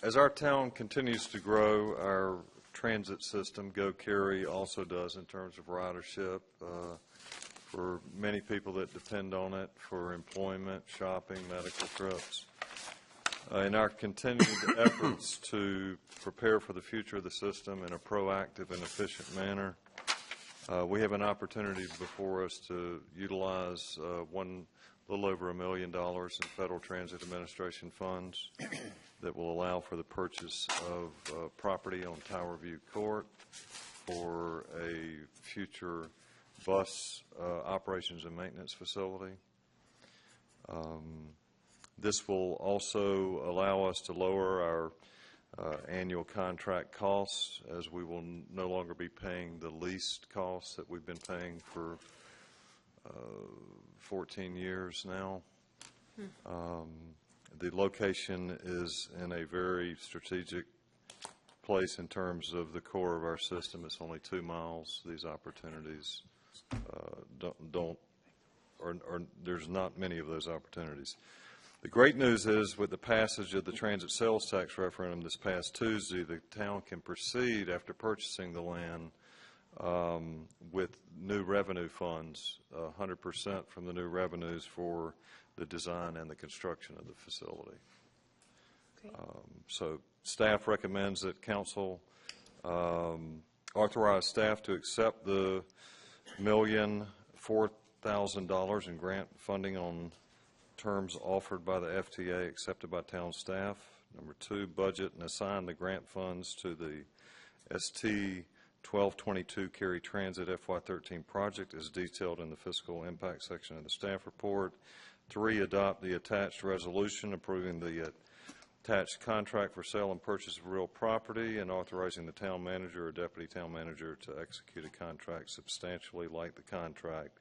As our town continues to grow, our transit system, Go Cary, also does in terms of ridership for many people that depend on it for employment, shopping, medical trips. In our continued efforts to prepare for the future of the system in a proactive and efficient manner, we have an opportunity before us to utilize little over $1 million in Federal Transit Administration funds that will allow for the purchase of property on Tower View Court for a future bus operations and maintenance facility. This will also allow us to lower our annual contract costs, as we will no longer be paying the leased costs that we've been paying for 14 years now. The location is in a very strategic place in terms of the core of our system. It's only 2 miles. These opportunities there's not many of those opportunities. The great news is, with the passage of the transit sales tax referendum this past Tuesday, the town can proceed after purchasing the land with new revenue funds, 100% from the new revenues for the design and the construction of the facility. So staff recommends that council authorize staff to accept the $1,004,000 in grant funding on terms offered by the FTA accepted by town staff. Number 2, budget and assign the grant funds to the 1222 Cary Transit FY13 project is detailed in the fiscal impact section of the staff report. 3, adopt the attached resolution approving the attached contract for sale and purchase of real property and authorizing the town manager or deputy town manager to execute a contract substantially like the contract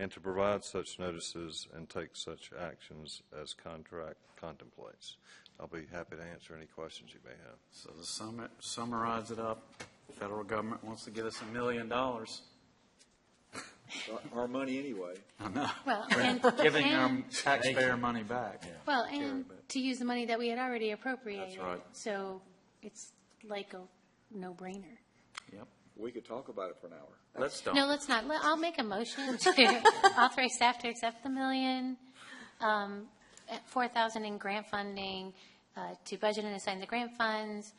and to provide such notices and take such actions as contract contemplates. I'll be happy to answer any questions you may have. So to summarize it up, the federal government wants to give us $1 million. Our money anyway. I know. Well, We're giving our taxpayer money back. Well, and to use the money that we had already appropriated. That's right. So it's like a no-brainer. Yep. We could talk about it for an hour. Let's don't. No, let's not. I'll make a motion to authorize staff to accept the $1 million, $4,000 in grant funding, to budget and assign the grant funds,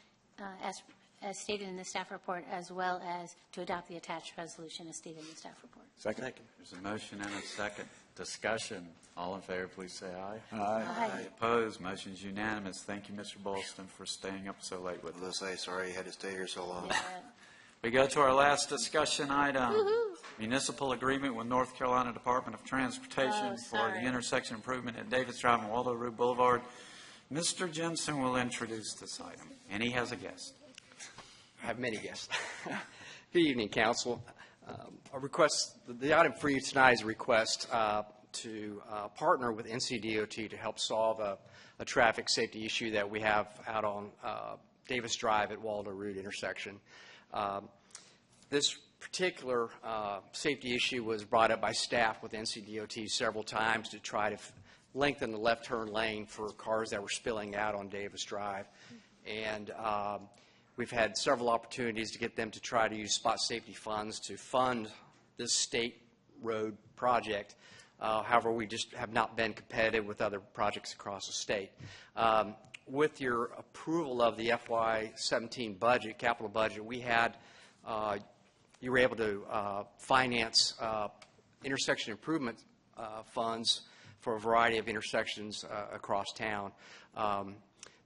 as stated in the staff report, as well as to adopt the attached resolution as stated in the staff report. Second. There's a motion and a second. Discussion. All in favor, please say aye. Aye. Opposed? Motion's unanimous. Thank you, Mr. Bolston, for staying up so late with us. Let's say, sorry you had to stay here so long. We go to our last discussion item. Municipal agreement with North Carolina Department of Transportation for the intersection improvement at Davis Drive and Waldo Road Boulevard. Mr. Jensen will introduce this item, and he has a guest. I have many guests. Good evening, Council. A request, the item for you tonight is a request to partner with NCDOT to help solve a traffic safety issue that we have out on Davis Drive at Waldo Road intersection. This particular safety issue was brought up by staff with NCDOT several times to try to lengthen the left turn lane for cars that were spilling out on Davis Drive. And we've had several opportunities to get them to try to use spot safety funds to fund this state road project. However, we just have not been competitive with other projects across the state. With your approval of the FY17 budget, capital budget, we had, you were able to finance intersection improvement funds for a variety of intersections across town.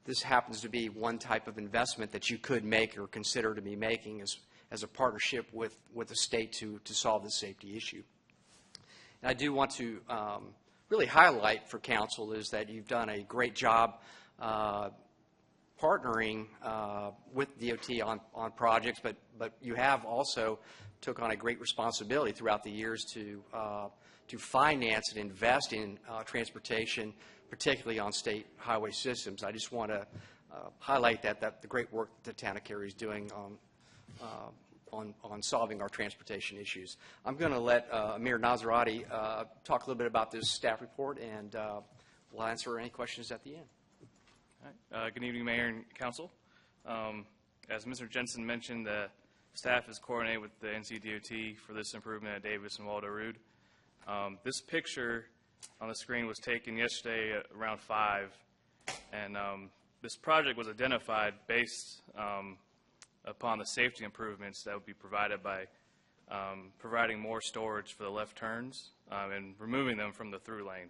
This happens to be one type of investment that you could make or consider to be making as a partnership with the state to solve this safety issue. And I do want to really highlight for council is that you've done a great job partnering with DOT on projects, but you have also took on a great responsibility throughout the years to finance and invest in transportation, particularly on state highway systems. I just want to highlight that the great work that the town of Cary is doing on solving our transportation issues. I'm going to let Amir Nazarati talk a little bit about this staff report, and we'll answer any questions at the end. All right. Good evening, Mayor and Council. As Mr. Jensen mentioned, the staff is coordinated with the NCDOT for this improvement at Davis and Waldo Road. This picture on the screen was taken yesterday at around 5, and this project was identified based upon the safety improvements that would be provided by providing more storage for the left turns and removing them from the through lane.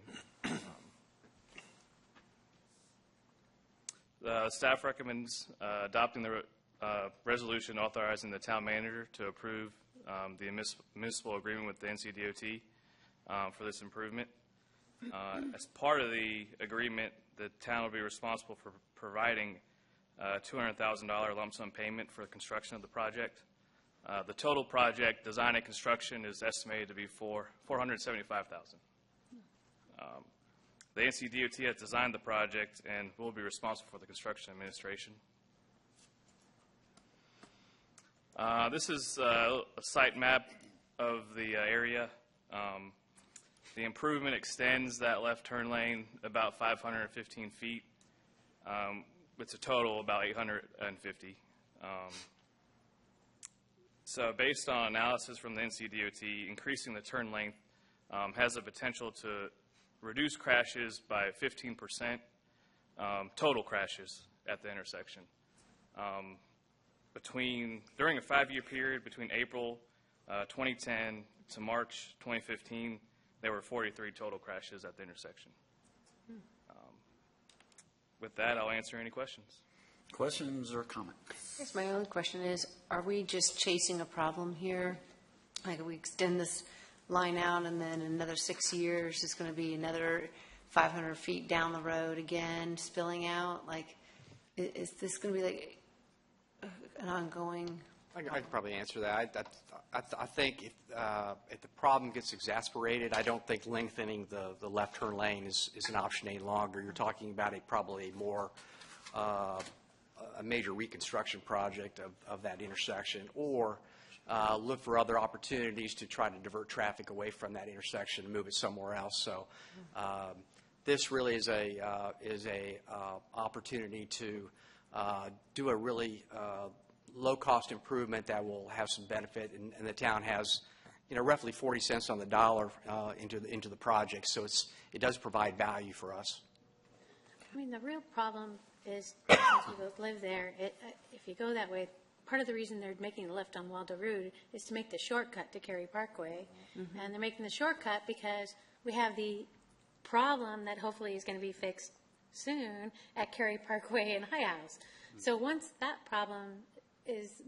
The staff recommends adopting the resolution authorizing the town manager to approve the municipal agreement with the NCDOT for this improvement. As part of the agreement, the town will be responsible for providing a $200,000 lump sum payment for the construction of the project. The total project design and construction is estimated to be $475,000. The NCDOT has designed the project and will be responsible for the construction administration. This is a site map of the area. The improvement extends that left turn lane about 515 feet. It's a total about 850. So based on analysis from the NCDOT, increasing the turn length has the potential to reduce crashes by 15%, total crashes at the intersection. During a 5-year period between April 2010 to March 2015, there were 43 total crashes at the intersection. With that, I'll answer any questions. Questions or comments? I guess my only question is, are we just chasing a problem here? Like, we extend this line out, and then another 6 years is going to be another 500 feet down the road again, spilling out? Like, is this going to be like an ongoing? I could probably answer that. I think if the problem gets exasperated, I don't think lengthening the left turn lane is an option any longer. You're talking about probably more a major reconstruction project of that intersection, or look for other opportunities to try to divert traffic away from that intersection and move it somewhere else. So this really is a opportunity to do a really low-cost improvement that will have some benefit, and the town has, roughly 40 cents on the dollar into the project, so it does provide value for us. I mean, the real problem is, since we both live there, if you go that way, part of the reason they're making the left on Waldo Road is to make the shortcut to Cary Parkway. Mm-hmm. And they're making the shortcut because we have the problem that hopefully is going to be fixed soon at Cary Parkway and High House. Mm-hmm. So once that problem is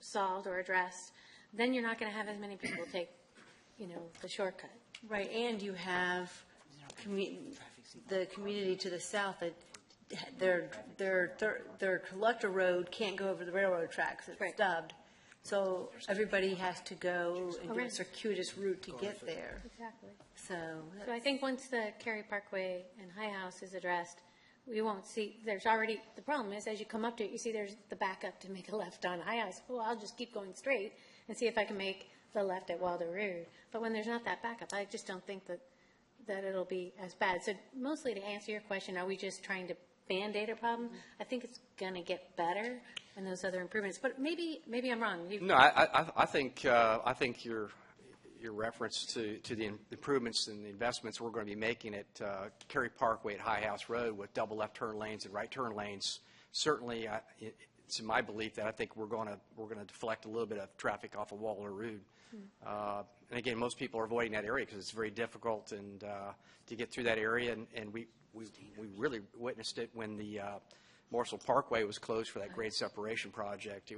solved or addressed, then you're not going to have as many people take, the shortcut. Right, and you have the community to the south that their collector road can't go over the railroad tracks. It's stubbed. So everybody has to go and do a circuitous route to get there. Exactly. So I think once the Cary Parkway and High House is addressed, we won't see, there's already, the problem is, as you come up to it, you see there's the backup to make a left on High House. Well, I'll just keep going straight and see if I can make the left at Waldo Road. But when there's not that backup, I just don't think that it'll be as bad. So mostly to answer your question, are we just trying to Band-Aid a problem? Mm-hmm. I think it's going to get better and those other improvements. But maybe I'm wrong. No, I think your reference to the improvements and the investments we're going to be making at Cary Parkway at High House Road with double left turn lanes and right turn lanes, certainly it's in my belief that I think we're going to deflect a little bit of traffic off of Waldo Road. And again, most people are avoiding that area because it's very difficult and to get through that area. And we really witnessed it when the Morsel Parkway was closed for that grade separation project.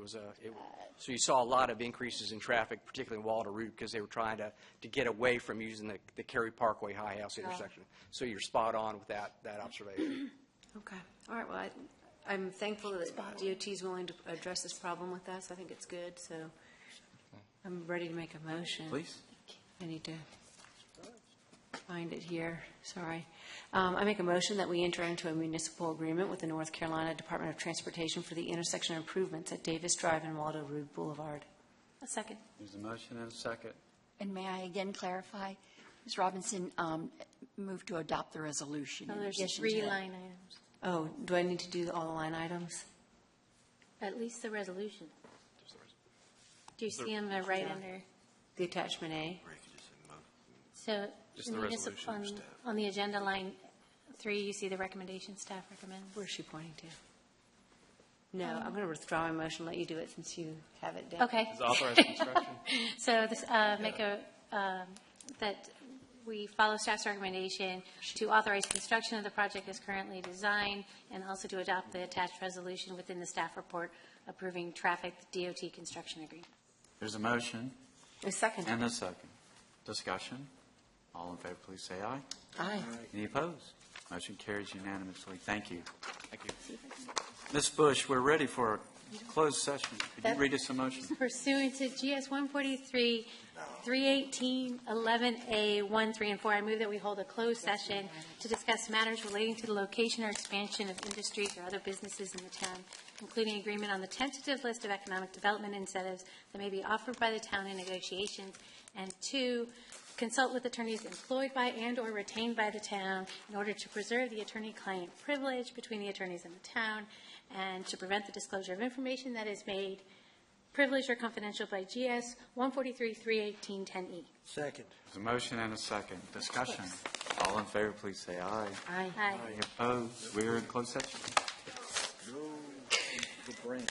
So you saw a lot of increases in traffic, particularly in Waldo Road, because they were trying to get away from using the Cary Parkway High House intersection. So you're spot on with that observation. Okay. All right. Well, I'm thankful that DOT is willing to address this problem with us. I think it's good. So I'm ready to make a motion. Please. I need to find it here. Sorry. I make a motion that we enter into a municipal agreement with the North Carolina Department of Transportation for the intersection improvements at Davis Drive and Waldo Road Boulevard. A second. There's a motion and a second. And may I again clarify? Ms. Robinson moved to adopt the resolution. So there's 3 line items. Oh, do I need to do all the line items? At least the resolution. Do you see them right under? The attachment A. So Just the resolution. on the agenda line 3, you see the recommendation staff recommends. Where's she pointing to? No, I'm going to withdraw my motion, let you do it since you have it down. Okay. Is authorized construction? So this, that we follow staff's recommendation to authorize construction of the project as currently designed, and also to adopt the attached resolution within the staff report approving traffic DOT construction agreement. There's a motion. A second. And a second. Discussion. All in favor, please say aye. Aye. Any opposed? Motion carries unanimously. Thank you. Thank you. Ms. Bush, we're ready for a closed session. Could you read us a motion? Pursuant to GS 143, 318, 11A, 1, 3, and 4, I move that we hold a closed session to discuss matters relating to the location or expansion of industries or other businesses in the town, including agreement on the tentative list of economic development incentives that may be offered by the town in negotiations, and 2, consult with attorneys employed by and or retained by the town in order to preserve the attorney-client privilege between the attorneys and the town, and to prevent the disclosure of information that is made privileged or confidential by GS 143, 318, 10E. Second. There's a motion and a second. Discussion. All in favor, please say aye. Aye. Aye. Any opposed? We're in closed session. The brain.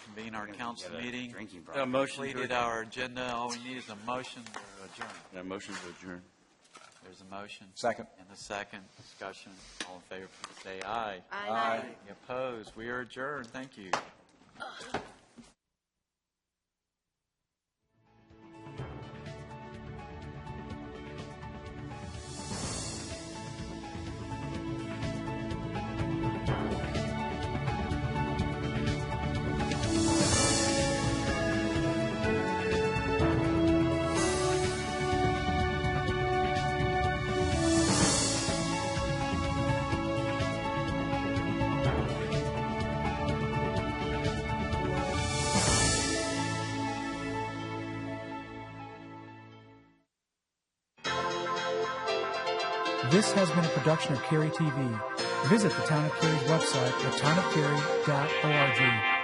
reconvene our council meeting. drinking We problem. completed our agenda. All we need is a motion to adjourn. A motion to adjourn. There's a motion. Second. And a second. Discussion. All in favor, please say aye. Aye. Any opposed? We are adjourned. Thank you. This has been a production of Cary TV. Visit the Town of Cary's website at townofcary.org.